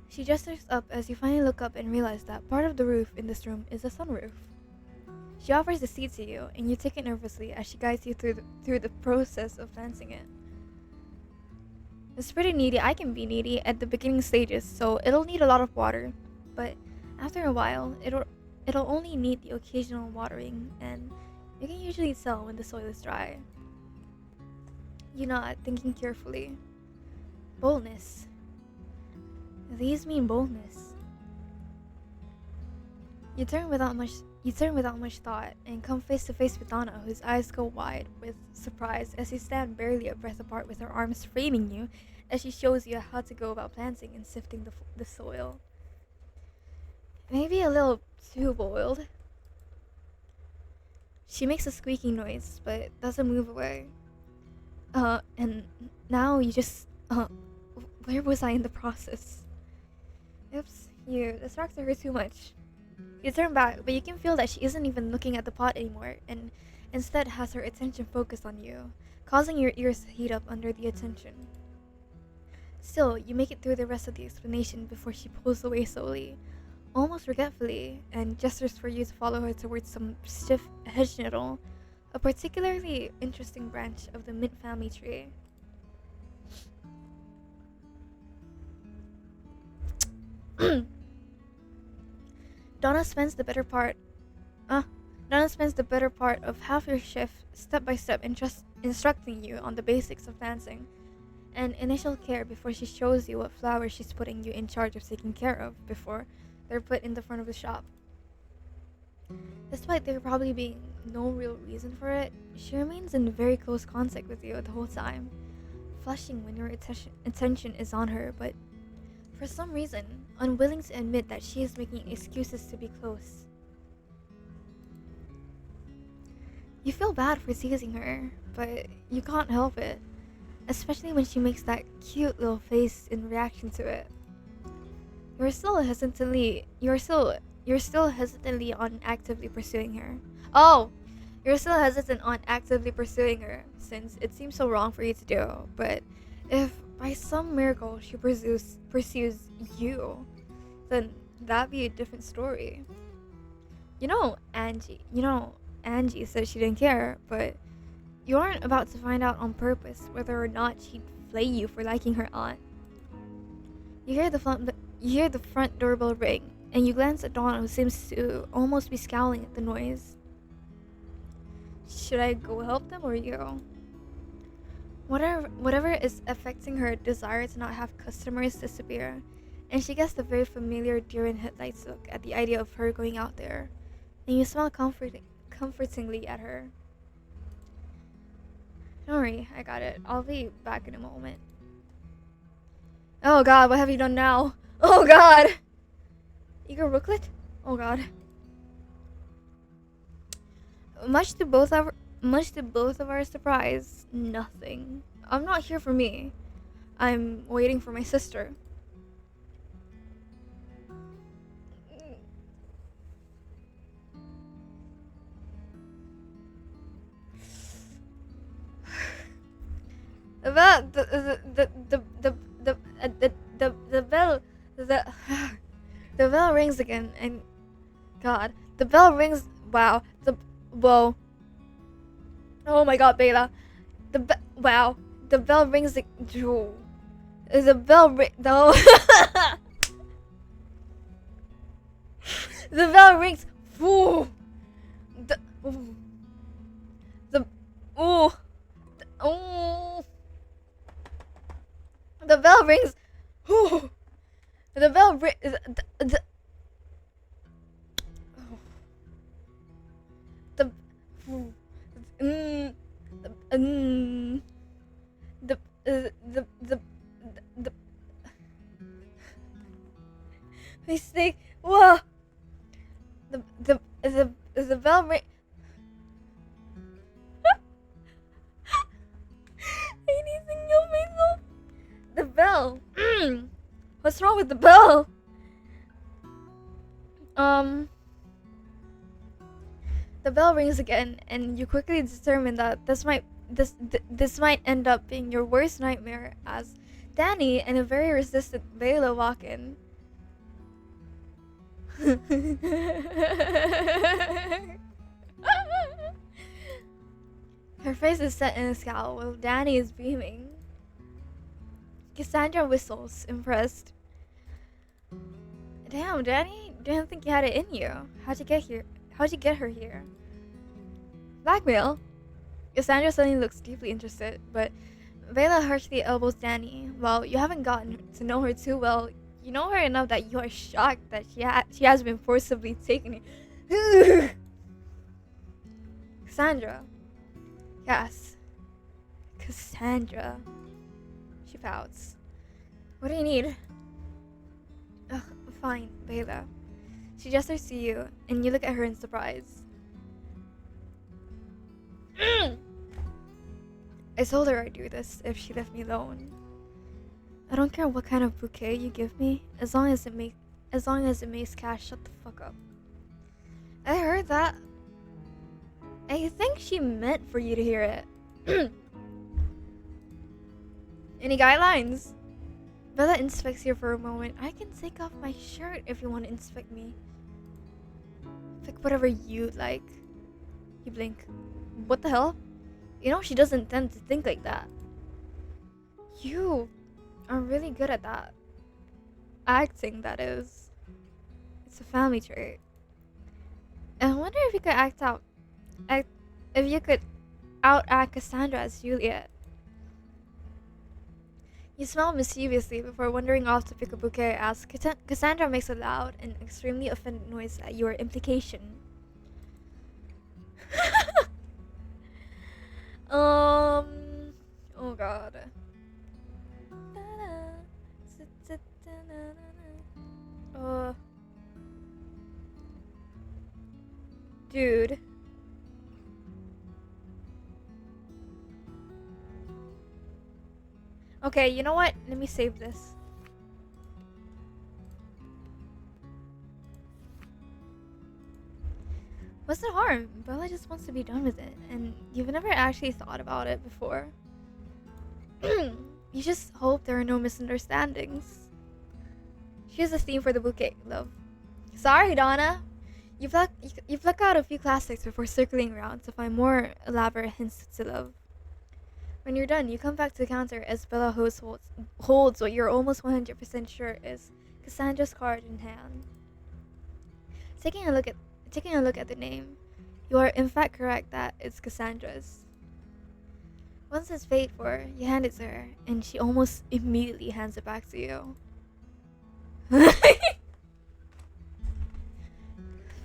She gestures up as you finally look up and realize that part of the roof in this room is a sunroof. She offers the seat to you, and you take it nervously as she guides you through the process of planting it. It's pretty needy. I can be needy at the beginning stages, so it'll need a lot of water, but after a while, it'll only need the occasional watering, and you can usually tell when the soil is dry. You nod, thinking carefully. Boldness. These mean boldness. You turn without much thought and come face to face with Donna, whose eyes go wide with surprise as you stand barely a breath apart with her arms framing you as she shows you how to go about planting and sifting the soil. Maybe a little too boiled. She makes a squeaking noise, but doesn't move away. And now you just, where was I in the process? Oops, you distracted her too much. You turn back, but you can feel that she isn't even looking at the pot anymore, and instead has her attention focused on you, causing your ears to heat up under the attention. Still, you make it through the rest of the explanation before she pulls away slowly, almost regretfully, and gestures for you to follow her towards some stiff hedge nettle, a particularly interesting branch of the mint family tree. Donna spends the better part of half your shift step by step instructing you on the basics of planting and initial care before she shows you what flowers she's putting you in charge of taking care of before they're put in the front of the shop. Despite there probably being no real reason for it, she remains in very close contact with you the whole time, flushing when your attention is on her, but for some reason, unwilling to admit that she is making excuses to be close. You feel bad for teasing her, but you can't help it, especially when she makes that cute little face in reaction to it. You're still hesitantly on actively pursuing her. Oh, you're still hesitant on actively pursuing her, since it seems so wrong for you to do, but if by some miracle she pursues you, then that'd be a different story. Angie said she didn't care, but you aren't about to find out on purpose whether or not she'd flay you for liking her aunt. You hear the front doorbell ring, and you glance at Donna, who seems to almost be scowling at the noise. Should I go help them or you? Whatever is affecting her desire to not have customers disappear, and she gets the very familiar deer in headlights look at the idea of her going out there, and you smile comfortingly at her. Don't worry, I got it. I'll be back in a moment. Oh god, what have you done now? Oh god! Igor Rooklet? Oh god. Much to both of our surprise, nothing. I'm not here for me. I'm waiting for my sister. The bell rings again, and god, the bell rings. Wow, whoa. Oh my god, Bela. Wow, the bell rings. The bell ring. No. The bell rings. Ooh. The ooh. The ooh. The, ooh. The bell rings. Ooh. The bell rings. The ooh. The the mistake. Whoa. The bell ring. I need to kill myself. The bell. What's wrong with the bell? The bell rings again, and you quickly determine that this might end up being your worst nightmare as Danny and a very resistant Layla walk in. Her face is set in a scowl while Danny is beaming. Cassandra whistles, impressed. Damn, Danny, didn't think you had it in you. How'd you get here? How'd you get her here? Blackmail? Cassandra suddenly looks deeply interested, but Vela harshly elbows Danny. Well, you haven't gotten to know her too well. You know her enough that you are shocked that she has been forcibly taken. Cassandra. Yes. Cassandra. She pouts. What do you need? Ugh, fine, Vela. She gestures to you, and you look at her in surprise. I told her I'd do this if she left me alone. I don't care what kind of bouquet you give me, as long as it makes Cash shut the fuck up. I heard that. I think she meant for you to hear it. Any guidelines? Bella inspects you for a moment. I can take off my shirt if you want to inspect me. Pick whatever you like. You blink. What the hell? You know she doesn't tend to think like that. You are really good at that. Acting, that is. It's a family trait. And I wonder if you could out-act Cassandra as Juliet. You smile mischievously before wandering off to pick a bouquet as Cassandra makes a loud and extremely offended noise at your implication. Oh god. Dude. Okay, you know what? Let me save this. What's the harm? Bella just wants to be done with it, and you've never actually thought about it before. You just hope there are no misunderstandings. Here's a theme for the bouquet, love. Sorry, Donna. You've luck out a few classics before circling around to find more elaborate hints to love. When you're done, you come back to the counter as Bella holds what you're almost 100% sure is Cassandra's card in hand. Taking a look at the name, you are in fact correct that it's Cassandra's. Once it's paid for, you hand it to her, and she almost immediately hands it back to you.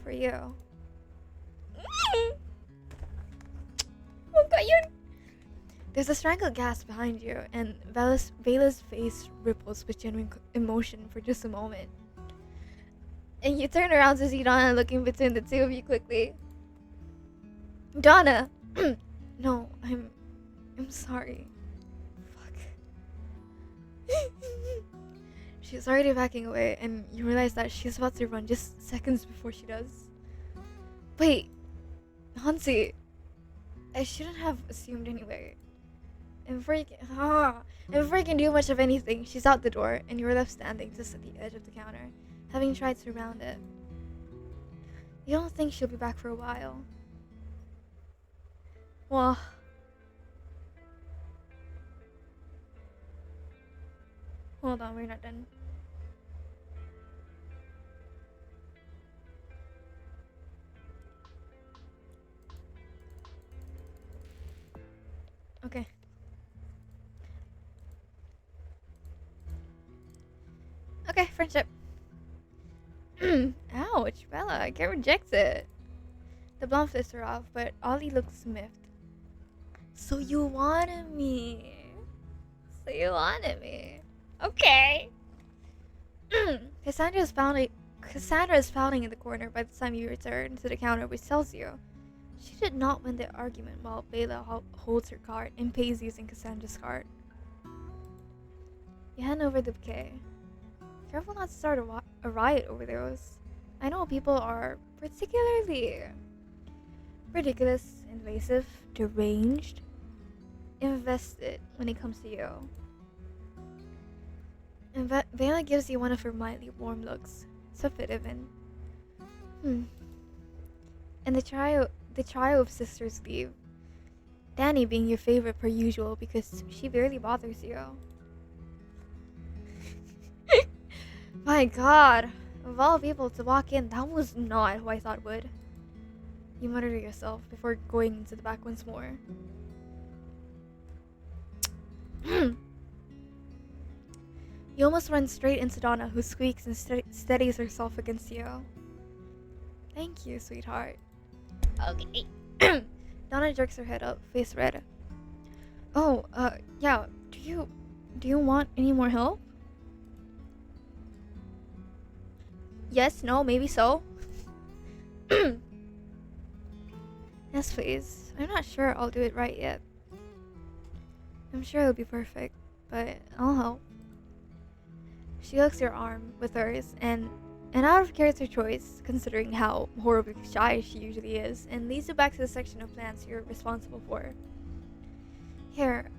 For you. Oh god, There's a strangled gasp behind you, and Vela's face ripples with genuine emotion for just a moment. And you turn around to see Donna looking between the two of you quickly. Donna! No, I'm sorry. Fuck. She's already backing away, and you realize that she's about to run just seconds before she does. Wait, Hansi, I shouldn't have assumed anyway. And before you can do much of anything, she's out the door, and you're left standing just at the edge of the counter, having tried to round it. You don't think she'll be back for a while. Well, hold on, we're not done. Okay. Okay, friendship. Ouch, Bella, I can't reject it. The blonde flips her off, but Ollie looks miffed. So you wanted me. Okay. Cassandra is pouting in the corner by the time you return to the counter, which tells you she did not win the argument while Bella holds her card and pays using Cassandra's card. You hand over the bouquet. Careful not to start a riot over those. I know people are particularly ridiculous, invasive, deranged, invested when it comes to you. And Bella gives you one of her mildly warm looks. So fit even. And the trio of sisters leave. Danny being your favorite per usual because she barely bothers you. My god. Of all people to walk in, that was not who I thought would. You mutter to yourself before going into the back once more. You almost run straight into Donna, who squeaks and steadies herself against you. Thank you, sweetheart. Okay. Donna jerks her head up, face red. Oh, yeah. Do you want any more help? Yes, no, maybe so. Yes, please. I'm not sure I'll do it right yet. I'm sure it'll be perfect, but I'll help. She hooks your arm with hers, and out of character choice, considering how horribly shy she usually is, and leads you back to the section of plants you're responsible for. Here,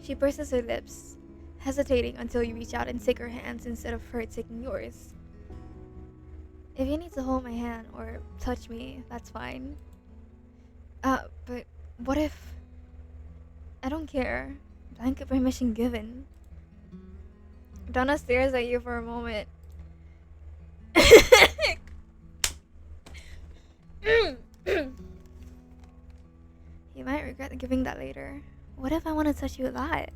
She purses her lips, hesitating until you reach out and take her hands instead of her taking yours. If you need to hold my hand or touch me, that's fine. But what if... I don't care. Blanket permission given. Donna stares at you for a moment. You might regret giving that later. What if I want to touch you a lot?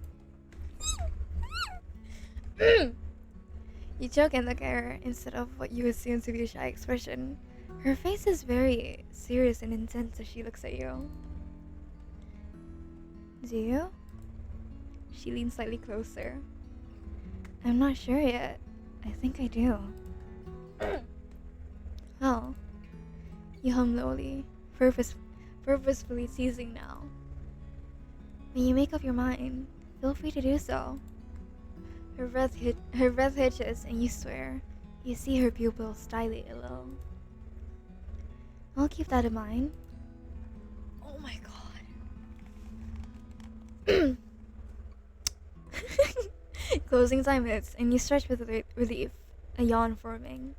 You choke and look at her instead of what you assume to be a shy expression. Her face is very serious and intense as she looks at you. Do you? She leans slightly closer. I'm not sure yet. I think I do. Well, you hum lowly, purposefully teasing now. When you make up your mind, feel free to do so. Her breath hitches, and you swear. You see her pupils dilate a little. I'll keep that in mind. Oh my god. Closing time hits, and you stretch with relief, a yawn forming.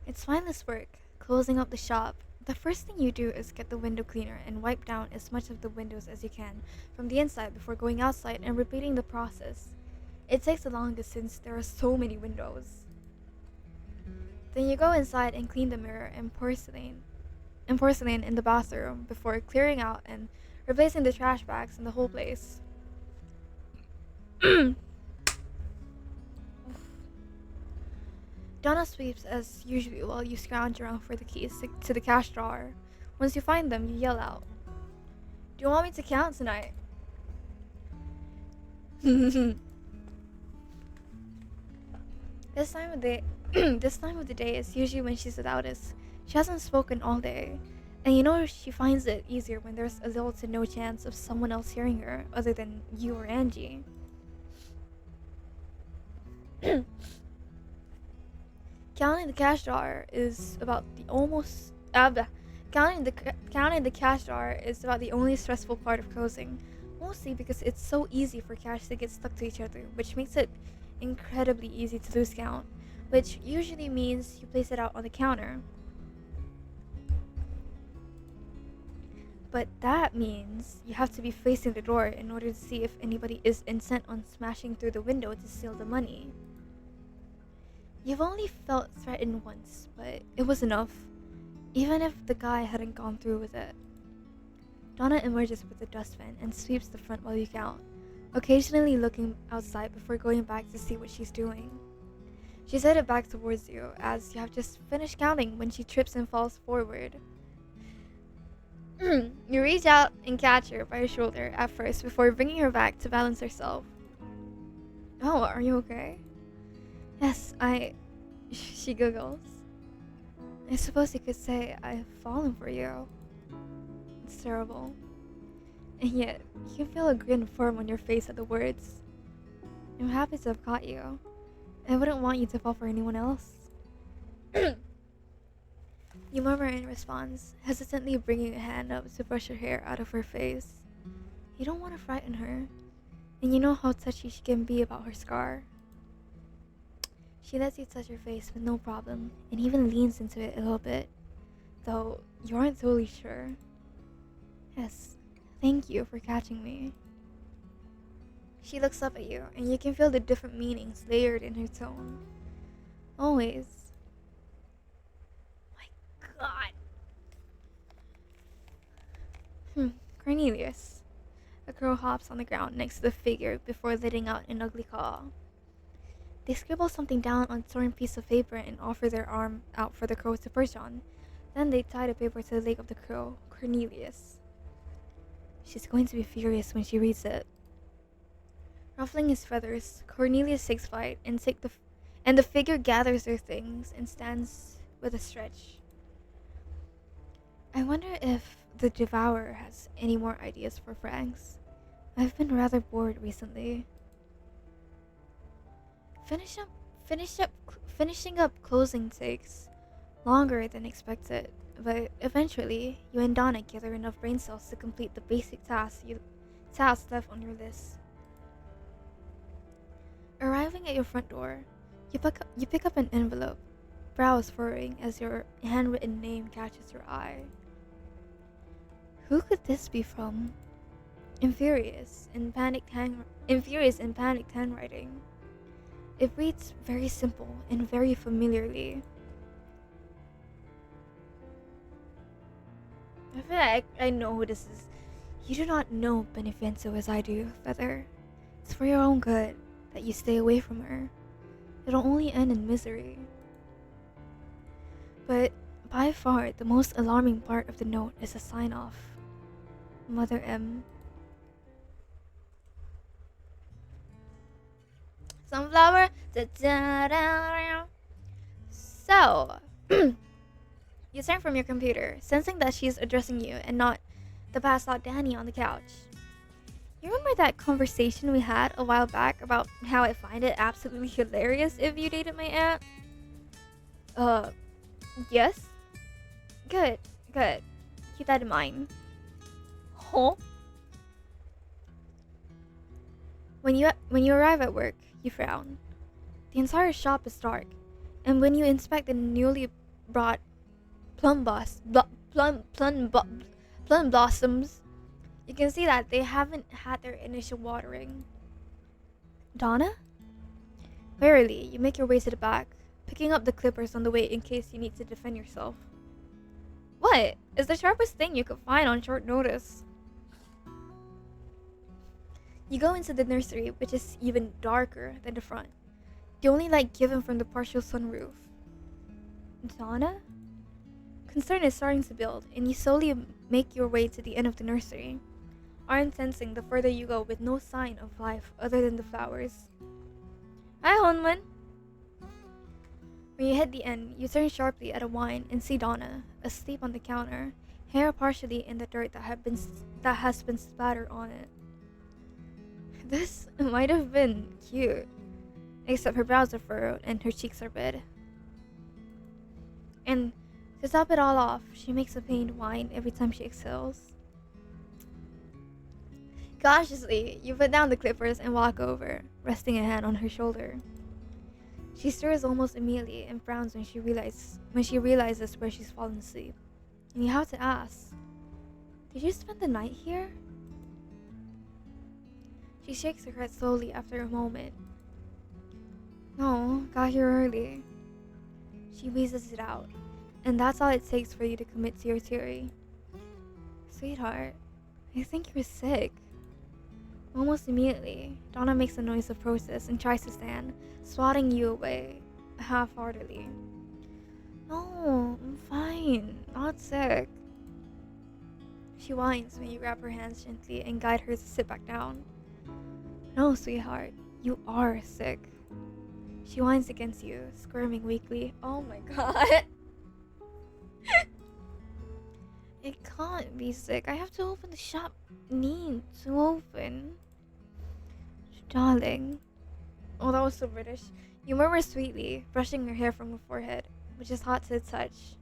It's mindless work, closing up the shop. The first thing you do is get the window cleaner and wipe down as much of the windows as you can from the inside before going outside and repeating the process. It takes the longest since there are so many windows. Then you go inside and clean the mirror and porcelain in the bathroom before clearing out and replacing the trash bags in the whole place. Donna sweeps as usual while you scrounge around for the keys to the cash drawer. Once you find them, you yell out, "Do you want me to count tonight?" This time of the day is usually when she's the loudest. She hasn't spoken all day, and you know she finds it easier when there's a little to no chance of someone else hearing her other than you or Angie. Counting the cash jar is about the only stressful part of closing, mostly because it's so easy for cash to get stuck to each other, which makes it incredibly easy to lose count, which usually means you place it out on the counter. But that means you have to be facing the door in order to see if anybody is intent on smashing through the window to steal the money. You've only felt threatened once, but it was enough. even if the guy hadn't gone through with it. Donna emerges with the dustbin and sweeps the front while you count, occasionally looking outside before going back to see what she's doing. She's headed back towards you as you have just finished counting when she trips and falls forward. You reach out and catch her by her shoulder at first before bringing her back to balance herself. Oh, are you okay? Yes, she giggles. I suppose you could say I've fallen for you. It's terrible. And yet, you can feel a grin form on your face at the words. I'm happy to have caught you. I wouldn't want you to fall for anyone else. You murmur in response, hesitantly bringing a hand up to brush her hair out of her face. You don't want to frighten her, and you know how touchy she can be about her scar. She lets you touch her face with no problem, and even leans into it a little bit, though you aren't totally sure. Yes, thank you for catching me. She looks up at you, and you can feel the different meanings layered in her tone. Always. My God. Cornelius. A crow hops on the ground next to the figure before letting out an ugly caw. They scribble something down on a torn piece of paper and offer their arm out for the crow to perch on. Then they tie the paper to the leg of the crow, Cornelius. She's going to be furious when she reads it. Ruffling his feathers, Cornelius takes flight and the figure gathers their things and stands with a stretch. I wonder if the Devourer has any more ideas for pranks. I've been rather bored recently. Finishing up closing takes longer than expected, but eventually you and Donna gather enough brain cells to complete the basic tasks left on your list. Arriving at your front door, you pick up an envelope, brows furrowing as your handwritten name catches your eye. Who could this be from? Infurious in panicked handwriting. It reads very simple and very familiarly. I feel like I know who this is. You do not know Benefiento as I do, Feather. It's for your own good that you stay away from her. It'll only end in misery. But by far, the most alarming part of the note is a sign-off. Mother M. Sunflower. So, you turn from your computer, sensing that she's addressing you and not the passed out Danny on the couch. You remember that conversation we had a while back about how I find it absolutely hilarious if you dated my aunt? Yes? Good. Keep that in mind. Huh? When you arrive at work, you frown. The entire shop is dark, and when you inspect the newly brought plum blossoms, you can see that they haven't had their initial watering. Donna? Warily, you make your way to the back, picking up the clippers on the way in case you need to defend yourself. What? It's the sharpest thing you could find on short notice. You go into the nursery, which is even darker than the front. The only light given from the partial sunroof. Donna? Concern is starting to build, and you slowly make your way to the end of the nursery, arm tensing the further you go with no sign of life other than the flowers. Hi, Honman. When you hit the end, you turn sharply at a wine and see Donna, asleep on the counter, hair partially in the dirt that has been splattered on it. This might have been cute, except her brows are furrowed and her cheeks are red. And to top it all off, she makes a pained whine every time she exhales. Cautiously, you put down the clippers and walk over, resting a hand on her shoulder. She stirs almost immediately and frowns when she realizes where she's fallen asleep. And you have to ask, did you spend the night here? She shakes her head slowly after a moment. No, got here early. She wheezes it out, And that's all it takes for you to commit to your theory. Sweetheart, I think you're sick. Almost immediately, Donna makes a noise of protest and tries to stand, swatting you away, half-heartedly. No, I'm fine, not sick. She whines when you grab her hands gently and guide her to sit back down. No, sweetheart, you are sick. She whines against you, squirming weakly. Oh my god. It can't be sick. I have to open the shop. Need to open. Darling. Oh, that was so British. You murmur sweetly, brushing her hair from her forehead, which is hot to the touch.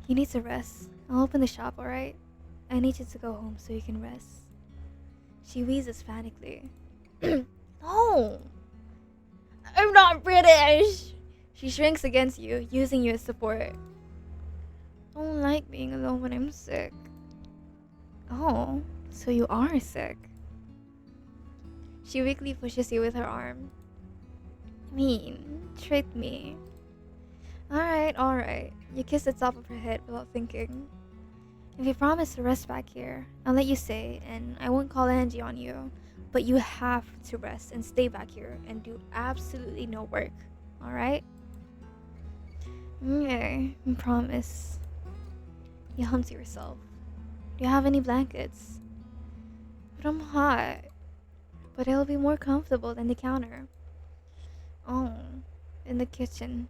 You need to rest. I'll open the shop, alright? I need you to go home so you can rest. She wheezes frantically. No! I'm not British! She shrinks against you, using you as support. I don't like being alone when I'm sick. Oh, so you are sick. She weakly pushes you with her arm. Mean, tricked me. Alright. You kiss the top of her head without thinking. If you promise to rest back here, I'll let you stay, and I won't call Angie on you. But you have to rest and stay back here and do absolutely no work. Alright? Okay, I promise. You hum to yourself. Do you have any blankets? But I'm hot. But it'll be more comfortable than the counter. Oh, in the kitchen.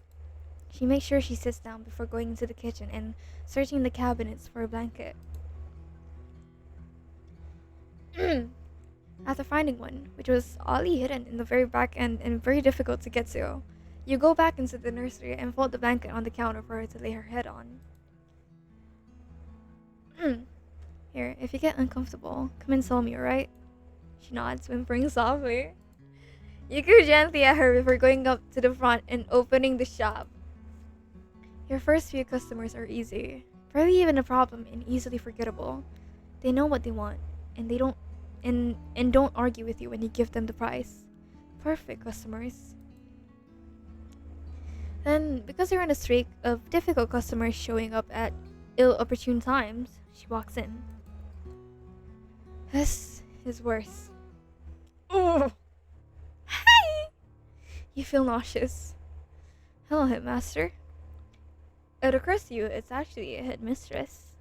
She makes sure she sits down before going into the kitchen and searching the cabinets for a blanket. After finding one, which was oddly hidden in the very back end and very difficult to get to, you go back into the nursery and fold the blanket on the counter for her to lay her head on. Here, if you get uncomfortable, come and tell me, alright? She nods, whimpering softly. You coo gently at her before going up to the front and opening the shop. Your first few customers are easy, barely even a problem and easily forgettable. They know what they want, and they don't argue with you when you give them the price. Perfect customers. Then, because you're on a streak of difficult customers showing up at ill-opportune times, she walks in. This is worse. Oh! Hi! You feel nauseous. Hello, headmaster. It occurs to you it's actually a headmistress.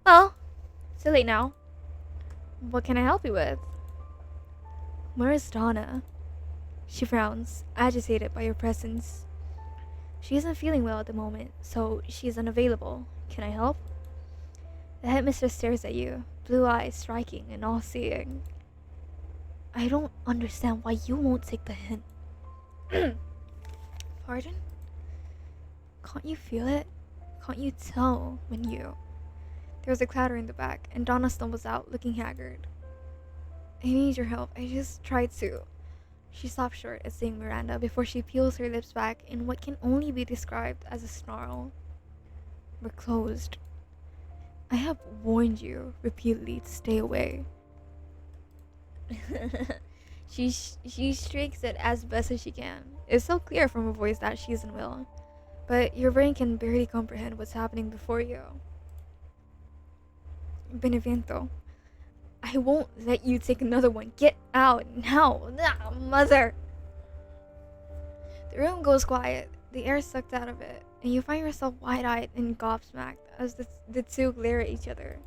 Well, it's too late now. What can I help you with? Where is Donna? She frowns, agitated by your presence. She isn't feeling well at the moment, so she's unavailable. Can I help? The headmistress stares at you, blue eyes striking and all-seeing. I don't understand why you won't take the hint. Pardon? Can't you feel it? Can't you tell when you... There's a clatter in the back, and Donna stumbles out, looking haggard. I need your help. I just tried to... She stops short at saying Miranda before she peels her lips back in what can only be described as a snarl. We're closed. I have warned you repeatedly to stay away. She shrieks it as best as she can. It's so clear from her voice that she isn't well, but your brain can barely comprehend what's happening before you. Benevento, I won't let you take another one. Get out now. Nah, mother. The room goes quiet, the air sucked out of it, and you find yourself wide-eyed and gobsmacked as the two glare at each other.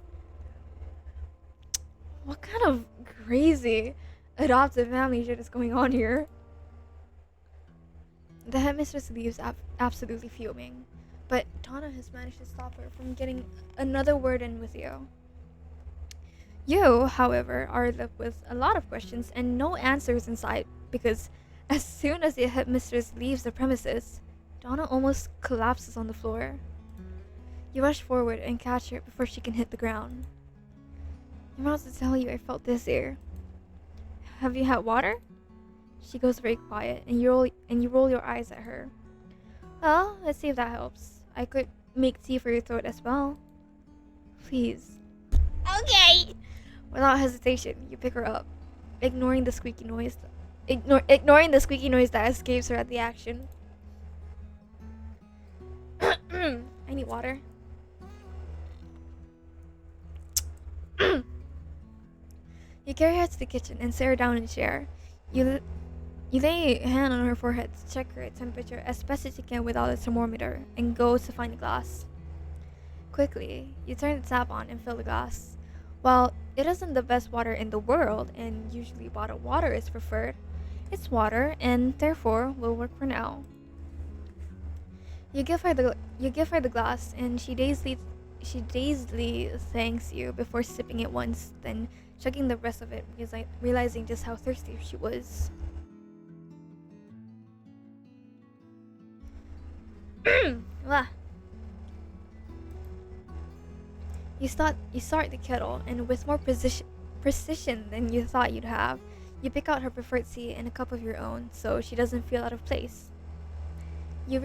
What kind of crazy adoptive family shit is going on here? The headmistress leaves absolutely fuming, but Donna has managed to stop her from getting another word in with you. You, however, are left with a lot of questions and no answers in sight because as soon as the headmistress leaves the premises, Donna almost collapses on the floor. You rush forward and catch her before she can hit the ground. I'm about to tell you I felt dizzy. Have you had water? She goes very quiet and you roll your eyes at her. Well, let's see if that helps. I could make tea for your throat as well. Please. Okay. Without hesitation, you pick her up, ignoring the squeaky noise that escapes her at the action. I need water. You carry her to the kitchen and sit her down in a chair. You lay a hand on her forehead to check her temperature as best as you can without a thermometer and go to find a glass. Quickly, you turn the tap on and fill the glass. While it isn't the best water in the world and usually bottled water is preferred, it's water and therefore will work for now. You give her the glass and she dazedly thanks you before sipping it once, then chugging the rest of it, realizing just how thirsty she was. Wah. You start the kettle, and with more precision than you thought you'd have, you pick out her preferred tea and a cup of your own, so she doesn't feel out of place. You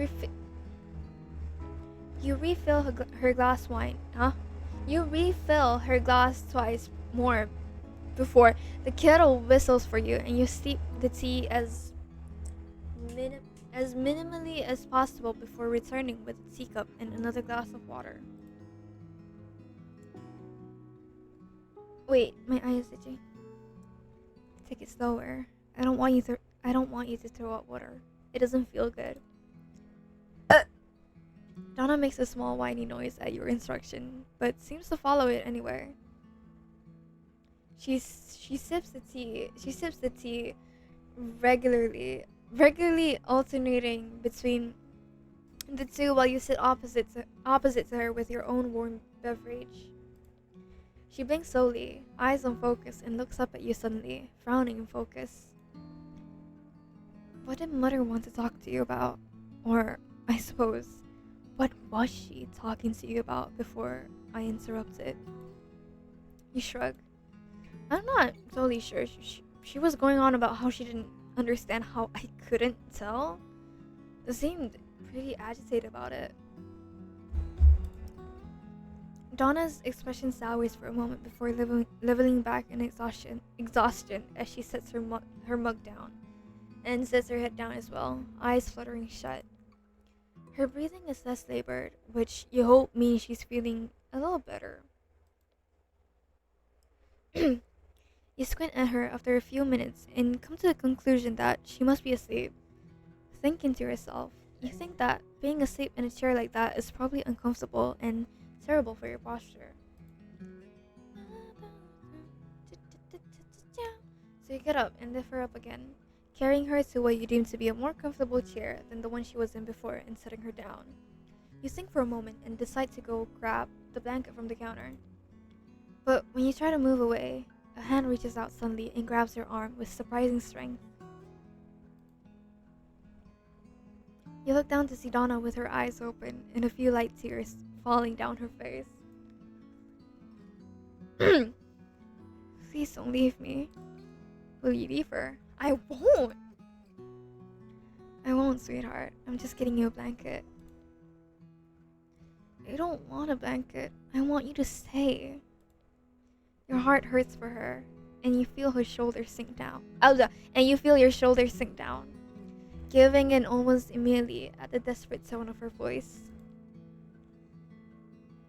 refill her glass wine, huh? You refill her glass twice more before the kettle whistles for you, and you steep the tea as minimally as possible before returning with a teacup and another glass of water. Wait, my eye is itchy. Take it slower. I don't want you to throw up water. It doesn't feel good. Donna makes a small whiny noise at your instruction, but seems to follow it anyway. She sips the tea regularly alternating between the two while you sit opposite to her with your own warm beverage. She blinks slowly, eyes on focus, and looks up at you suddenly, frowning in focus. What did Mother want to talk to you about? Or, I suppose, what was she talking to you about before I interrupted? You shrug. I'm not totally sure. She was going on about how she didn't understand how I couldn't tell. She seemed pretty agitated about it. Donna's expression sours for a moment before leveling back in exhaustion as she sets her mug down and sets her head down as well, eyes fluttering shut. Her breathing is less labored, which you hope means she's feeling a little better. You squint at her after a few minutes and come to the conclusion that she must be asleep. Thinking to yourself, you think that being asleep in a chair like that is probably uncomfortable and terrible for your posture. So you get up and lift her up again, carrying her to what you deem to be a more comfortable chair than the one she was in before and setting her down. You think for a moment and decide to go grab the blanket from the counter. But when you try to move away, a hand reaches out suddenly and grabs your arm with surprising strength. You look down to see Donna with her eyes open and a few light tears falling down her face. Please don't leave me. Will you leave her? I won't. I won't, sweetheart. I'm just getting you a blanket. I don't want a blanket. I want you to stay. Your heart hurts for her, and you feel her shoulders sink down. And you feel your shoulders sink down, giving in almost immediately at the desperate tone of her voice.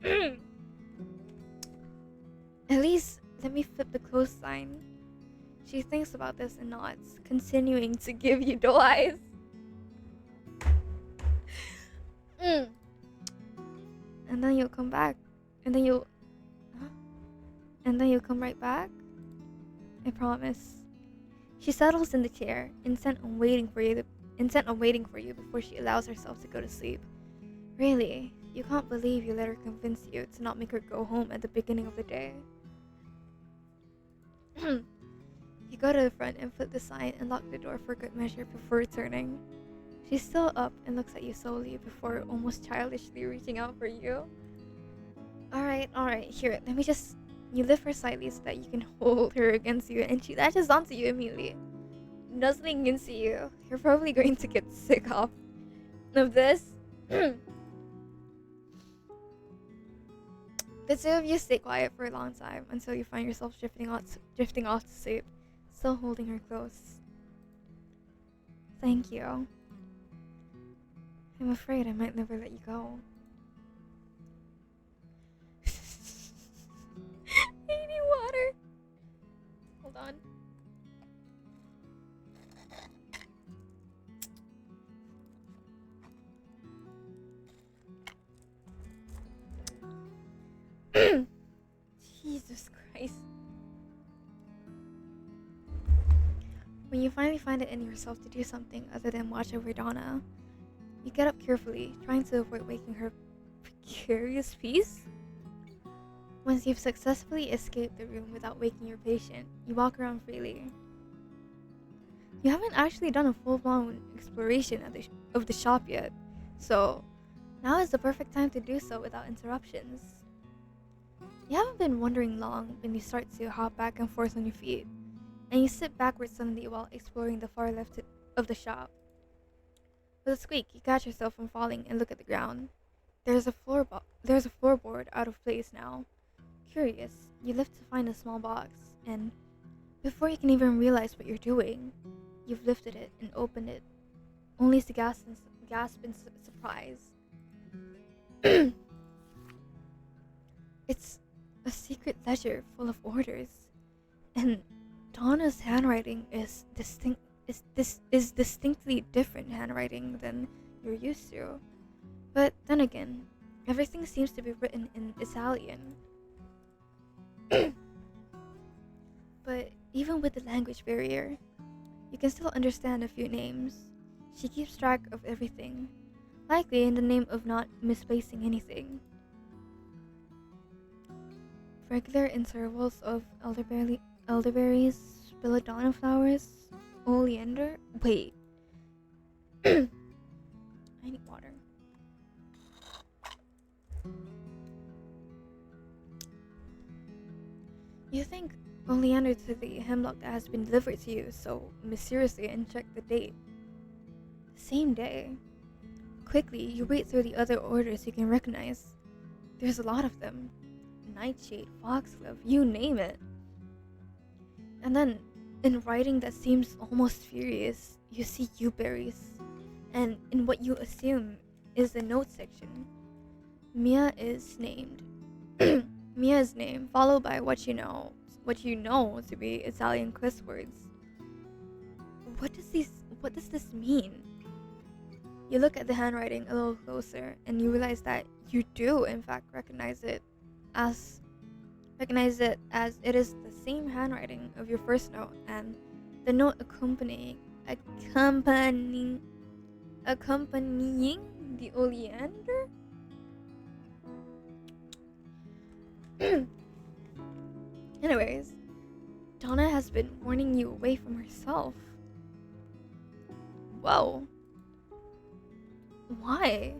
At least let me flip the clothesline. She thinks about this and nods, continuing to give you doe eyes. And then you'll come back. And then you'll come right back. I promise. She settles in the chair, intent on waiting for you before she allows herself to go to sleep. Really, you can't believe you let her convince you to not make her go home at the beginning of the day. You go to the front and flip the sign and lock the door for good measure before returning. She's still up and looks at you slowly before almost childishly reaching out for you. Alright, here, let me just... You lift her slightly so that you can hold her against you, and she latches onto you immediately, nuzzling into you. You're probably going to get sick of this. The two of you stay quiet for a long time until you find yourself drifting off to sleep, still holding her close. Thank you. I'm afraid I might never let you go. finally find it in yourself to do something other than watch over Donna. You get up carefully, trying to avoid waking her precarious peace. Once you've successfully escaped the room without waking your patient, you walk around freely. You haven't actually done a full-blown exploration of the shop yet, so now is the perfect time to do so without interruptions. You haven't been wandering long when you start to hop back and forth on your feet, and you sit backwards suddenly while exploring the far left of the shop. With a squeak, you catch yourself from falling and look at the ground. There's a floorboard out of place now. Curious, you lift to find a small box, and before you can even realize what you're doing, you've lifted it and opened it, only to gasp in surprise. It's a secret ledger full of orders, and Donna's handwriting is distinctly different handwriting than you're used to. But then again, everything seems to be written in Italian. But even with the language barrier, you can still understand a few names. She keeps track of everything, likely in the name of not misplacing anything. Regular intervals of elderberries, belladonna flowers, oleander. Wait. I need water. You think oleander to the hemlock that has been delivered to you so mysteriously and check the date. Same day. Quickly, you read through the other orders you can recognize. There's a lot of them. Nightshade, foxglove, you name it. And then, in writing that seems almost furious, you see berries, and in what you assume is the note section, Mia is named. Mia's name, followed by what you know to be Italian quiz words. What does this mean? You look at the handwriting a little closer, and you realize that you do, in fact, recognize it as it is the same handwriting of your first note, and the note accompanying the oleander. Anyways, Donna has been warning you away from herself. Whoa. Why?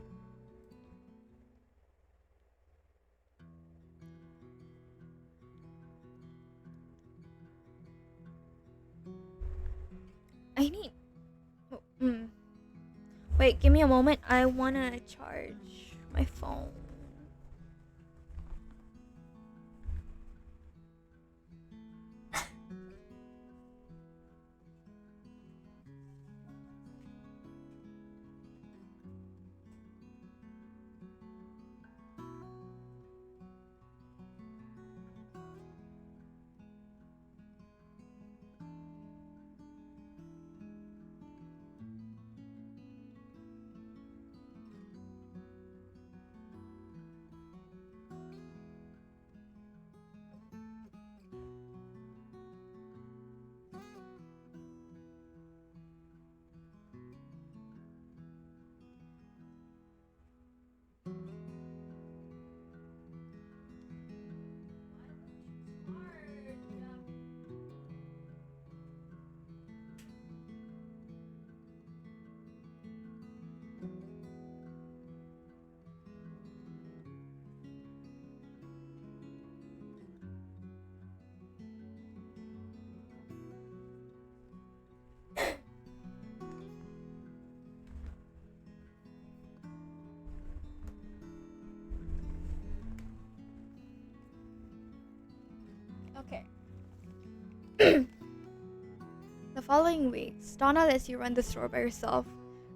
I need... Wait, give me a moment. I wanna charge my phone. Okay. The following weeks, Donna lets you run the store by yourself,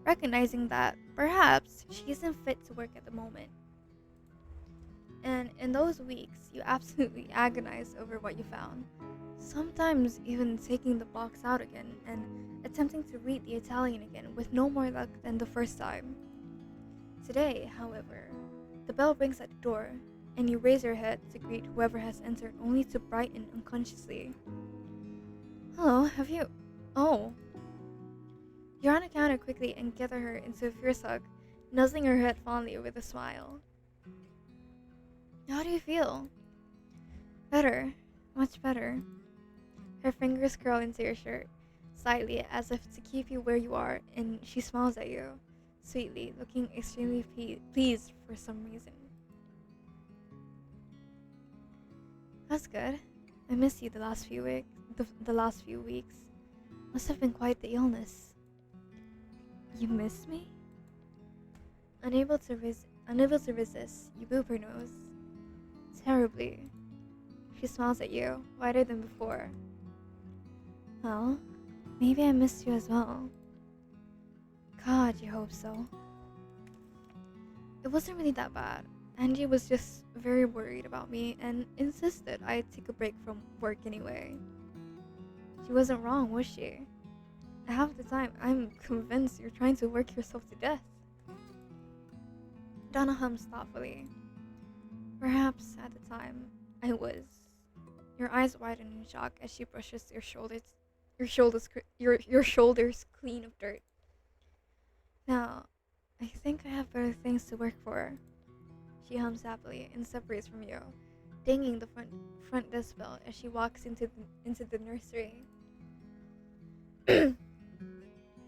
recognizing that perhaps she isn't fit to work at the moment. And in those weeks, you absolutely agonize over what you found, sometimes even taking the box out again and attempting to read the Italian again with no more luck than the first time. Today, however, the bell rings at the door, and you raise your head to greet whoever has entered, only to brighten unconsciously. Hello, have you... Oh, You run the counter quickly and gather her into a fierce hug, nuzzling her head fondly with a smile. How do you feel? Better. Much better. Her fingers curl into your shirt, slightly as if to keep you where you are, and she smiles at you, sweetly, looking extremely pleased for some reason. That's good. I missed you the last few weeks. The last few weeks. Must have been quite the illness. You miss me? Unable to resist, you boop her nose. Terribly. She smiles at you, wider than before. Well, maybe I missed you as well. God, you hope so. It wasn't really that bad. Angie was just very worried about me and insisted I take a break from work anyway. She wasn't wrong, was she? Half the time, I'm convinced you're trying to work yourself to death. Donna hums thoughtfully. Perhaps at the time, I was. Your eyes widen in shock as she brushes your shoulders clean of dirt. Now, I think I have better things to work for. She hums happily and separates from you, dinging the front desk bell as she walks into the nursery.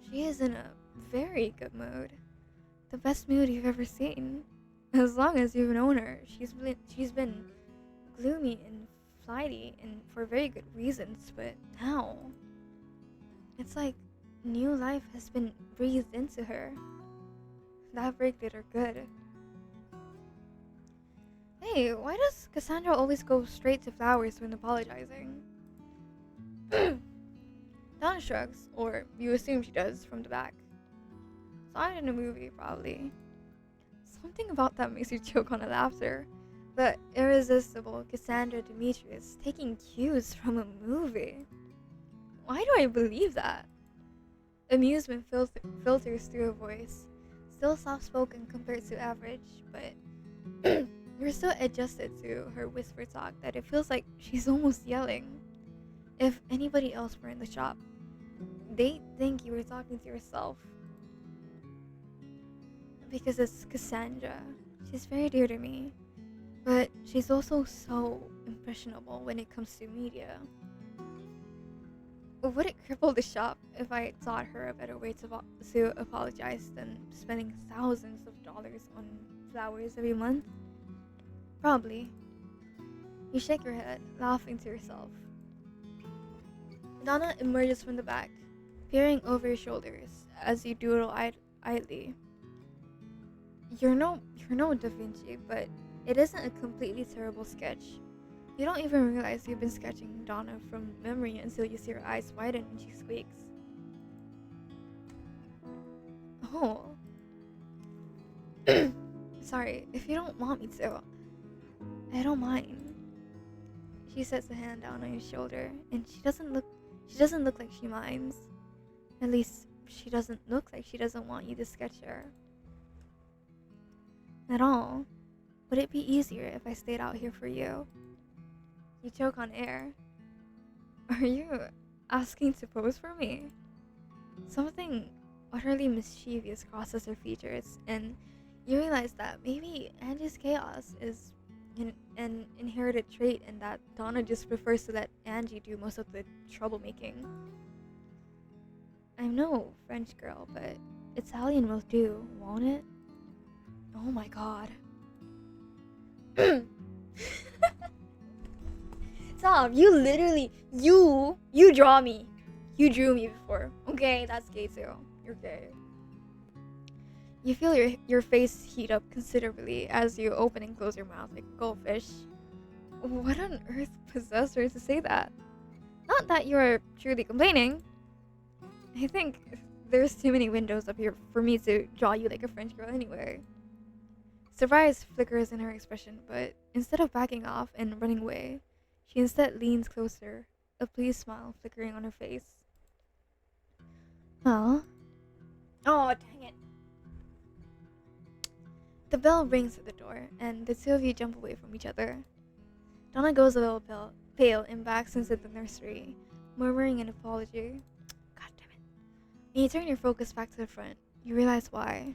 She is in a very good mood. The best mood you've ever seen. As long as you've known her, she's been gloomy and flighty, and for very good reasons, but now it's like new life has been breathed into her. That break did her good. Hey, why does Cassandra always go straight to flowers when apologizing? Donna shrugs, or you assume she does, from the back. Saw it in a movie, probably. Something about that makes you choke on a laughter. The irresistible Cassandra Demetrius taking cues from a movie. Why do I believe that? Amusement filters through her voice. Still soft-spoken compared to average, but you're so adjusted to her whisper talk that it feels like she's almost yelling. If anybody else were in the shop, they'd think you were talking to yourself. Because it's Cassandra. She's very dear to me. But she's also so impressionable when it comes to media. Would it cripple the shop if I taught her a better way to apologize than spending thousands of dollars on flowers every month? Probably. You shake your head, laughing to yourself. Donna emerges from the back, peering over your shoulders as you doodle idly. You're no Da Vinci, but it isn't a completely terrible sketch. You don't even realize you've been sketching Donna from memory until you see her eyes widen and she squeaks. Oh. Sorry, if you don't want me to, I don't mind. She sets a hand down on your shoulder, and she doesn't look like she minds. At least, she doesn't look like she doesn't want you to sketch her. At all. Would it be easier if I stayed out here for you? You choke on air. Are you asking to pose for me? Something utterly mischievous crosses her features, and you realize that maybe Angie's chaos is an inherited trait, and that Donna just prefers to let Angie do most of the troublemaking. I'm no French girl, but Italian will do, won't it? Oh my god. Stop, you literally, you draw me. You drew me before. Okay, that's gay too. You're gay. You feel your face heat up considerably as you open and close your mouth like a goldfish. What on earth possessed her to say that? Not that you're truly complaining. I think there's too many windows up here for me to draw you like a French girl anyway. Surprise flickers in her expression, but instead of backing off and running away, she instead leans closer, a pleased smile flickering on her face. Well? Oh, dang it. The bell rings at the door, and the two of you jump away from each other. Donna goes a little pale and backs into the nursery, murmuring an apology. God damn it. And you turn your focus back to the front. You realize why.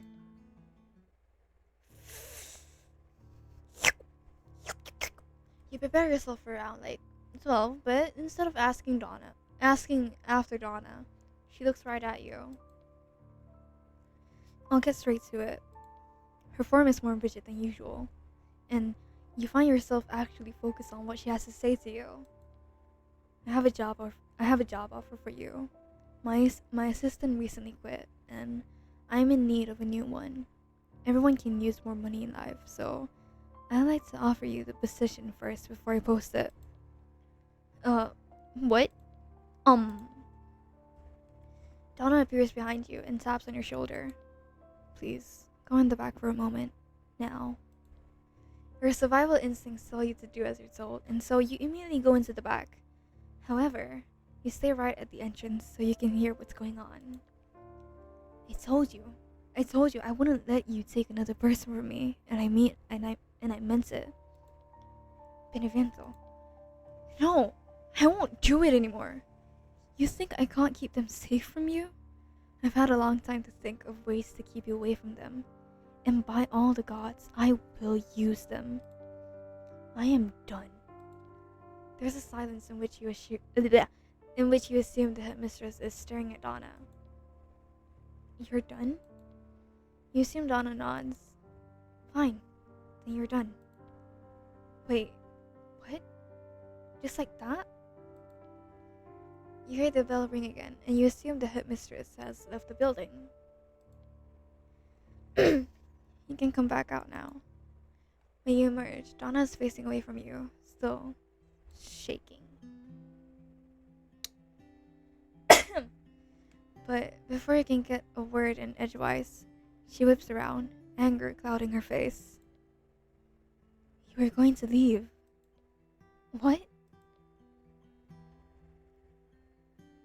You prepare yourself for around like 12, but instead of asking after Donna, she looks right at you. I'll get straight to it. Her form is more rigid than usual, and you find yourself actually focused on what she has to say to you. I have a job offer for you. My assistant recently quit, and I'm in need of a new one. Everyone can use more money in life, so I'd like to offer you the position first before I post it. What? Donna appears behind you and taps on your shoulder. Please, go in the back for a moment. Now. Your survival instincts tell you to do as you're told, and so you immediately go into the back. However, you stay right at the entrance so you can hear what's going on. I told you I wouldn't let you take another person from me, and I meant it. Benevento. No, I won't do it anymore. You think I can't keep them safe from you? I've had a long time to think of ways to keep you away from them, and by all the gods, I will use them. I am done. There's a silence in which you assume the headmistress is staring at Donna. You're done? You assume Donna nods. Fine, then you're done. Wait, what? Just like that? You hear the bell ring again, and you assume the headmistress has left the building. You can come back out now. When you emerge, Donna is facing away from you, still shaking. But before you can get a word in edgewise, she whips around, anger clouding her face. You were going to leave. What?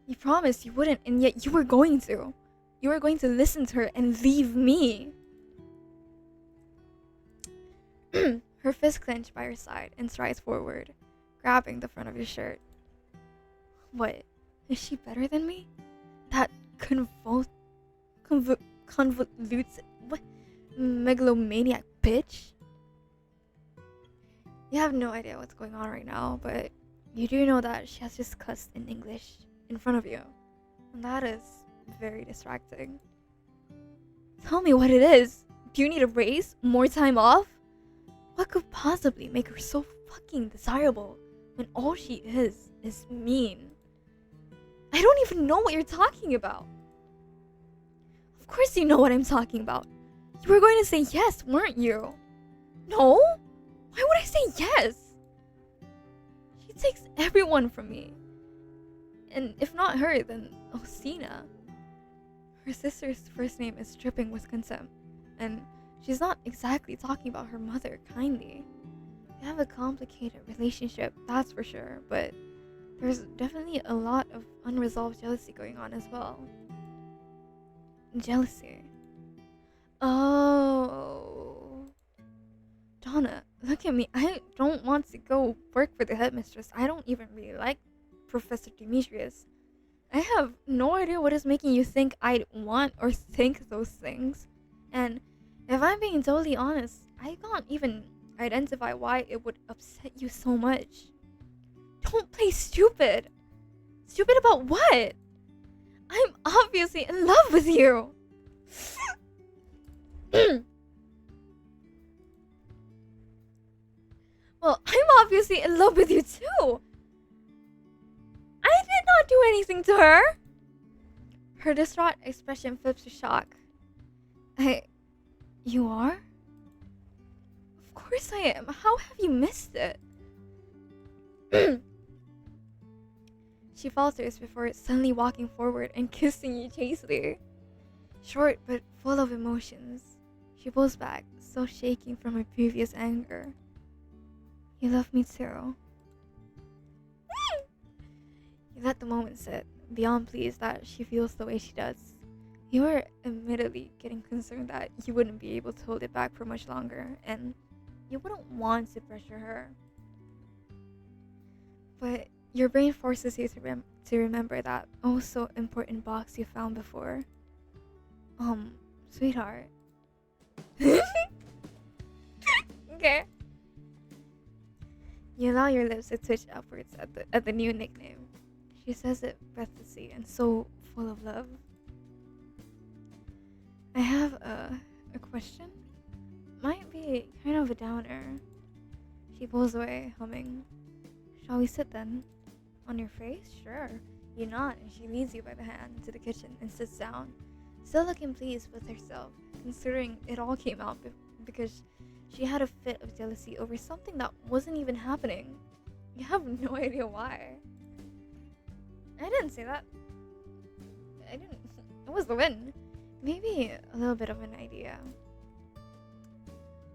You promised you wouldn't, and yet you were going to. You were going to listen to her and leave me. Her fist clenched by her side and strides forward, grabbing the front of your shirt. What? Is she better than me? That megalomaniac bitch? You have no idea what's going on right now, but you do know that she has just cussed in English in front of you, and that is very distracting. Tell me what it is. Do you need a raise? More time off? What could possibly make her so fucking desirable when all she is mean? I don't even know what you're talking about. Of course you know what I'm talking about. You were going to say yes, weren't you? No? Why would I say yes? She takes everyone from me. And if not her, then Osina. Her sister's first name is dripping with contempt, and she's not exactly talking about her mother kindly. They have a complicated relationship, that's for sure, but there's definitely a lot of unresolved jealousy going on as well. Jealousy. Oh. Donna, look at me. I don't want to go work for the headmistress. I don't even really like Professor Demetrius. I have no idea what is making you think I'd want or think those things. And if I'm being totally honest, I can't even identify why it would upset you so much. Don't play stupid. Stupid about what? I'm obviously in love with you. Well, I'm obviously in love with you too. I did not do anything to her. Her distraught expression flips to shock. You are? Of course I am. How have you missed it? She falters before suddenly walking forward and kissing you chastely. Short but full of emotions, she pulls back, still shaking from her previous anger. You love me too. You let the moment sit, beyond pleased that she feels the way she does. You were admittedly getting concerned that you wouldn't be able to hold it back for much longer, and you wouldn't want to pressure her. But your brain forces you to remember that oh so important box you found before. Sweetheart. Okay. You allow your lips to twitch upwards at the new nickname. She says it breathlessly and so full of love. I have a question. Might be kind of a downer. She pulls away, humming. Shall we sit then? On your face? Sure. You nod, and she leads you by the hand to the kitchen and sits down, still looking pleased with herself, considering it all came out because she had a fit of jealousy over something that wasn't even happening. You have no idea why. I didn't say that. I didn't. It was the wind. Maybe a little bit of an idea.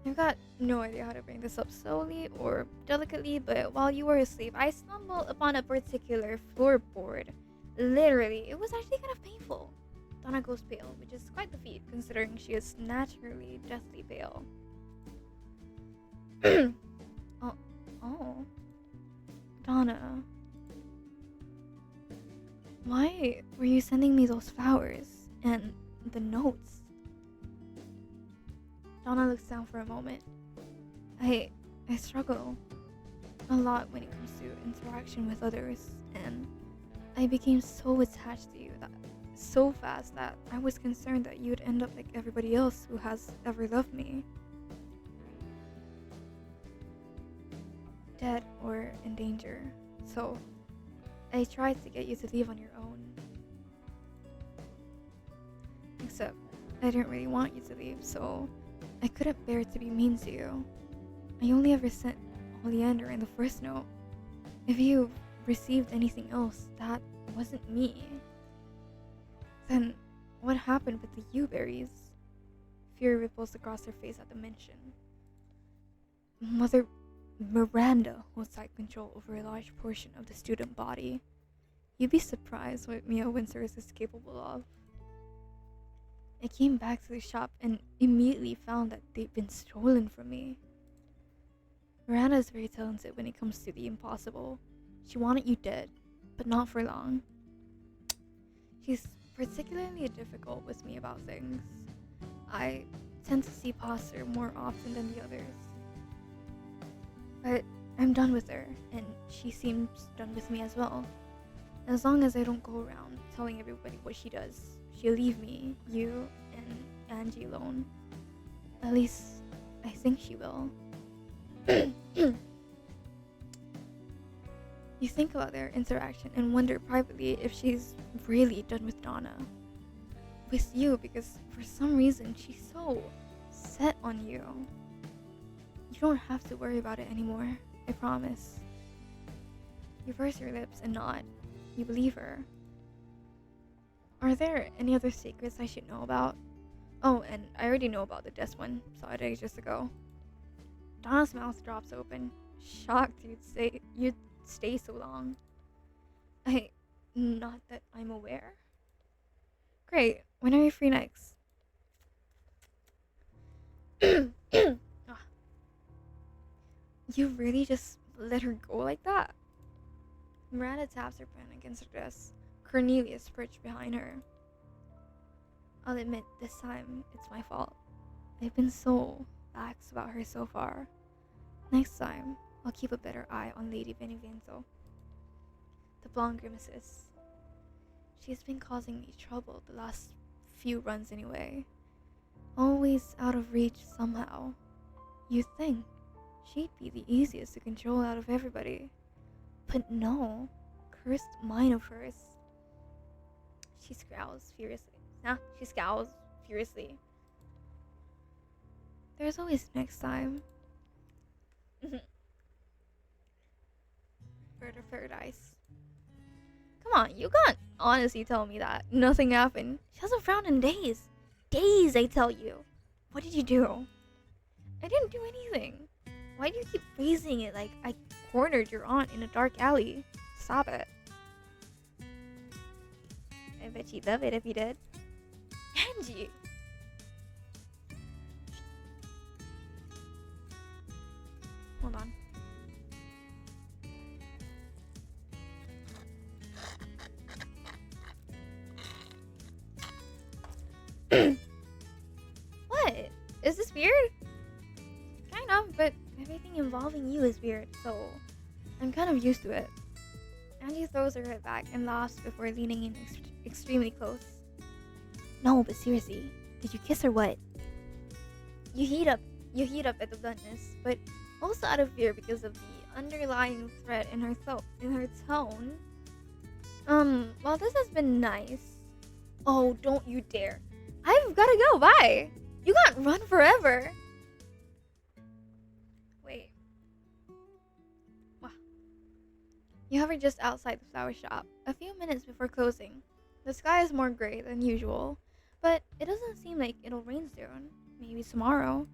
I've got no idea how to bring this up slowly or delicately, but while you were asleep, I stumbled upon a particular floorboard. Literally, it was actually kind of painful. Donna goes pale, which is quite the feat considering she is naturally deathly pale. Oh. Donna. Why were you sending me those flowers and the notes? Donna looks down for a moment. I struggle a lot when it comes to interaction with others, and I became so attached to you that so fast that I was concerned that you'd end up like everybody else who has ever loved me. Dead or in danger. So I tried to get you to leave on your own. Except I didn't really want you to leave, so I couldn't bear to be mean to you. I only ever sent oleander in the first note. If you received anything else, that wasn't me. Then what happened with the yew-berries? Fear ripples across her face at the mention. Mother Miranda holds tight control over a large portion of the student body. You'd be surprised what Mia Winters is capable of. I came back to the shop and immediately found that they'd been stolen from me. Miranda is very talented when it comes to the impossible. She wanted you dead, but not for long. She's particularly difficult with me about things. I tend to see past her more often than the others. But I'm done with her, and she seems done with me as well. As long as I don't go around telling everybody what she does, she'll leave me, you, and Angie alone. At least, I think she will. You think about their interaction and wonder privately if she's really done with Donna. With you, because for some reason she's so set on you. You don't have to worry about it anymore, I promise. You purse your lips and nod. You believe her. Are there any other secrets I should know about? Oh, and I already know about the desk one. Saw it ages ago. Donna's mouth drops open. Shocked you'd stay so long. Not that I'm aware. Great. When are you free next? You really just let her go like that? Miranda taps her pen against her desk. Cornelius perched behind her. I'll admit, this time, it's my fault. I've been so lax about her so far. Next time, I'll keep a better eye on Lady Benevento. The blonde grimaces. She's been causing me trouble the last few runs anyway. Always out of reach somehow. You'd think she'd be the easiest to control out of everybody. But no, cursed mind of hers. She scowls furiously. There's always next time. Bird of paradise. Come on, you can't honestly tell me that nothing happened. She hasn't frowned in days. Days, I tell you. What did you do? I didn't do anything. Why do you keep phrasing it like I cornered your aunt in a dark alley? Stop it. I bet she'd love it if you did. Angie! Hold on. What? Is this weird? Kind of, but everything involving you is weird, so I'm kind of used to it. Angie throws her head back and laughs before leaning in extremely close. No, but seriously, did you kiss or what? You heat up at the bluntness, but also out of fear because of the underlying threat in her tone. Well, this has been nice. Oh, don't you dare. I've gotta go, bye! You can't run forever! Wait. Wow. You hover just outside the flower shop, a few minutes before closing. The sky is more gray than usual, but it doesn't seem like it'll rain soon. Maybe tomorrow.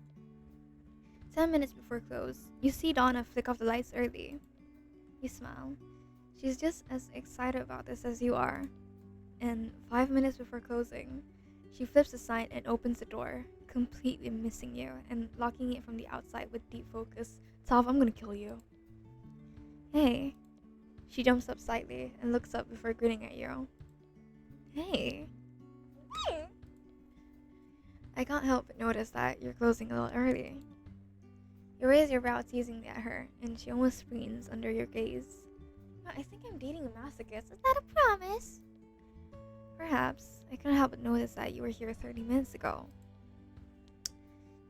10 minutes before close, you see Donna flick off the lights early. You smile. She's just as excited about this as you are. And 5 minutes before closing, she flips the sign and opens the door, completely missing you and locking it from the outside with deep focus. Toph, I'm gonna kill you. Hey. She jumps up slightly and looks up before grinning at you. Hey. I can't help but notice that you're closing a little early. You raise your brow teasingly at her, and she almost screams under your gaze. I think I'm dating a masochist. Is that a promise? Perhaps. I couldn't help but notice that you were here 30 minutes ago.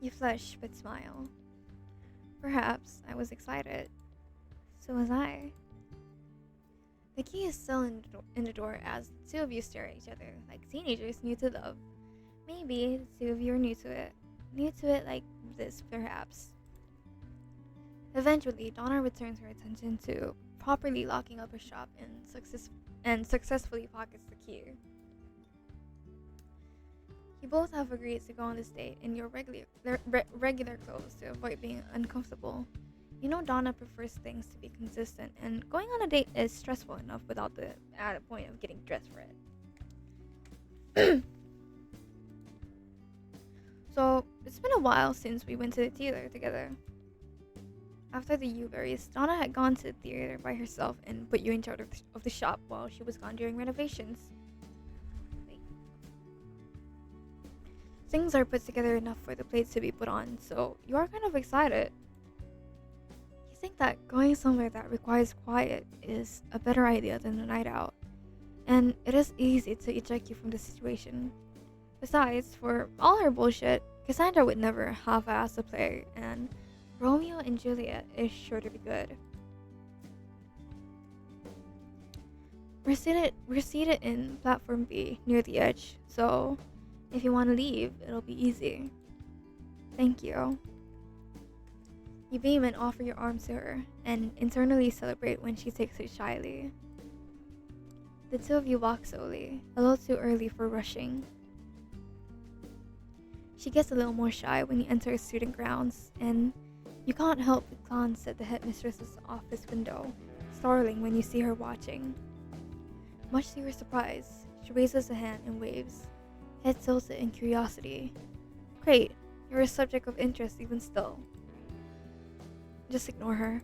You flush but smile. Perhaps I was excited. So was I. The key is still in the door as the two of you stare at each other like teenagers new to love. Maybe the two of you are new to it. New to it like this, perhaps. Eventually, Donna returns her attention to properly locking up her shop and successfully pockets the key. You both have agreed to go on this date in your regular clothes to avoid being uncomfortable. You know Donna prefers things to be consistent, and going on a date is stressful enough without the added point of getting dressed for it. So, it's been a while since we went to the theater together. After the Uberries, Donna had gone to the theater by herself and put you in charge of the shop while she was gone during renovations. Things are put together enough for the plates to be put on, so you are kind of excited. You think that going somewhere that requires quiet is a better idea than a night out, and it is easy to eject you from the situation. Besides, for all her bullshit, Cassandra would never half-ass a play, and Romeo and Juliet is sure to be good. We're seated in platform B near the edge, so if you want to leave, it'll be easy. Thank you. You beam and offer your arm to her, and internally celebrate when she takes it shyly. The two of you walk slowly, a little too early for rushing. She gets a little more shy when you enter student grounds, and you can't help but glance at the headmistress's office window, startling when you see her watching. Much to your surprise, she raises a hand and waves, head tilted in curiosity. Great, you're a subject of interest even still. Just ignore her.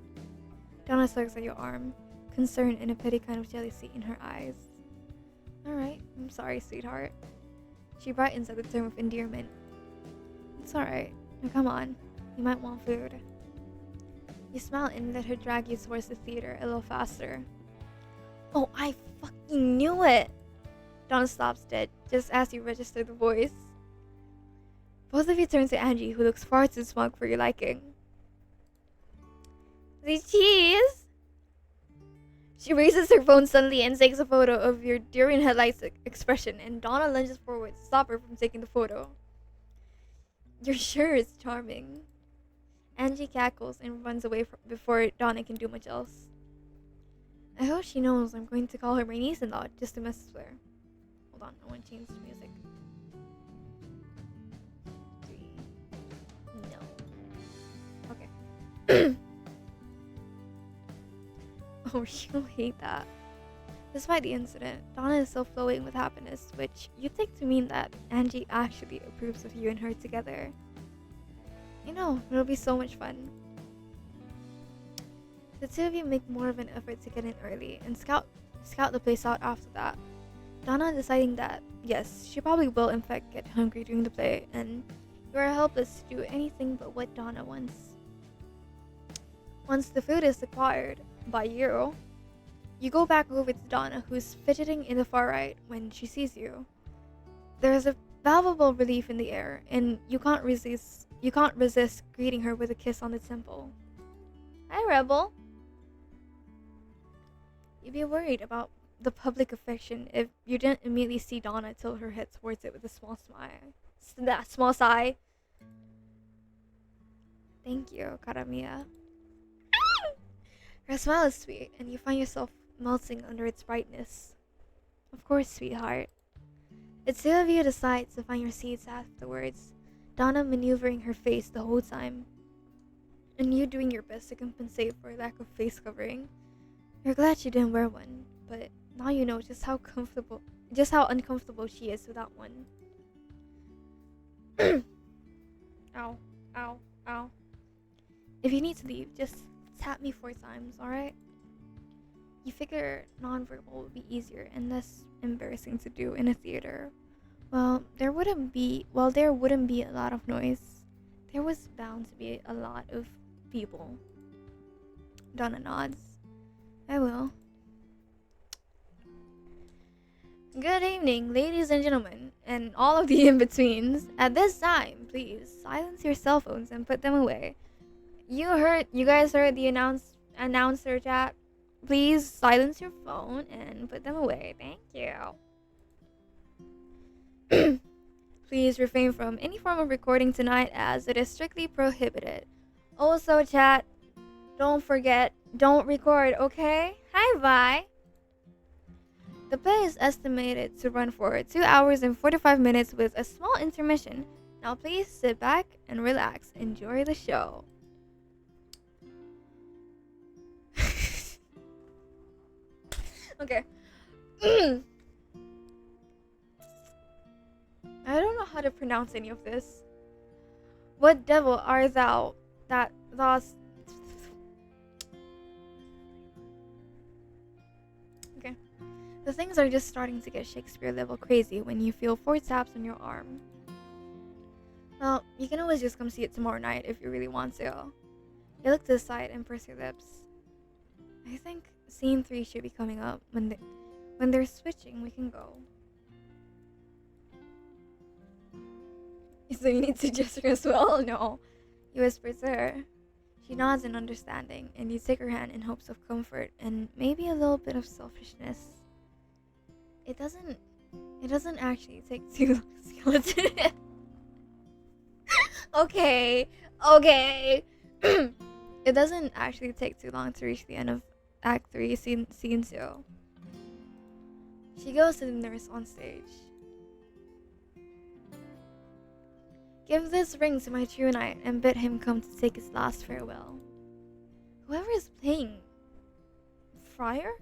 Donna tugs at your arm, concern and a petty kind of jealousy in her eyes. Alright, I'm sorry, sweetheart. She brightens at the term of endearment. It's alright. Now come on. You might want food. You smile and let her drag you towards the theater a little faster. Oh, I fucking knew it! Donna stops dead, just as you register the voice. Both of you turn to Angie, who looks far too smug for your liking. The cheese! She raises her phone suddenly and takes a photo of your deer in headlights expression, and Donna lunges forward to stop her from taking the photo. Your shirt is charming. Angie cackles and runs away before Donna can do much else. I hope she knows I'm going to call her my niece-in-law just to mess with her. Hold on, I want to change the music. 3. No. Okay. Oh, she'll hate that. Despite the incident, Donna is still flowing with happiness, which you take to mean that Angie actually approves of you and her together. You know, it'll be so much fun. The two of you make more of an effort to get in early and scout the place out after that. Donna deciding that yes, she probably will in fact get hungry during the play, and you are helpless to do anything but what Donna wants. Once the food is acquired by you, you go back over to Donna, who's fidgeting in the far right when she sees you. There is a palpable relief in the air, and you can't resist greeting her with a kiss on the temple. Hi, Rebel. You'd be worried about the public affection if you didn't immediately see Donna tilt her head towards it with a small smile. That small sigh. Thank you, Karamiya. Her smile is sweet, and you find yourself melting under its brightness. Of course, sweetheart. The two of you decide to find your seats afterwards, Donna maneuvering her face the whole time, and you doing your best to compensate for a lack of face covering. You're glad she didn't wear one, but now you know just how uncomfortable she is without one. Ow, ow, ow. If you need to leave, just tap me 4 times, alright? You figure nonverbal would be easier and less embarrassing to do in a theater. Well, there wouldn't be a lot of noise. There was bound to be a lot of people. Donna nods. I will. Good evening, ladies and gentlemen, and all of the in-betweens. At this time, please silence your cell phones and put them away. You guys heard the announcer chat. Please silence your phone and put them away. Thank you. Please refrain from any form of recording tonight, as it is strictly prohibited. Also, chat, don't forget, don't record, okay? Hi, bye. The play is estimated to run for 2 hours and 45 minutes with a small intermission. Now please sit back and relax. Enjoy the show. Okay. I don't know how to pronounce any of this. What devil art thou that thus... Okay. The things are just starting to get Shakespeare level crazy when you feel 4 taps on your arm. Well, you can always just come see it tomorrow night if you really want to. You look to the side and purse your lips. I think scene 3 should be coming up. When they're switching, we can go. So you need to gesture as well? No. You whisper to her. She nods in understanding, and you take her hand in hopes of comfort and maybe a little bit of selfishness. It doesn't actually take too long, skeleton. Okay. It doesn't actually take too long to reach the end of Act 3, scene 2. She goes to the nurse on stage. Give this ring to my true knight and bid him come to take his last farewell. Whoever is playing Friar?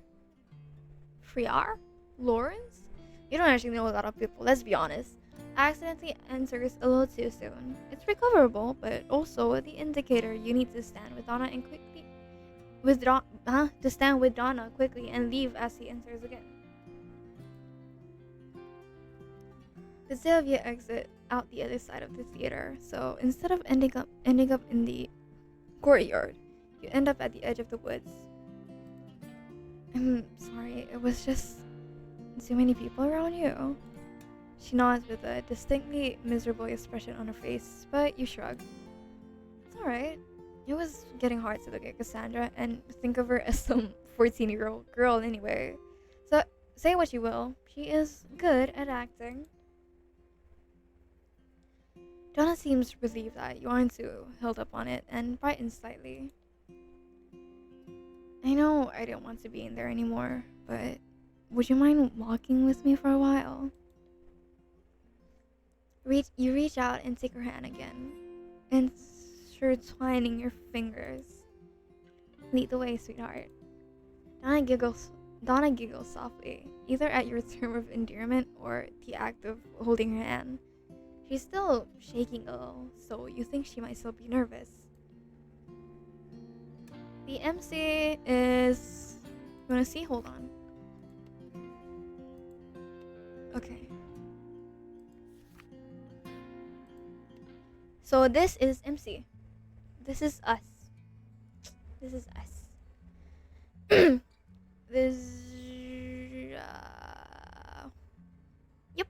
Lawrence? You don't actually know a lot of people, let's be honest. Accidentally enters a little too soon. It's recoverable, but also the indicator you need to stand with Donna and quickly stand with Donna quickly and leave as he enters again. The two of you exit out the other side of the theater, so instead of ending up in the courtyard, you end up at the edge of the woods. I'm sorry, it was just too many people around you. She nods with a distinctly miserable expression on her face, but you shrug. It's alright. It was getting hard to look at Cassandra and think of her as some 14-year-old girl anyway. So, say what you will, she is good at acting. Donna seems relieved that you aren't too held up on it and brightens slightly. I know I don't want to be in there anymore, but would you mind walking with me for a while? You reach out and take her hand again, intertwining your fingers. Lead the way, sweetheart. Donna giggles softly, either at your term of endearment or the act of holding her hand. She's still shaking a little, so you think she might still be nervous. The MC is... You wanna see? Hold on. Okay. So this is MC. This is us. This is us. This. Yep.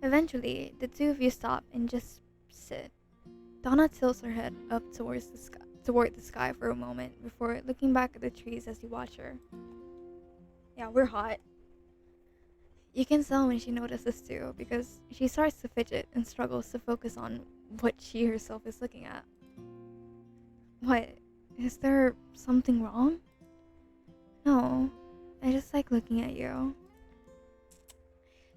Eventually, the two of you stop and just sit. Donna tilts her head up toward the sky for a moment before looking back at the trees as you watch her. Yeah, we're hot. You can tell when she notices too, because she starts to fidget and struggles to focus on what she herself is looking at. What? Is there something wrong? No, I just like looking at you.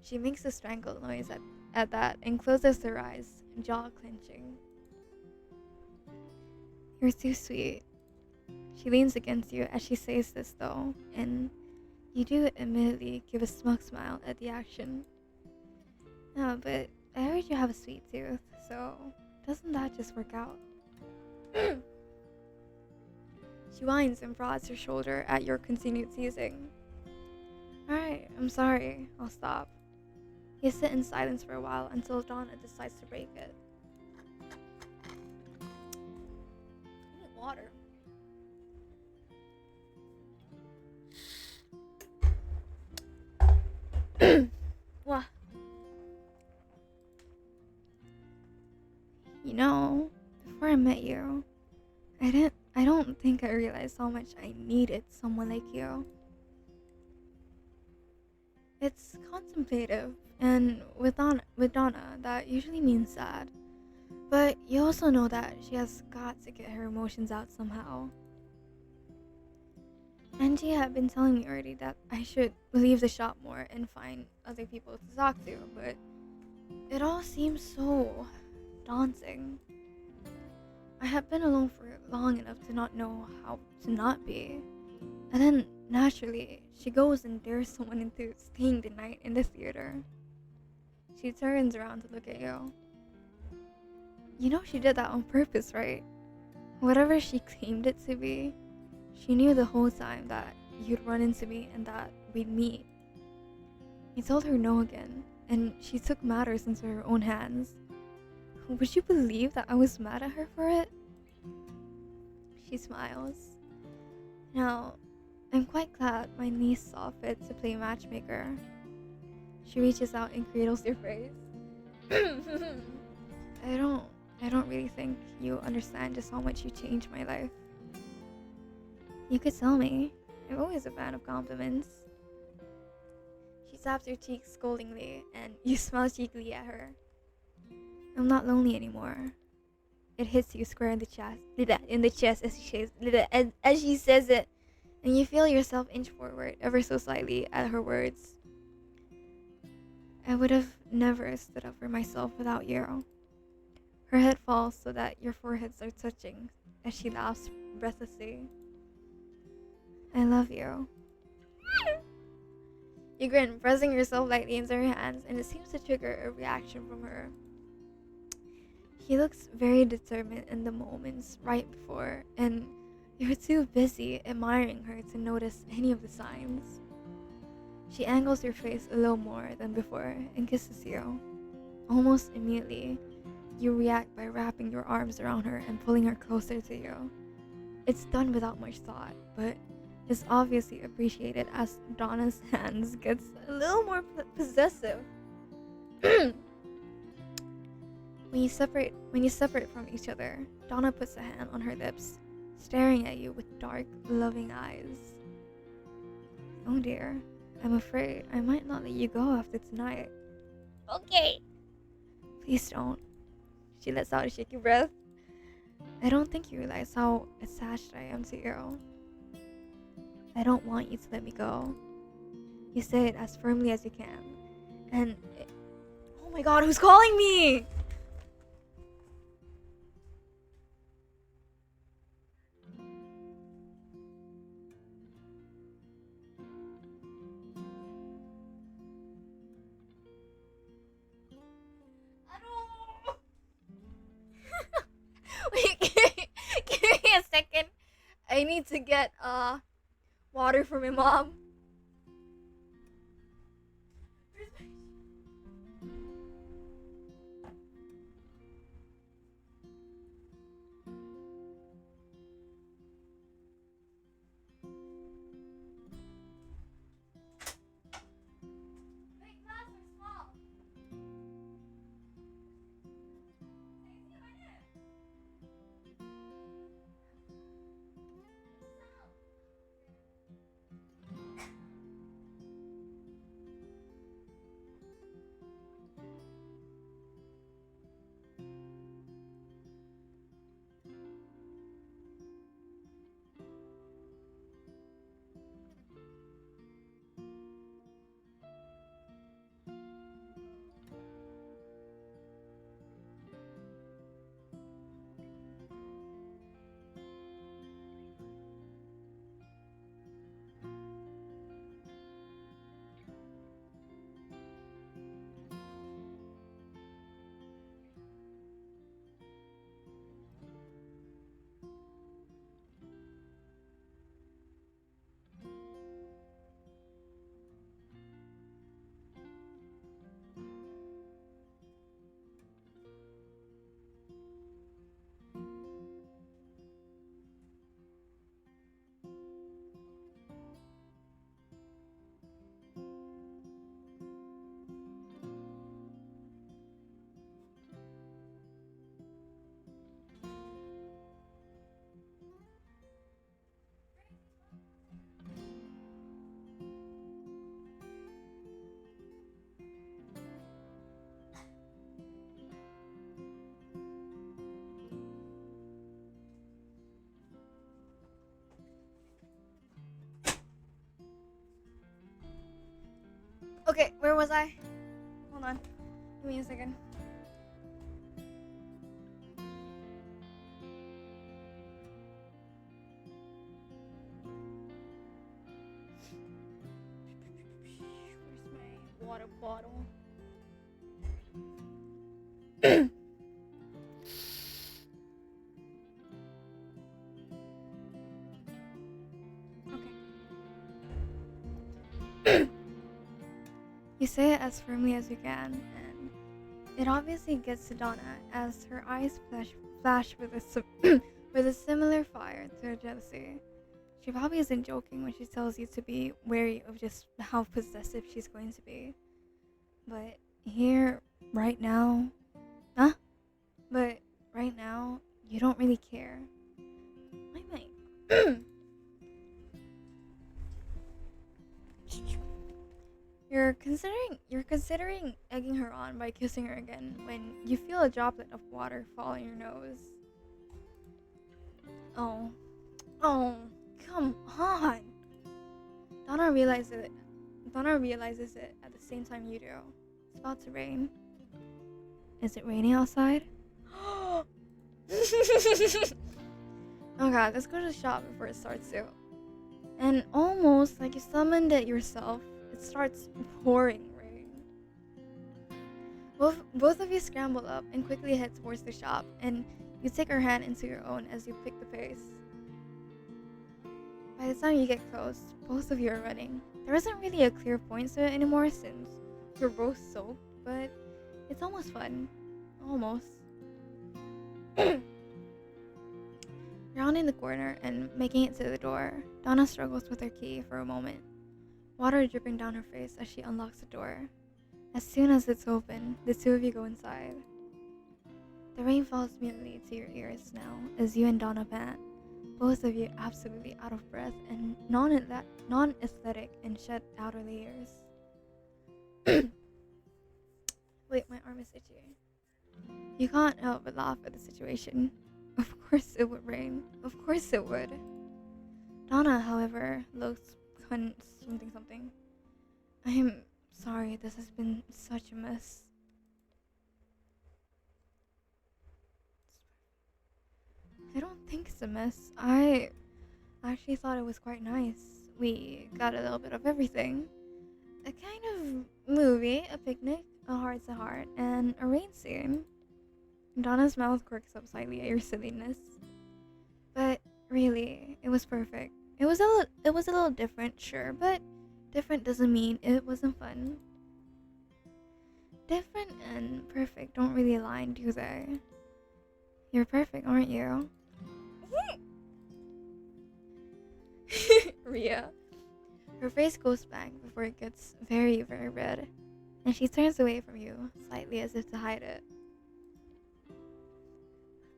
She makes a strangled noise at that and closes her eyes, jaw clenching. You're too sweet. She leans against you as she says this though, and you do admittedly give a smug smile at the action. No, but I heard you have a sweet tooth, so doesn't that just work out? She whines and prods her shoulder at your continued teasing. Alright, I'm sorry. I'll stop. You sit in silence for a while until Donna decides to break it. I need water. What? You know, before I met you, I don't think I realized how much I needed someone like you. It's contemplative, and with Donna, that usually means sad. But you also know that she has got to get her emotions out somehow. Angie had been telling me already that I should leave the shop more and find other people to talk to, but it all seems so daunting. I had been alone for long enough to not know how to not be. And then, naturally, she goes and dares someone into staying the night in the theater. She turns around to look at you. You know she did that on purpose, right? Whatever she claimed it to be, she knew the whole time that you'd run into me and that we'd meet. I told her no again, and she took matters into her own hands. Would you believe that I was mad at her for it? She smiles. Now, I'm quite glad my niece saw fit to play matchmaker. She reaches out and cradles your face. I don't really think you understand just how much you changed my life. You could tell me. I'm always a fan of compliments. She taps your cheek scoldingly, and you smile cheekily at her. I'm not lonely anymore. It hits you square in the chest as she says it, and you feel yourself inch forward ever so slightly at her words. I would have never stood up for myself without you. Her head falls so that your foreheads are touching as she laughs breathlessly. I love you. You grin, pressing yourself lightly into her hands, and it seems to trigger a reaction from her. He looks very determined in the moments right before, and you're too busy admiring her to notice any of the signs. She angles your face a little more than before and kisses you. Almost immediately, you react by wrapping your arms around her and pulling her closer to you. It's done without much thought, but is obviously appreciated as Donna's hands gets a little more possessive. When you separate from each other, Donna puts a hand on her lips, staring at you with dark, loving eyes. Oh dear, I'm afraid I might not let you go after tonight. Okay. Please don't. She lets out a shaky breath. I don't think you realize how attached I am to you. I don't want you to let me go. You say it as firmly as you can. And oh my god, who's calling me? Wait, give me a second. I need to get water for my mom. Okay, where was I? Hold on. Give me a second. Where's my water bottle? Okay. You say it as firmly as you can, and it obviously gets to Donna as her eyes flash with with a similar fire to her jealousy. She probably isn't joking when she tells you to be wary of just how possessive she's going to be. But here, right now, But right now, you don't really care. I might. You're considering egging her on by kissing her again when you feel a droplet of water fall on your nose. Oh, come on. Donna realizes it at the same time you do. It's about to rain. Is it raining outside? Oh god, let's go to the shop before it starts to. And almost like you summoned it yourself, it starts pouring rain. Both of you scramble up and quickly head towards the shop, and you take her hand into your own as you pick the pace. By the time you get close, both of you are running. There isn't really a clear point to it anymore since you're both soaked, but it's almost fun. Almost. Rounding the corner and making it to the door, Donna struggles with her key for a moment, water dripping down her face as she unlocks the door. As soon as it's open, the two of you go inside. The rain falls mutely to your ears now as you and Donna pant, both of you absolutely out of breath and non-aesthetic and shed outer layers. Wait, my arm is itchy. You can't help but laugh at the situation. Of course it would rain. Of course it would. Donna, however, looks something. I am sorry this has been such a mess. I don't think it's a mess. I actually thought it was quite nice. We got a little bit of everything. A kind of movie, a picnic, a heart-to-heart, and a rain scene. Donna's mouth quirks up slightly at your silliness. But really, it was perfect. It was a little different, sure, but different doesn't mean it wasn't fun. Different and perfect don't really align, do they? You're perfect, aren't you? Ria. Her face goes blank before it gets very, very red, and she turns away from you, slightly as if to hide it.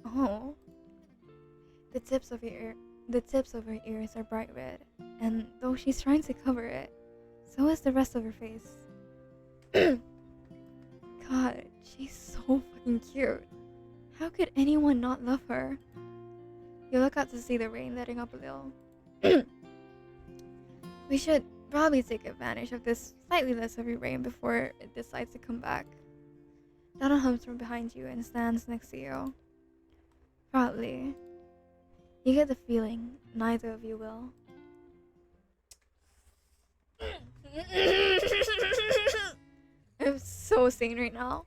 Oh. The tips of her ears are bright red, and though she's trying to cover it, so is the rest of her face. God, she's so fucking cute. How could anyone not love her? You look out to see the rain letting up a little. We should probably take advantage of this slightly less heavy rain before it decides to come back. Donna hums from behind you and stands next to you. Probably. You get the feeling neither of you will. I'm so sane right now.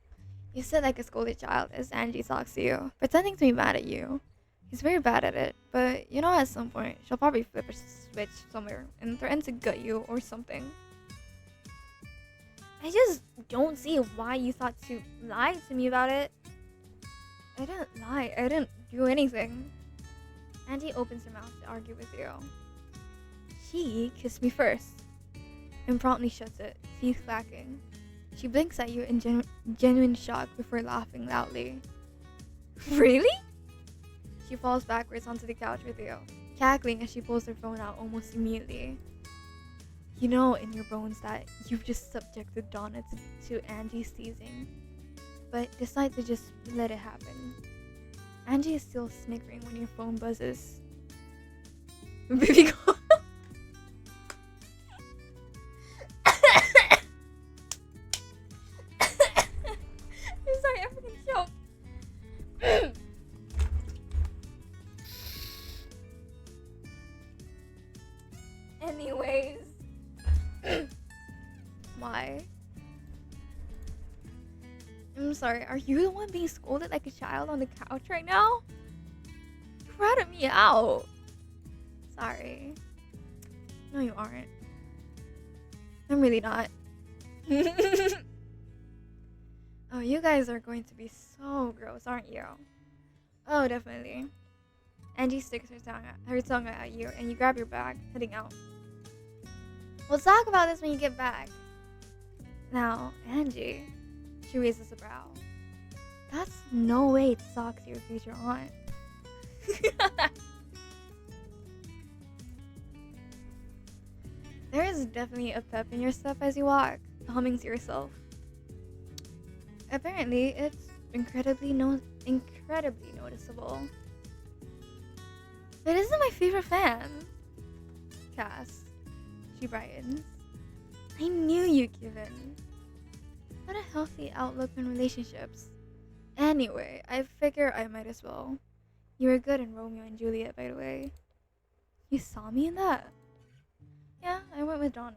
You sit like a scolded child as Angie talks to you, pretending to be mad at you. He's very bad at it, but you know at some point she'll probably flip a switch somewhere and threaten to gut you or something. I just don't see why you thought to lie to me about it. I didn't lie. I didn't do anything. Angie opens her mouth to argue with you. She kissed me first and promptly shuts it, teeth clacking. She blinks at you in genuine shock before laughing loudly. Really? She falls backwards onto the couch with you, cackling as she pulls her phone out almost immediately. You know in your bones that you've just subjected Donna to Angie's teasing, but decide to just let it happen. Angie is still snickering when your phone buzzes. Baby girl. sorry, are you the one being scolded like a child on the couch right now? You ratted me out. Sorry. No, you aren't. I'm really not. Oh, you guys are going to be so gross, aren't you? Oh, definitely. Angie sticks her tongue at you, and you grab your bag, heading out. We'll talk about this when you get back. Now, Angie, she raises a brow. That's no way to talk to your future aunt. There is definitely a pep in your step as you walk, humming to yourself. Apparently, it's incredibly noticeable. It isn't my favorite fan. Cass. She brightens. I knew you'd give in. What a healthy outlook on relationships. Anyway, I figure I might as well. You were good in Romeo and Juliet, by the way. You saw me in that? Yeah, I went with Donna.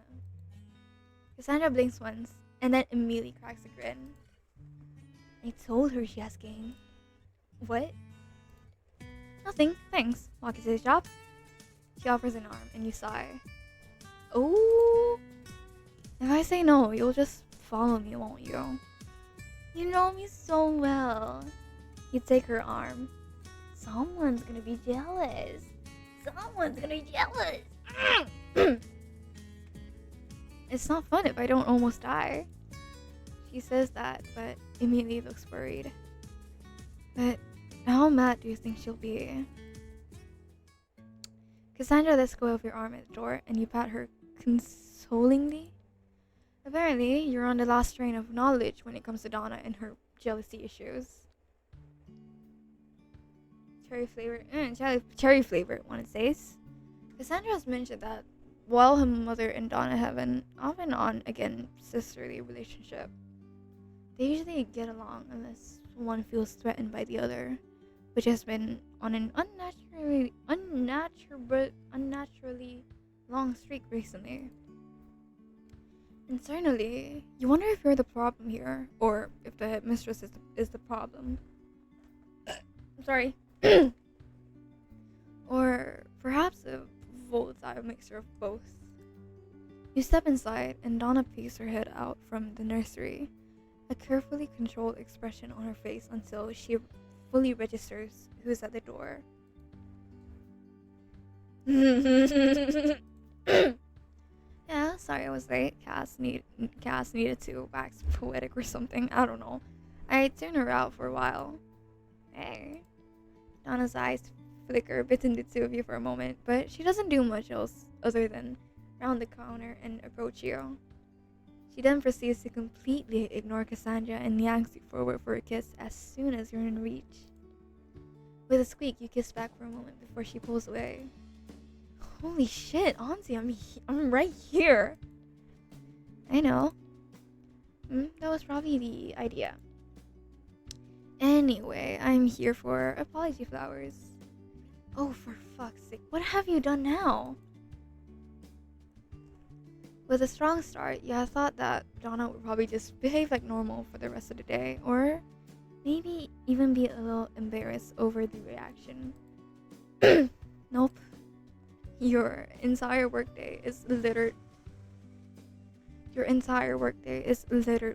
Cassandra blinks once, and then immediately cracks a grin. I told her she has game. What? Nothing, thanks. Walk you to the shop. She offers an arm, and you sigh. Oh, if I say no, you'll just follow me, won't you? You know me so well. You take her arm. Someone's gonna be jealous. Someone's gonna be jealous. It's not fun if I don't almost die. She says that, but immediately looks worried. But how mad do you think she'll be? Cassandra lets go of your arm at the door, and you pat her consolingly. Apparently, you're on the last train of knowledge when it comes to Donna and her jealousy issues. Cherry flavor, one it says. Cassandra has mentioned that while her mother and Donna have an off and on again sisterly relationship, they usually get along unless one feels threatened by the other, which has been on an unnaturally long streak recently. Internally, you wonder if you're the problem here, or if the headmistress is the problem. I'm sorry. Or perhaps a volatile mixture of both. You step inside, and Donna peeks her head out from the nursery, a carefully controlled expression on her face until she fully registers who's at the door. Yeah, sorry I was late. Cass needed to wax poetic or something. I don't know. I tuned her out for a while. Hey. Donna's eyes flicker between the two of you for a moment, but she doesn't do much else other than round the counter and approach you. She then proceeds to completely ignore Cassandra and yanks you forward for a kiss as soon as you're in reach. With a squeak, you kiss back for a moment before she pulls away. Holy shit, Auntie, I'm right here. I know. That was probably the idea. Anyway, I'm here for apology flowers. Oh, for fuck's sake, what have you done now? With a strong start, you had thought that Donna would probably just behave like normal for the rest of the day, or maybe even be a little embarrassed over the reaction. Nope. Your entire workday is littered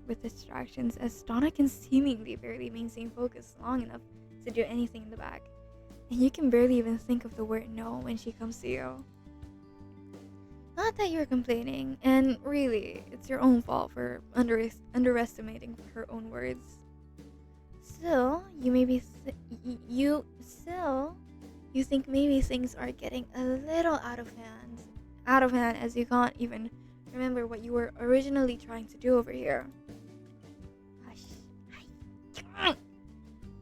with distractions, as Donna can seemingly barely maintain focus long enough to do anything in the back, and you can barely even think of the word no when she comes to you. Not that you're complaining, and really, it's your own fault for underestimating her own words. Still, you think maybe things are getting a little out of hand as you can't even remember what you were originally trying to do over here. Hush.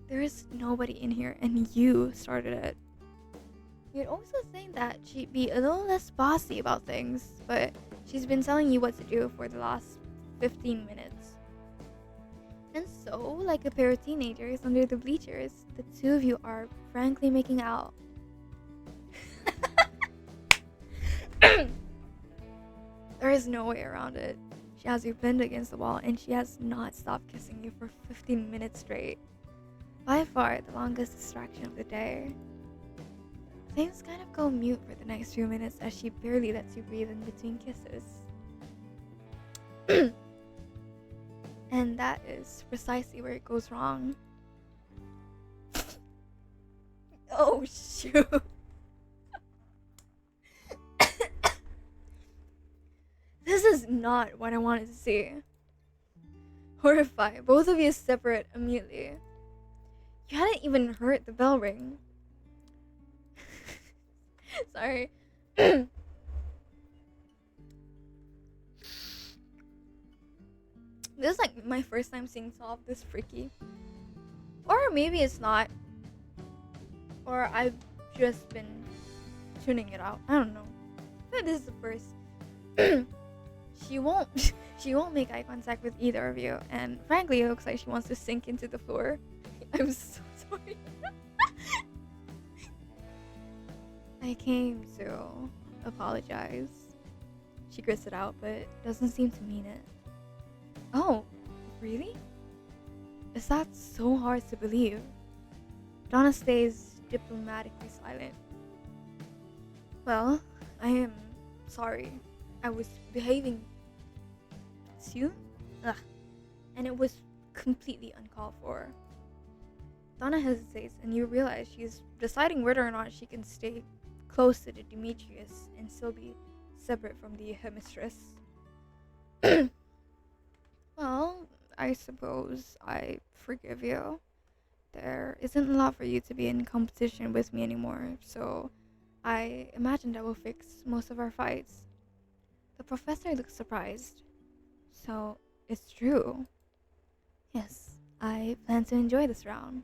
There is nobody in here, and you started it. You'd also think that she'd be a little less bossy about things, but she's been telling you what to do for the last 15 minutes. And so, like a pair of teenagers under the bleachers, the two of you are frankly making out. There is no way around it. She has you pinned against the wall, and she has not stopped kissing you for 15 minutes straight. By far the longest distraction of the day. Things kind of go mute for the next few minutes as she barely lets you breathe in between kisses. And that is precisely where it goes wrong. Oh, shoot. This is not what I wanted to see. Horrified, both of you separate immediately. You hadn't even heard the bell ring. Sorry. This is like my first time seeing Soft this freaky. Or maybe it's not. Or I've just been tuning it out. I don't know. But this is the first. She won't make eye contact with either of you, and frankly it looks like she wants to sink into the floor. I'm so sorry. I came to apologize. She grits it out, but doesn't seem to mean it. Oh, really? Is that so hard to believe? Donna stays diplomatically silent. Well, I am sorry. I was behaving too? Ugh. And it was completely uncalled for. Donna hesitates, and you realize she's deciding whether or not she can stay close to the Demetrius and still be separate from the headmistress. Well, I suppose I forgive you. There isn't a lot for you to be in competition with me anymore, so I imagine that will fix most of our fights. The professor looks surprised. So, it's true. Yes, I plan to enjoy this round.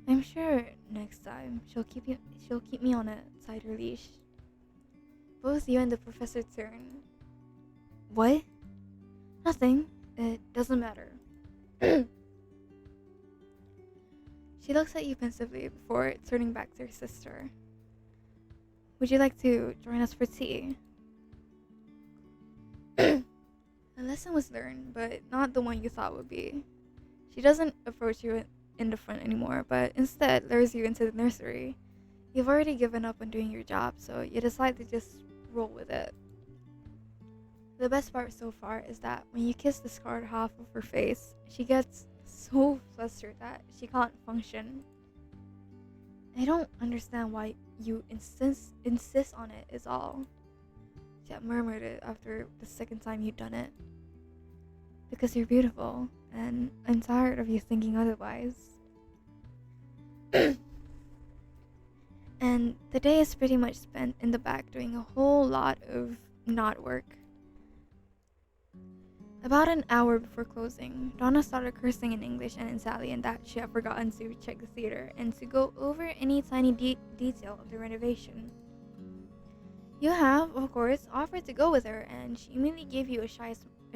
I'm sure next time she'll keep me on a tighter leash. Both you and the professor turn. What? Nothing. It doesn't matter. She looks at you pensively before turning back to her sister. Would you like to join us for tea? A lesson was learned, but not the one you thought would be. She doesn't approach you in the front anymore, but instead lures you into the nursery. You've already given up on doing your job, so you decide to just roll with it. The best part so far is that when you kiss the scarred half of her face, she gets so flustered that she can't function. I don't understand why you insist on it, is all. She had murmured it after the second time you'd done it. Because you're beautiful, and I'm tired of you thinking otherwise. And the day is pretty much spent in the back doing a whole lot of not work. About an hour before closing, Donna started cursing in English and Italian that she had forgotten to check the theater and to go over any tiny detail of the renovation. You have, of course, offered to go with her, and she immediately gave you a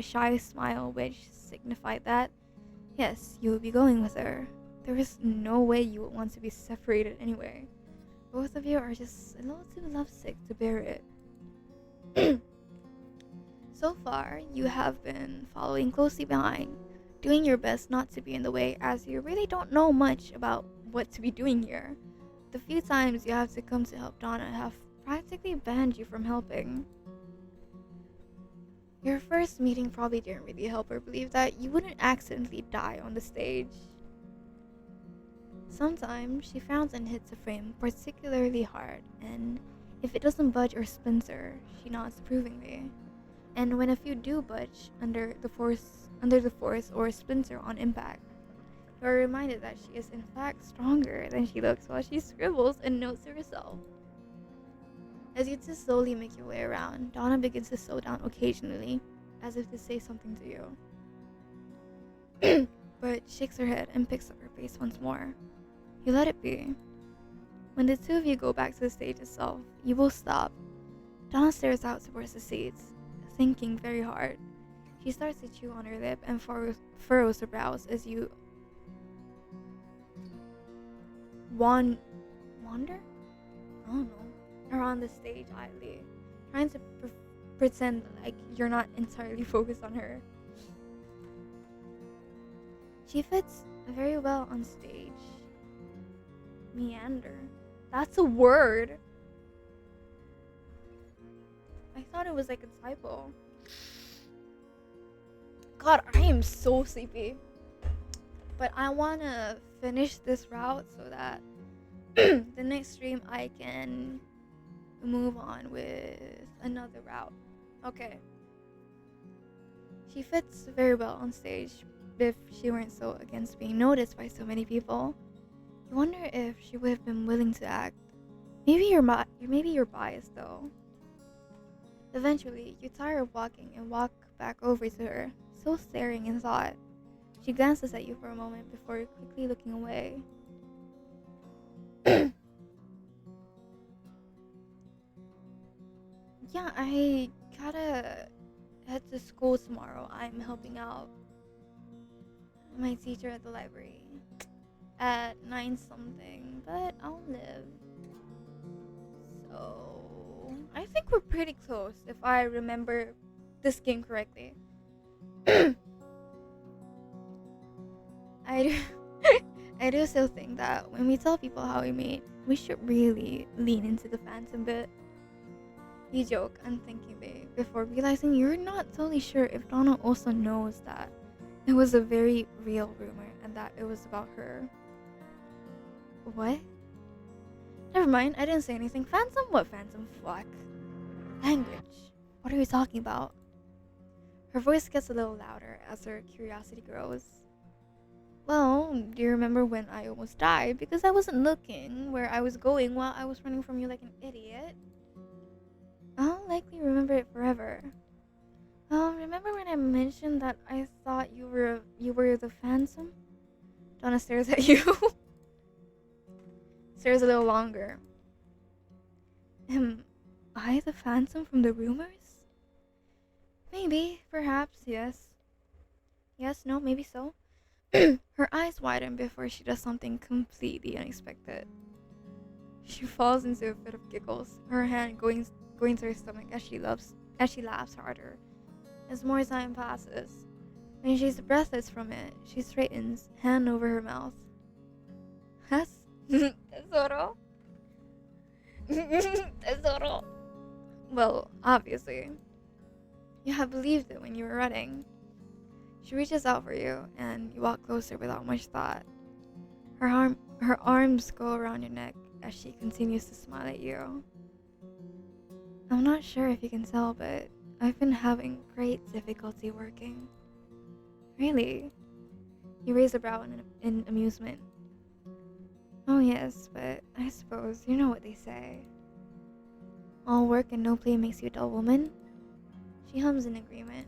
shy smile, which signified that, yes, you would be going with her. There is no way you would want to be separated anyway. Both of you are just a little too lovesick to bear it. So far, you have been following closely behind, doing your best not to be in the way, as you really don't know much about what to be doing here. The few times you have to come to help Donna have practically banned you from helping. Your first meeting probably didn't really help her believe that you wouldn't accidentally die on the stage. Sometimes she frowns and hits a frame particularly hard, and if it doesn't budge or splinter, she nods approvingly. And when a few do budge under the force or splinter on impact, you are reminded that she is in fact stronger than she looks while she scribbles and notes to herself. As you two slowly make your way around, Donna begins to slow down occasionally, as if to say something to you. But shakes her head and picks up her pace once more. You let it be. When the two of you go back to the stage itself, you both stop. Donna stares out towards the seats, thinking very hard. She starts to chew on her lip and furrows her brows as you wander? I don't know. Around the stage idly, trying to pretend like you're not entirely focused on her. She fits very well on stage. Meander. That's a word. I thought it was like a typo. God, I am so sleepy. But I want to finish this route so that the next stream I can move on with another route. Okay. She fits very well on stage if she weren't so against being noticed by so many people. You wonder if she would have been willing to act. Maybe you're biased though. Eventually, you tire of walking and walk back over to her, still staring in thought. She glances at you for a moment before quickly looking away. Yeah, I gotta head to school tomorrow. I'm helping out my teacher at the library at 9 something, but I'll live. So I think we're pretty close if I remember this game correctly. I do, I do still think that when we tell people how we meet, we should really lean into the phantom bit. You joke, unthinkingly, before realizing you're not totally sure if Donna also knows that it was a very real rumor and that it was about her. What? Never mind, I didn't say anything. Phantom? What phantom? Fuck. Language. What are you talking about? Her voice gets a little louder as her curiosity grows. Well, do you remember when I almost died because I wasn't looking where I was going while I was running from you like an idiot? I'll likely remember it forever. Remember when I mentioned that I thought you were the phantom? Donna stares at you. Stares a little longer. Am I the phantom from the rumors? Maybe, perhaps, yes. Yes, no, maybe so. Her eyes widen before she does something completely unexpected. She falls into a fit of giggles, her hand going to her stomach as she laughs harder. As more time passes, when she's breathless from it, she straightens, hand over her mouth. Yes? Tesoro? Tesoro? Well, obviously. You have believed it when you were running. She reaches out for you, and you walk closer without much thought. Her arms go around your neck as she continues to smile at you. I'm not sure if you can tell, but I've been having great difficulty working. Really? You raise a brow in amusement. Oh yes, but I suppose you know what they say. All work and no play makes you a dull woman? She hums in agreement.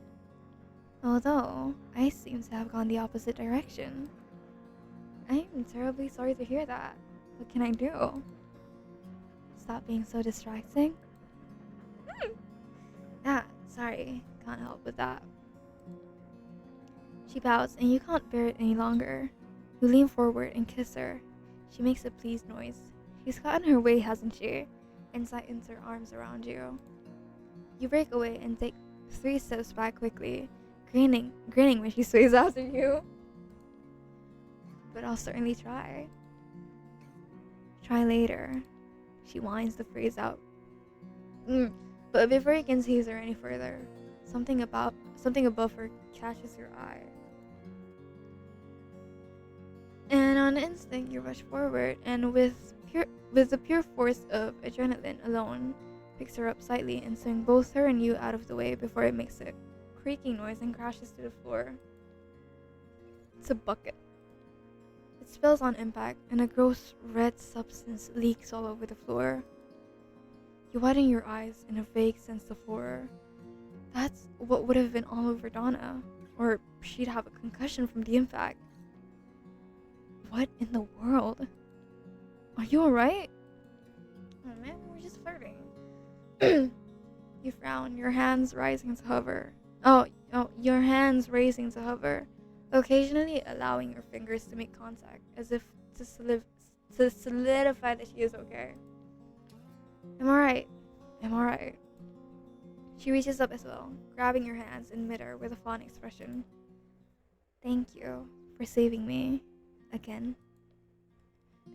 Although, I seem to have gone the opposite direction. I'm terribly sorry to hear that. What can I do? Stop being so distracting? Ah, sorry. Can't help with that. She bows, and you can't bear it any longer. You lean forward and kiss her. She makes a pleased noise. She's gotten her way, hasn't she? And tightens her arms around you. You break away and take 3 steps back quickly, grinning when she sways after you. But I'll certainly try. Try later. She whines the phrase out. But before you can tease her any further, something above her catches your eye. And on instinct, you rush forward, and with the pure force of adrenaline alone, picks her up slightly and swing both her and you out of the way before it makes a creaking noise and crashes to the floor. It's a bucket. It spills on impact, and a gross red substance leaks all over the floor. You widen your eyes in a vague sense of horror. That's what would have been all over Donna, or she'd have a concussion from the impact. What in the world? Are you alright? Oh man, we were just flirting. You frown, your hands raising to hover, occasionally allowing your fingers to make contact, as if to solidify that she is okay. I'm alright. She reaches up as well, grabbing your hands in midair with a fond expression. Thank you for saving me again.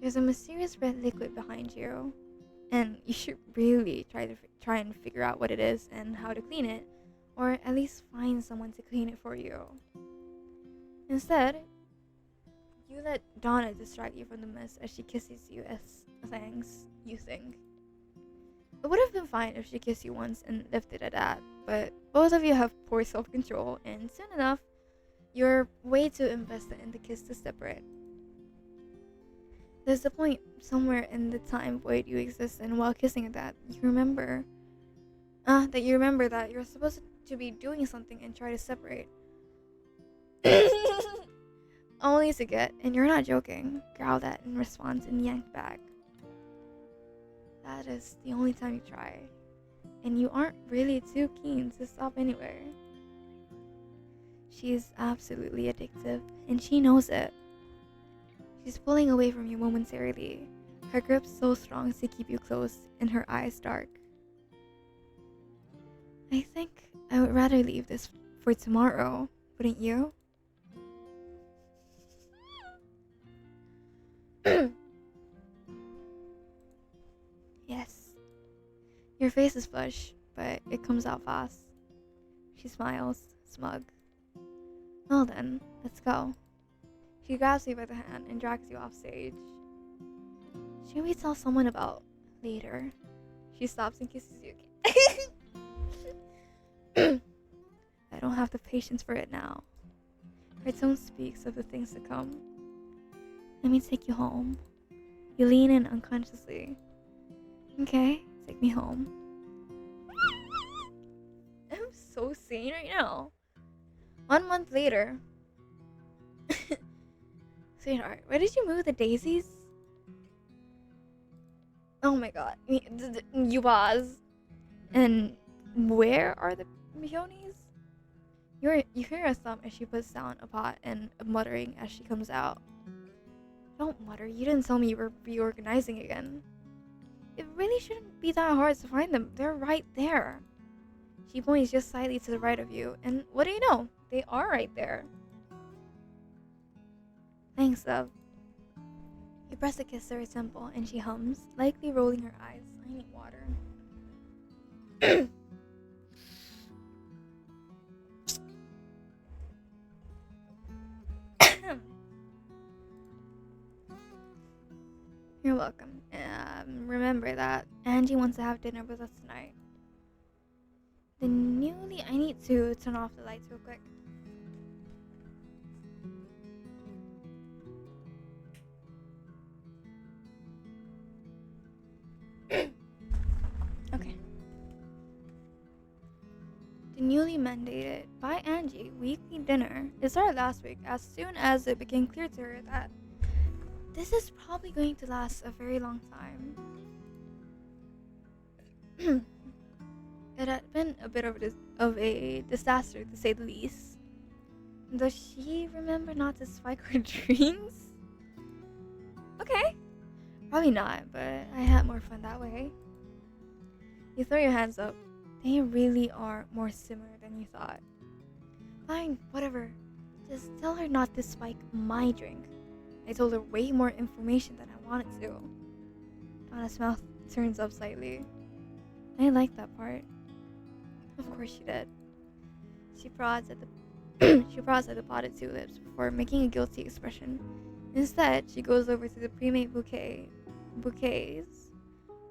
There's a mysterious red liquid behind you, and you should really try and figure out what it is and how to clean it, or at least find someone to clean it for you. Instead, you let Donna distract you from the mess as she kisses you as thanks, you think. It would have been fine if she kissed you once and left it at that, but both of you have poor self-control, and soon enough, you're way too invested in the kiss to separate. There's a point somewhere in the time void you exist in while kissing that you remember that you're supposed to be doing something and try to separate. Only to get, and you're not joking, growled at in response and yanked back. That is the only time you try, and you aren't really too keen to stop anyway. She's absolutely addictive, and she knows it. She's pulling away from you momentarily, her grip so strong to keep you close, and her eyes dark. I think I would rather leave this for tomorrow, wouldn't you? Yes. Your face is flushed, but it comes out fast. She smiles, smug. Well then, let's go. She grabs you by the hand and drags you off stage. Should we tell someone about later? She stops and kisses you again. I don't have the patience for it now. Her tone speaks of the things to come. Let me take you home. You lean in unconsciously. Okay, take me home. I'm so sane right now. 1 month later. Sweetheart, where did you move the daisies? Oh my god. You was. And where are the peonies? You hear a thump as she puts down a pot and a muttering as she comes out. Don't mutter, you didn't tell me you were reorganizing again. It really shouldn't be that hard to find them. They're right there. She points just slightly to the right of you, and what do you know? They are right there. Thanks, love. You press a kiss to her temple, and she hums, likely rolling her eyes. I need water. You're welcome. Remember that Angie wants to have dinner with us tonight. I need to turn off the lights real quick. Okay. The newly mandated by Angie weekly dinner is our last week as soon as it became clear to her that this is probably going to last a very long time. It had been a bit of a disaster, to say the least. Does she remember not to spike her dreams? Okay. Probably not, but I had more fun that way. You throw your hands up. They really are more similar than you thought. Fine, whatever. Just tell her not to spike my drink. I told her way more information than I wanted to. Donna's mouth turns up slightly. I like that part. Of course she did. She prods at the potted tulips before making a guilty expression. Instead, she goes over to the pre-made bouquets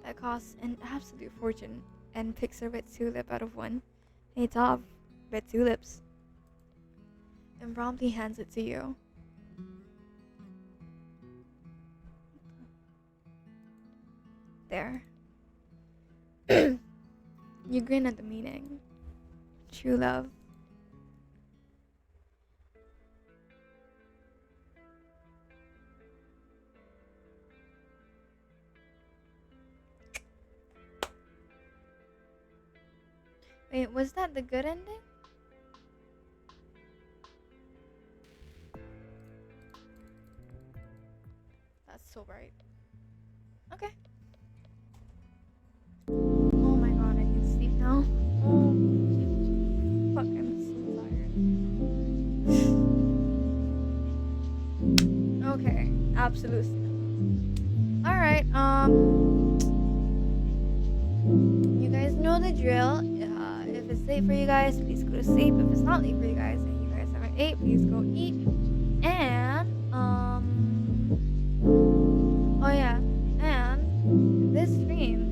that cost an absolute fortune and picks a red tulip out of one. Hey Tav, red tulips. And promptly hands it to you. There. You grin at the meaning. True love. Wait, was that the good ending? That's so bright. Okay. Oh my god, I can sleep now. Oh. Absolutely. Alright, you guys know the drill. If it's late for you guys, please go to sleep. If it's not late for you guys and you guys haven't ate, please go eat. And oh yeah, and this stream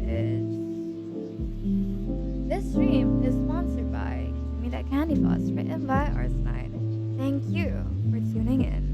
is sponsored by Give Me That Candy Floss, written by Arsnide. Thank you for tuning in.